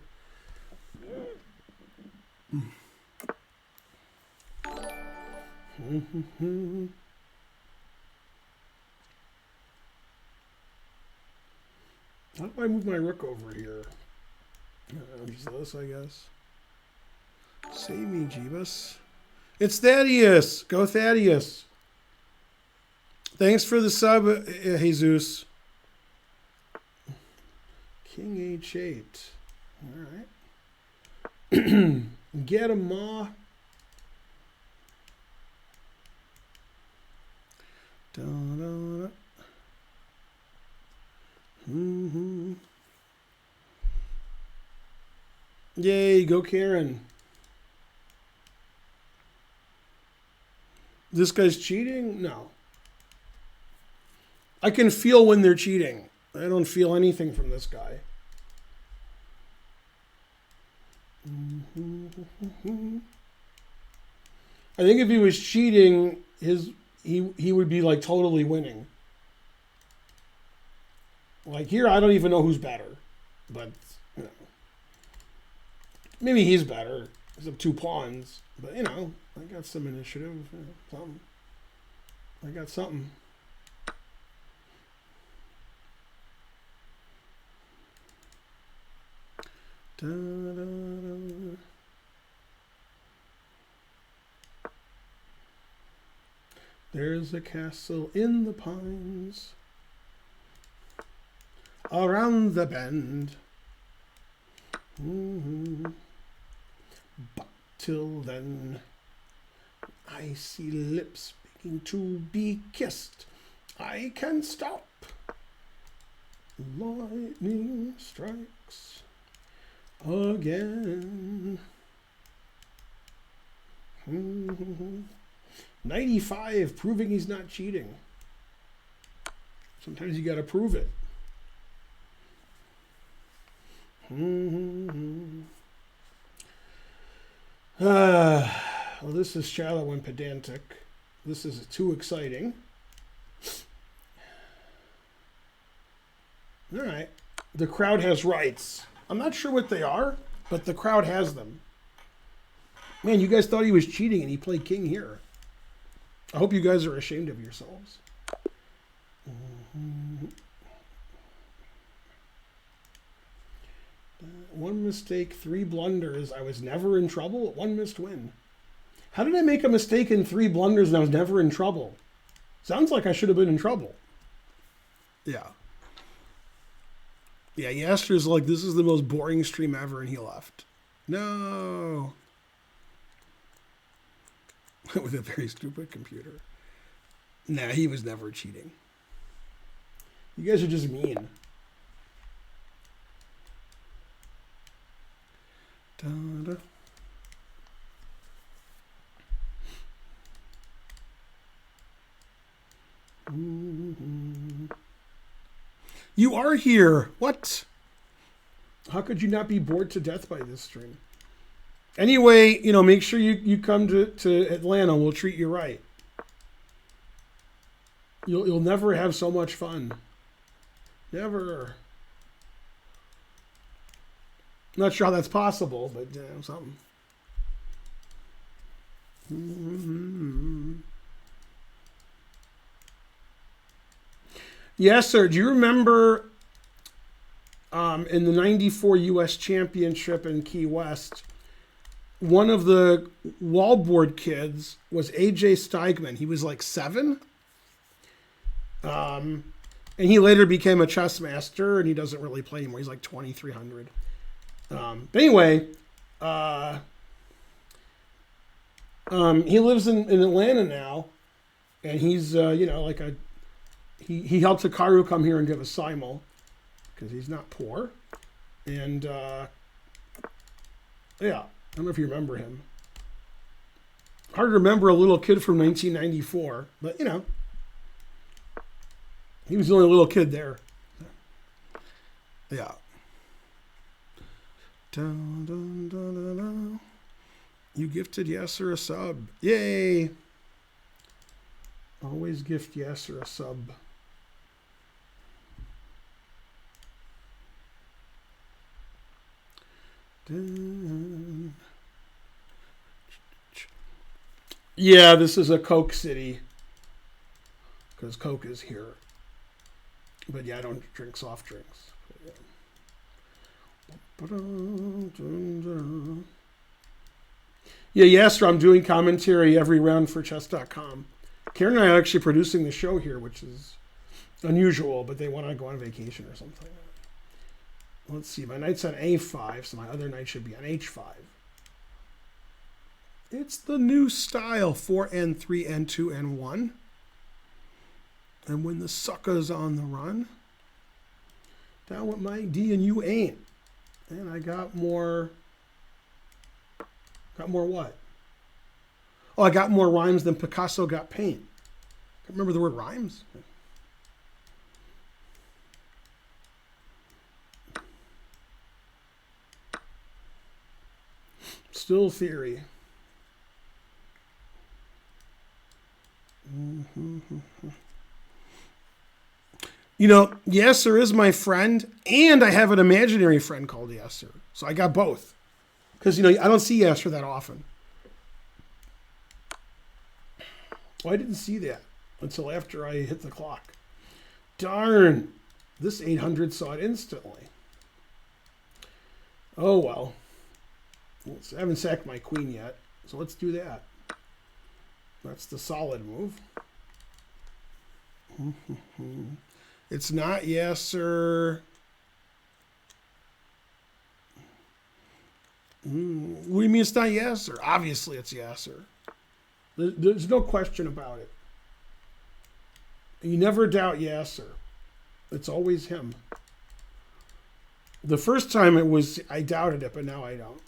How do I move my rook over here? Use this, I guess. Save me, Jeebus. It's Thaddeus. Go Thaddeus. Thanks for the sub, Jesus. King H8. All right. Get him, Ma. Da, da, da. Yay, go Karen. This guy's cheating? No. I can feel when they're cheating. I don't feel anything from this guy. I think if he was cheating, he would be like totally winning. Like here, I don't even know who's better, but you know, maybe he's better. He's up 2 pawns, but you know, I got some initiative, you know, something. I got something. Da, da, da. There's a castle in the pines, around the bend. But till then, I see lips begging to be kissed. I can stop. Lightning strikes again. 95, proving he's not cheating. Sometimes you got to prove it. Well, this is shallow and pedantic. This is too exciting. All right. The crowd has rights. I'm not sure what they are, but the crowd has them. Man, you guys thought he was cheating and he played king here. I hope you guys are ashamed of yourselves. One mistake, 3 blunders. I was never in trouble. 1 missed win. How did I make a mistake in 3 blunders and I was never in trouble? Sounds like I should have been in trouble. Yeah. Yeah, Yaster's like, this is the most boring stream ever, and he left. No. With a very stupid computer. Nah, he was never cheating. You guys are just mean. Da-da. You are here. What? How could you not be bored to death by this stream? Anyway, you know, make sure you come to Atlanta. We'll treat you right. You'll never have so much fun. Never. Not sure how that's possible, but you know, something. Yes, sir. Do you remember in the '94 U.S. Championship in Key West, one of the wallboard kids was A.J. Steigman. He was like 7. And he later became a chess master, and he doesn't really play anymore. He's like 2,300. But anyway, he lives in Atlanta now, and he's, you know, like he helped Hikaru come here and give a simul, because he's not poor. And yeah, I don't know if you remember him. Hard to remember a little kid from 1994, but you know, he was the only little kid there. Yeah. Dun, dun, dun, dun, dun. You gifted Yasser a sub. Yay! Always gift Yasser a sub. Dun. Yeah, this is a Coke City. Because Coke is here. But yeah, I don't drink soft drinks. Yeah, Yasser, I'm doing commentary every round for chess.com. Karen and I are actually producing the show here, which is unusual, but they want to go on vacation or something. Let's see, my knight's on a5, so my other knight should be on h5. It's the new style, 4n, 3n, 2n, 1. And when the sucker's on the run, down with my D and you ain't. And I got more what? Oh, I got more rhymes than Picasso got paint. Can't remember the word rhymes. Still theory. You know, Yasser is my friend, and I have an imaginary friend called Yasser. So I got both. Because, you know, I don't see Yasser that often. Well, I didn't see that until after I hit the clock. Darn. This 800 saw it instantly. Oh, well. I haven't sacked my queen yet, so let's do that. That's the solid move. It's not Yasser. What do you mean it's not Yasser? Obviously it's Yasser. There's no question about it. You never doubt Yasser. It's always him. The first time I doubted it, but now I don't.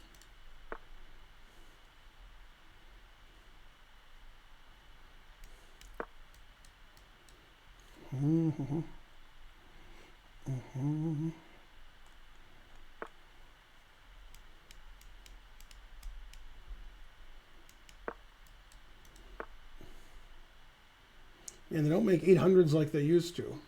And they don't make 800s like they used to.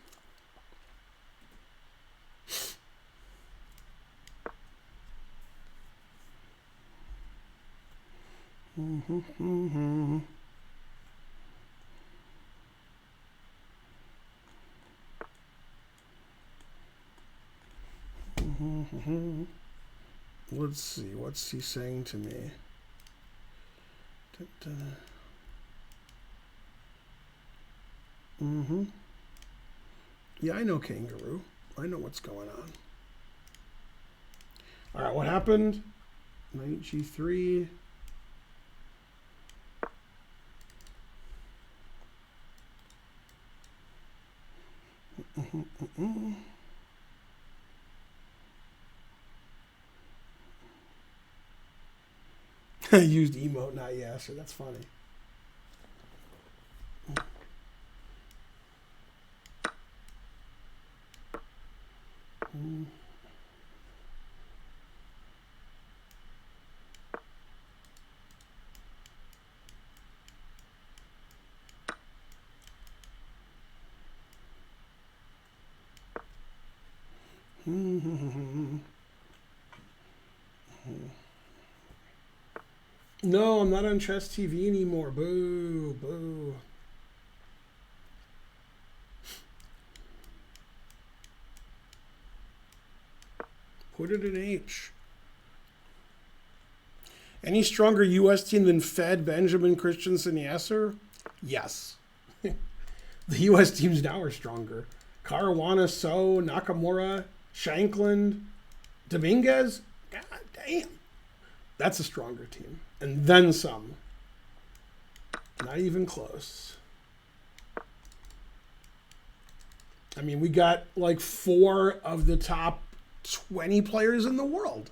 Let's see, what's he saying to me? Yeah, I know Kangaroo. I know what's going on. All right, what happened? Knight G3. I used emote, not Yasser. That's funny. No, I'm not on Chess TV anymore. Boo, boo. Put it in H. Any stronger U.S. team than Fed, Benjamin, Christensen, Yasser? Yes. The U.S. teams now are stronger. Caruana, So, Nakamura, Shankland, Dominguez? God damn. That's a stronger team. And then some. Not even close. I mean, we got like 4 of the top 20 players in the world.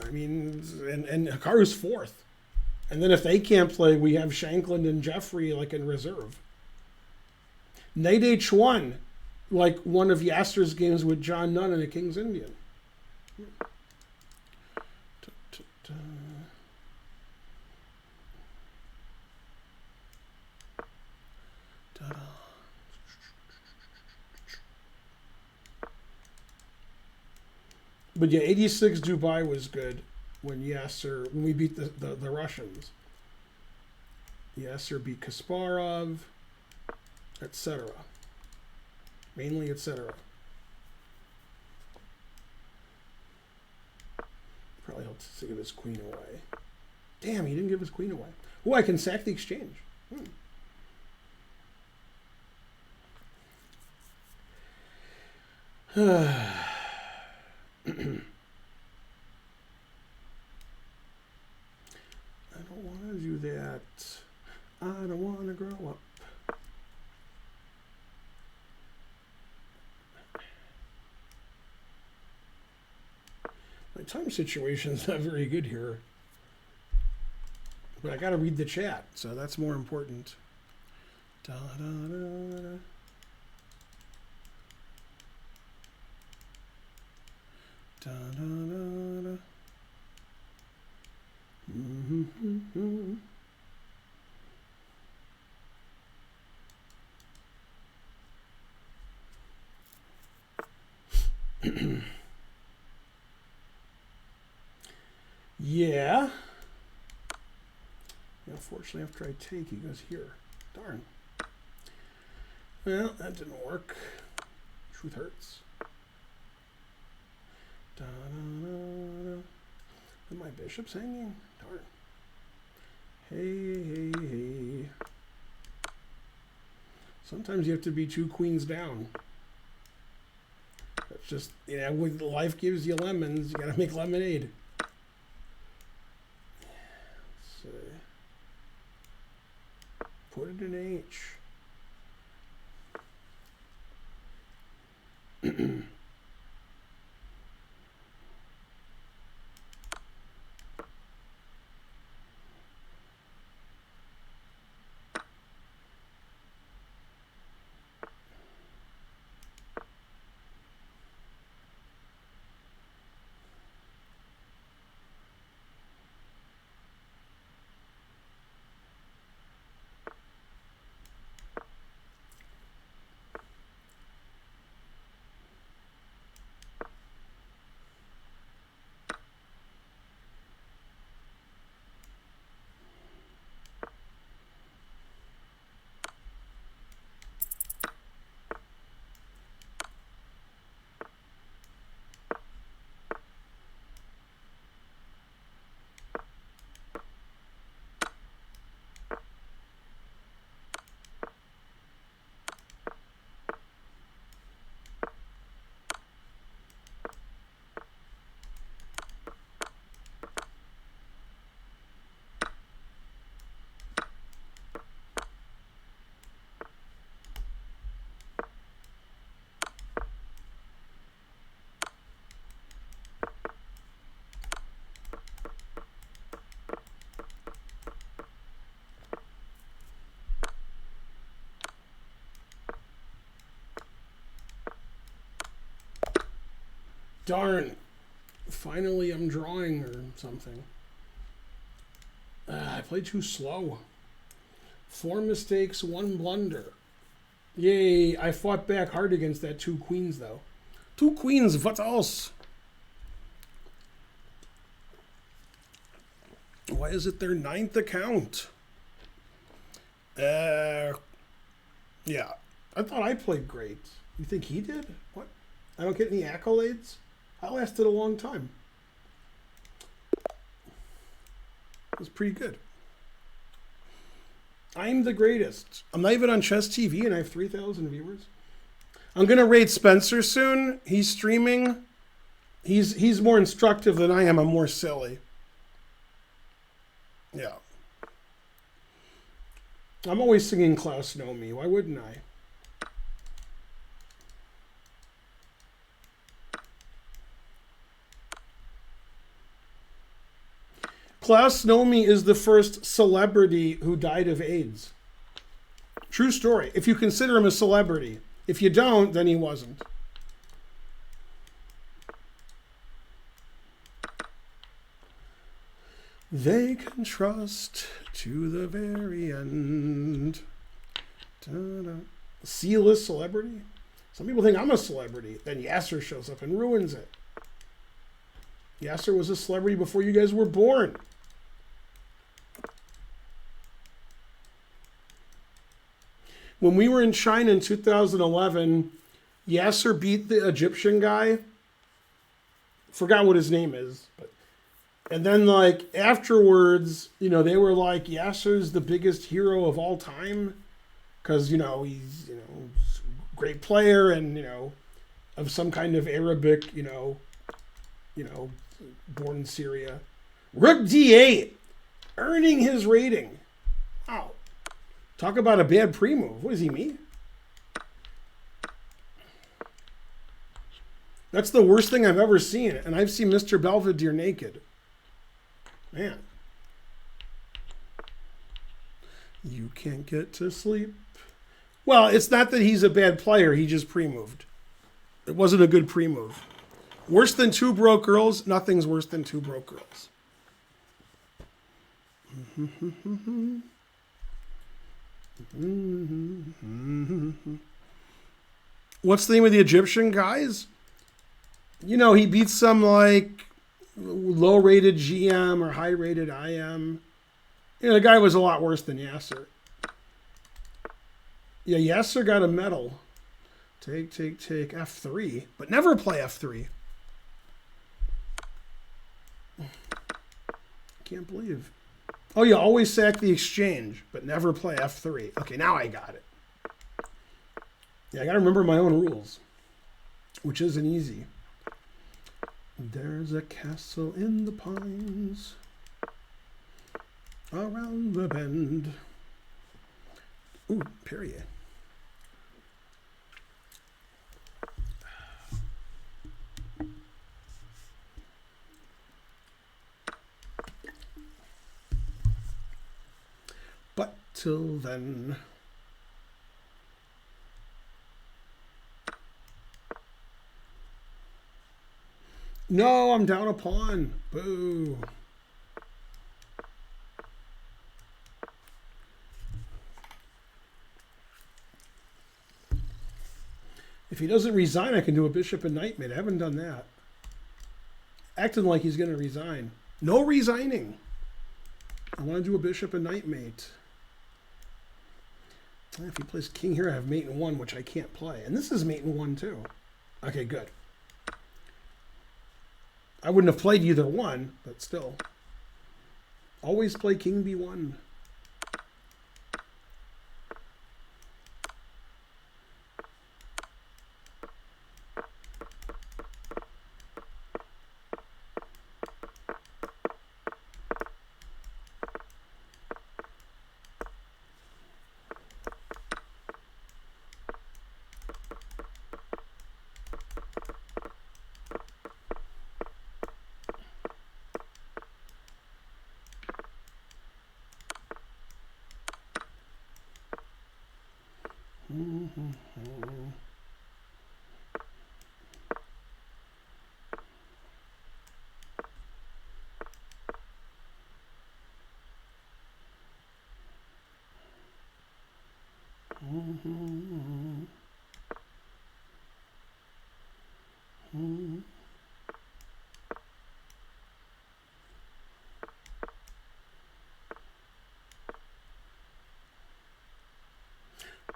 I mean, and Hikaru's 4th. And then if they can't play, we have Shankland and Jeffrey like in reserve. Nate H1, like one of Yasser's games with John Nunn and a King's Indian. But yeah, 86 Dubai was good when we beat the Russians. Yasser beat Kasparov, etc. Mainly, etc. Probably helped to give his queen away. Damn, he didn't give his queen away. Oh, I can sack the exchange. I don't want to do that. I don't want to grow up. My time situation's not very good here. But I got to read the chat, so that's more important. Da, da, da, da. Da, da, da, da. Mm-hmm. Yeah. Unfortunately, after I take, he goes here. Darn. Well, that didn't work. Truth hurts. Da, da, da, da. And my bishop's hanging. Darn. Hey, hey, hey. Sometimes you have to be 2 queens down. That's just, when life gives you lemons, you gotta make lemonade. Let's see. Put it in H. Darn. Finally, I'm drawing or something. I played too slow. 4 mistakes, 1 blunder. Yay, I fought back hard against that 2 queens, though. 2 queens, what else? Why is it their 9th account? Yeah. I thought I played great. You think he did? What? I don't get any accolades? I lasted a long time. It was pretty good. I'm the greatest. I'm not even on Chess TV and I have 3,000 viewers. I'm going to raid Spencer soon. He's streaming. He's more instructive than I am. I'm more silly. Yeah. I'm always singing Klaus Nomi. Why wouldn't I? Klaus Nomi is the first celebrity who died of AIDS. True story. If you consider him a celebrity. If you don't, then he wasn't. They can trust to the very end. Da-da. C-list celebrity? Some people think I'm a celebrity. Then Yasser shows up and ruins it. Yasser was a celebrity before you guys were born. When we were in China in 2011, Yasser beat the Egyptian guy. Forgot what his name is, but and then like afterwards, you know, they were like Yasser's the biggest hero of all time because you know he's great player and of some kind of Arabic born in Syria. Rook D8 earning his rating. Wow. Talk about a bad pre-move. What does he mean? That's the worst thing I've ever seen. And I've seen Mr. Belvedere naked. Man. You can't get to sleep. Well, it's not that he's a bad player. He just pre-moved. It wasn't a good pre-move. Worse than two broke girls? Nothing's worse than two broke girls. What's the name of the Egyptian guys? You know, he beats some like low-rated GM or high-rated IM. The guy was a lot worse than Yasser. Yeah, Yasser got a medal. Take, F3. But never play F3. Can't believe. Oh, you always sack the exchange, but never play F3. Okay, now I got it. Yeah, I got to remember my own rules, which isn't easy. There's a castle in the pines around the bend. Ooh, period. But till then... No, I'm down a pawn. Boo. If he doesn't resign, I can do a bishop and knight mate. I haven't done that. Acting like he's going to resign. No resigning. I want to do a bishop and knight mate. If he plays king here, I have mate in 1, which I can't play. And this is mate in 1 too. Okay, good. I wouldn't have played either one, but still. Always play king b1.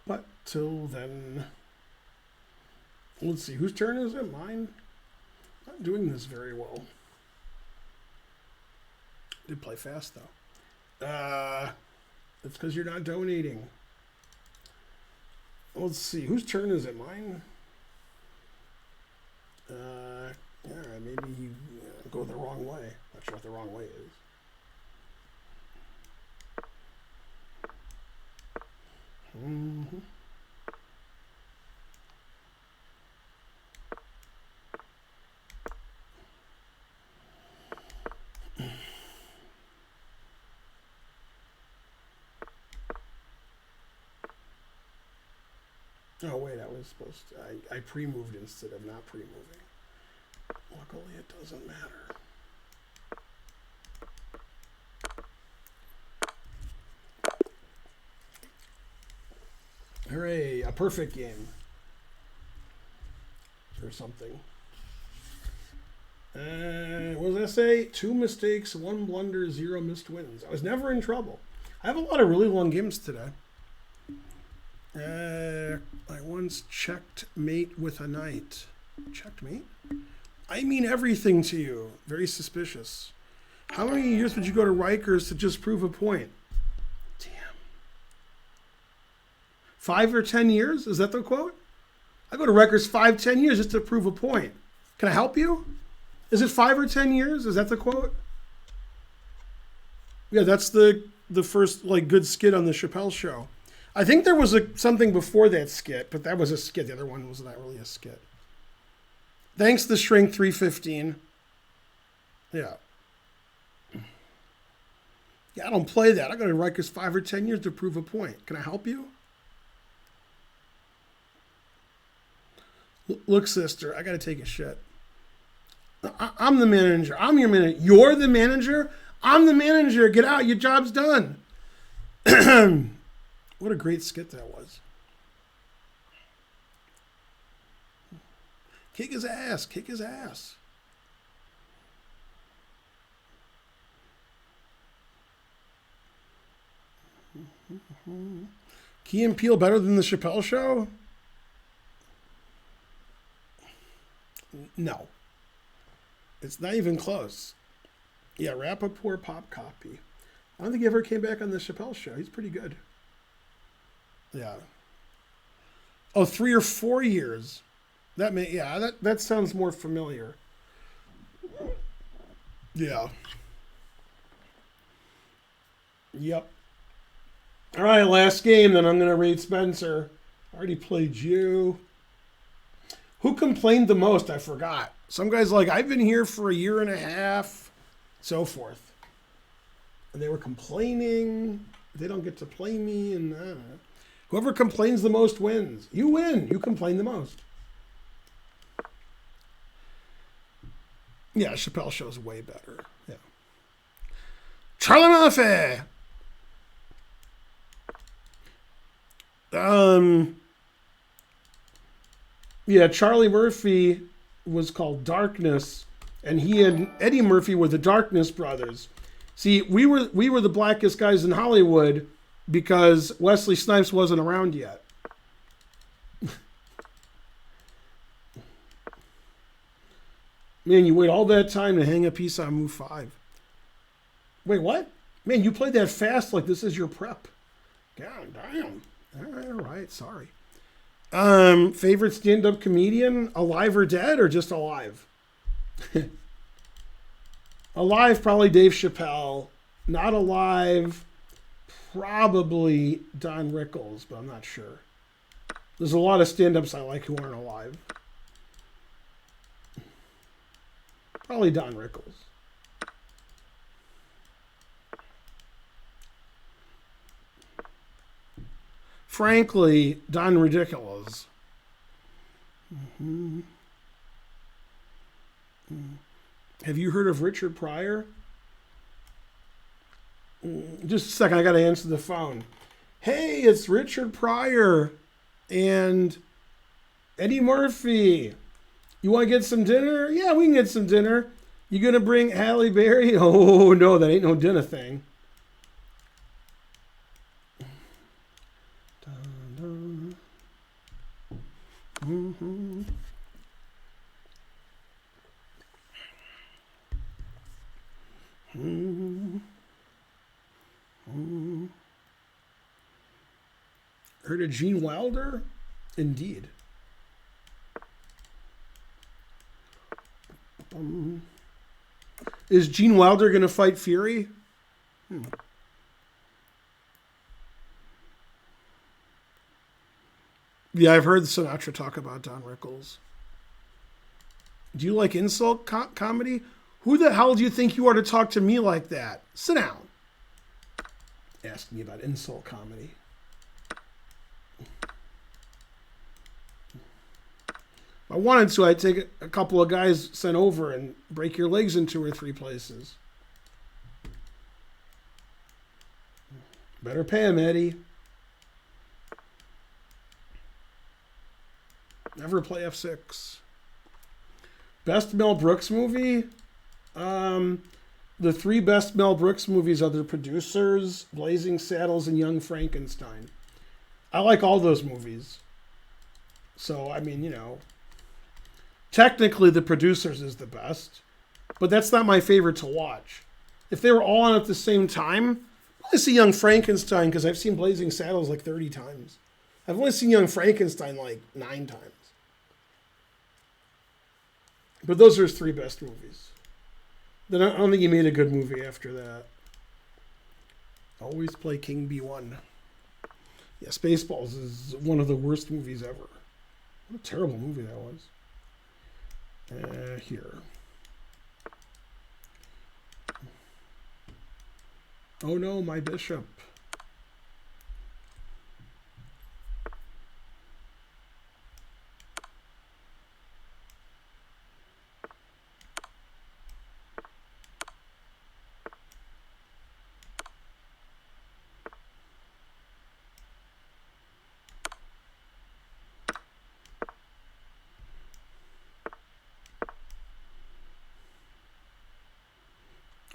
But till then, let's see, whose turn is it? Mine? Not doing this very well. Did play fast though. It's because you're not donating. Let's see, whose turn is it? Mine? Yeah, maybe you go the wrong way. Not sure what the wrong way is. Mhm. Oh wait, I was supposed to. I pre-moved instead of not pre-moving. Luckily, it doesn't matter. Hooray! A perfect game. Or something. What did I say? 2 mistakes, 1 blunder, 0 missed wins. I was never in trouble. I have a lot of really long games today. I once checked mate with a knight. Checked mate? I mean everything to you. Very suspicious. How many years would you go to Rikers to just prove a point? Damn. 5 or 10 years? Is that the quote? I go to Rikers 5-10 years just to prove a point. Can I help you? Is it 5 or 10 years? Is that the quote? Yeah, that's the first like good skit on the Chappelle Show. I think there was something before that skit, but that was a skit. The other one was not really a skit. Thanks to Strength 315. Yeah. Yeah, I don't play that. I go to Rikers 5 or 10 years to prove a point. Can I help you? Look, sister, I got to take a shit. I'm the manager. I'm your manager. You're the manager? I'm the manager. Get out. Your job's done. What a great skit that was. Kick his ass. Kick his ass. Key and Peele better than the Chappelle Show? No. It's not even close. Yeah, Rappaport pop copy. I don't think he ever came back on the Chappelle Show. He's pretty good. Yeah. Oh, 3 or 4 years. That sounds more familiar. Yeah. Yep. All right, last game, then I'm going to rate Spencer. I already played you. Who complained the most? I forgot. Some guy's like, I've been here for a year and a half, so forth. And they were complaining. They don't get to play me. And whoever complains the most wins. You win. You complain the most. Yeah, Chappelle Show's way better. Yeah. Charlie Murphy. Yeah, Charlie Murphy was called Darkness, and he and Eddie Murphy were the Darkness brothers. See, we were the blackest guys in Hollywood because Wesley Snipes wasn't around yet. Man, you wait all that time to hang a piece on move 5. Wait, what? Man, you played that fast like this is your prep. God damn. All right, sorry. Favorite stand-up comedian, alive or dead, or just alive? Alive, probably Dave Chappelle. Not alive, probably Don Rickles, but I'm not sure. There's a lot of stand-ups I like who aren't alive. Probably Don Rickles. Frankly, Don Ridiculous. Mm-hmm. Have you heard of Richard Pryor? Just a second, I got to answer the phone. Hey, it's Richard Pryor and Eddie Murphy. You want to get some dinner? Yeah, we can get some dinner. You going to bring Halle Berry? Oh, no, that ain't no dinner thing. Mm-hmm. Mm-hmm. Mm-hmm. Heard of Gene Wilder? Indeed. Is Gene Wilder going to fight Fury? Yeah, I've heard Sinatra talk about Don Rickles. Do you like insult comedy? Who the hell do you think you are to talk to me like that? Sit down. Ask me about insult comedy. If I wanted to, I'd take a couple of guys sent over and break your legs in 2 or 3 places. Better pay him, Eddie. Never play F6. Best Mel Brooks movie? The 3 best Mel Brooks movies are The Producers, Blazing Saddles, and Young Frankenstein. I like all those movies. So, I mean, you know, technically The Producers is the best, but that's not my favorite to watch. If they were all on at the same time, I see Young Frankenstein because I've seen Blazing Saddles like 30 times. I've only seen Young Frankenstein like 9 times. But those are his 3 best movies. Then I don't think he made a good movie after that. Always play King B1. Yeah, Spaceballs is one of the worst movies ever. What a terrible movie that was. Here. Oh no, my bishop.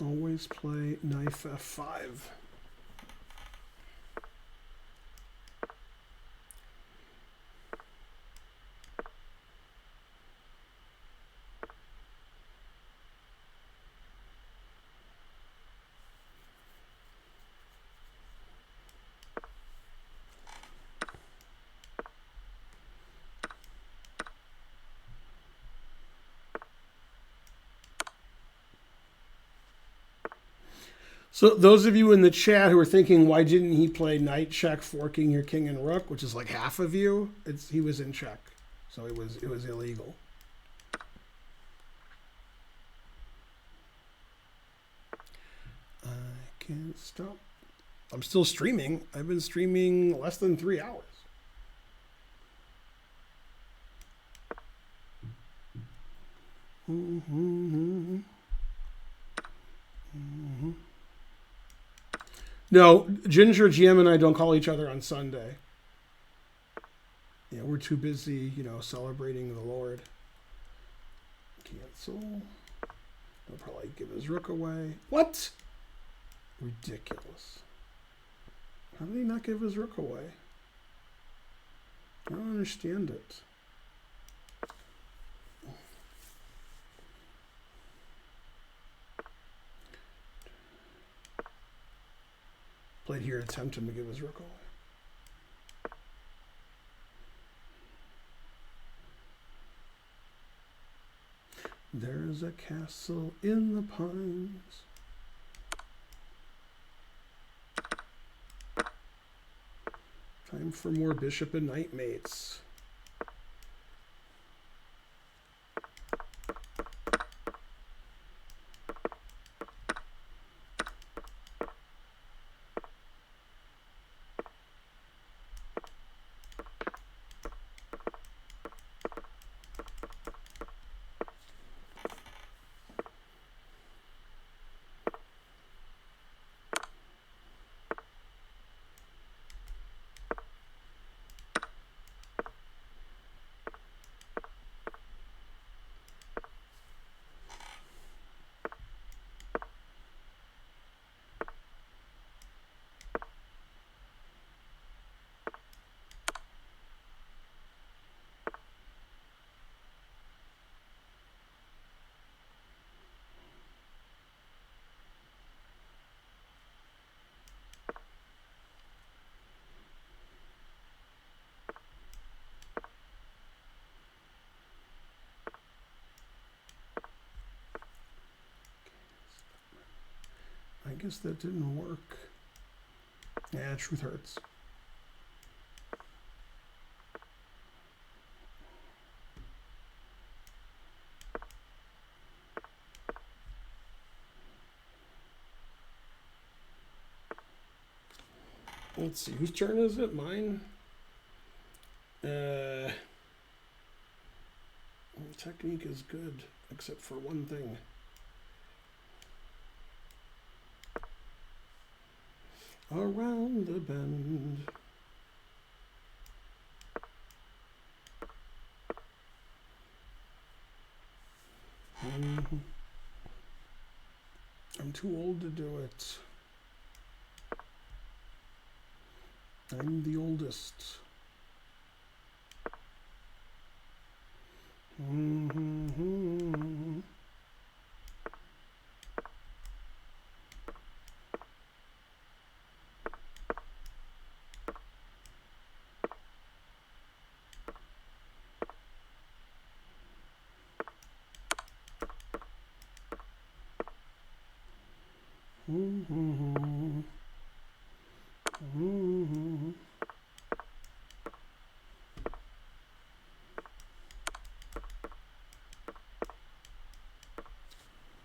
Always play knife F5. So those of you in the chat who are thinking, why didn't he play knight check, forking your king and rook, which is like half of you? He was in check, so it was illegal. I can't stop. I'm still streaming. I've been streaming less than 3 hours. No, Ginger, GM, and I don't call each other on Sunday. Yeah, we're too busy, you know, celebrating the Lord. Cancel. He'll probably give his rook away. What? Ridiculous. How did he not give his rook away? I don't understand it. Played here to tempt him to give his rook away. There's a castle in the pines. Time for more bishop and knight mates. I guess that didn't work. Yeah, truth hurts. Let's see, whose turn is it? Mine? Technique is good, except for one thing. Around the bend. I'm too old to do it. I'm the oldest.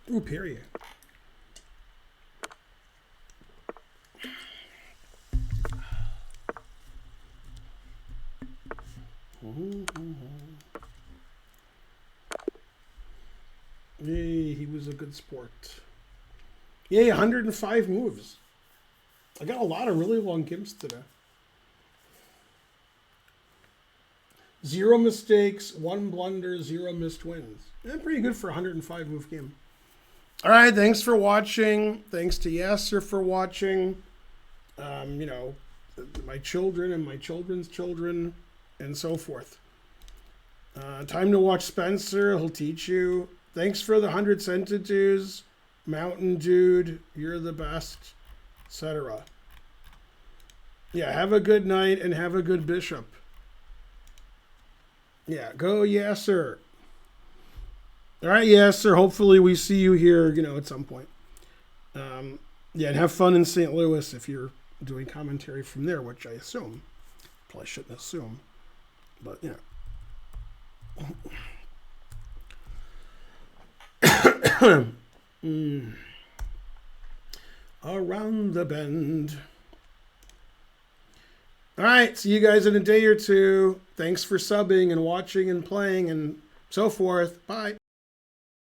Ooh, period. Yay, he was a good sport. Yay, 105 moves. I got a lot of really long games today. 0 mistakes, 1 blunder, 0 missed wins. Yeah, pretty good for a 105 move game. All right, thanks for watching. Thanks to Yasser for watching. You know, my children and my children's children and so forth. Time to watch Spencer. He'll teach you. Thanks for the 100 sentences. Mountain Dude, you're the best, etc. Yeah, have a good night and have a good bishop. Yeah, go Yasser. All right, Yasser. Hopefully we see you here, you know, at some point. Yeah, and have fun in St. Louis if you're doing commentary from there, which I assume. Probably shouldn't assume, but you know. Around the bend. All right, see you guys in a day or two. Thanks for subbing and watching and playing and so forth. Bye.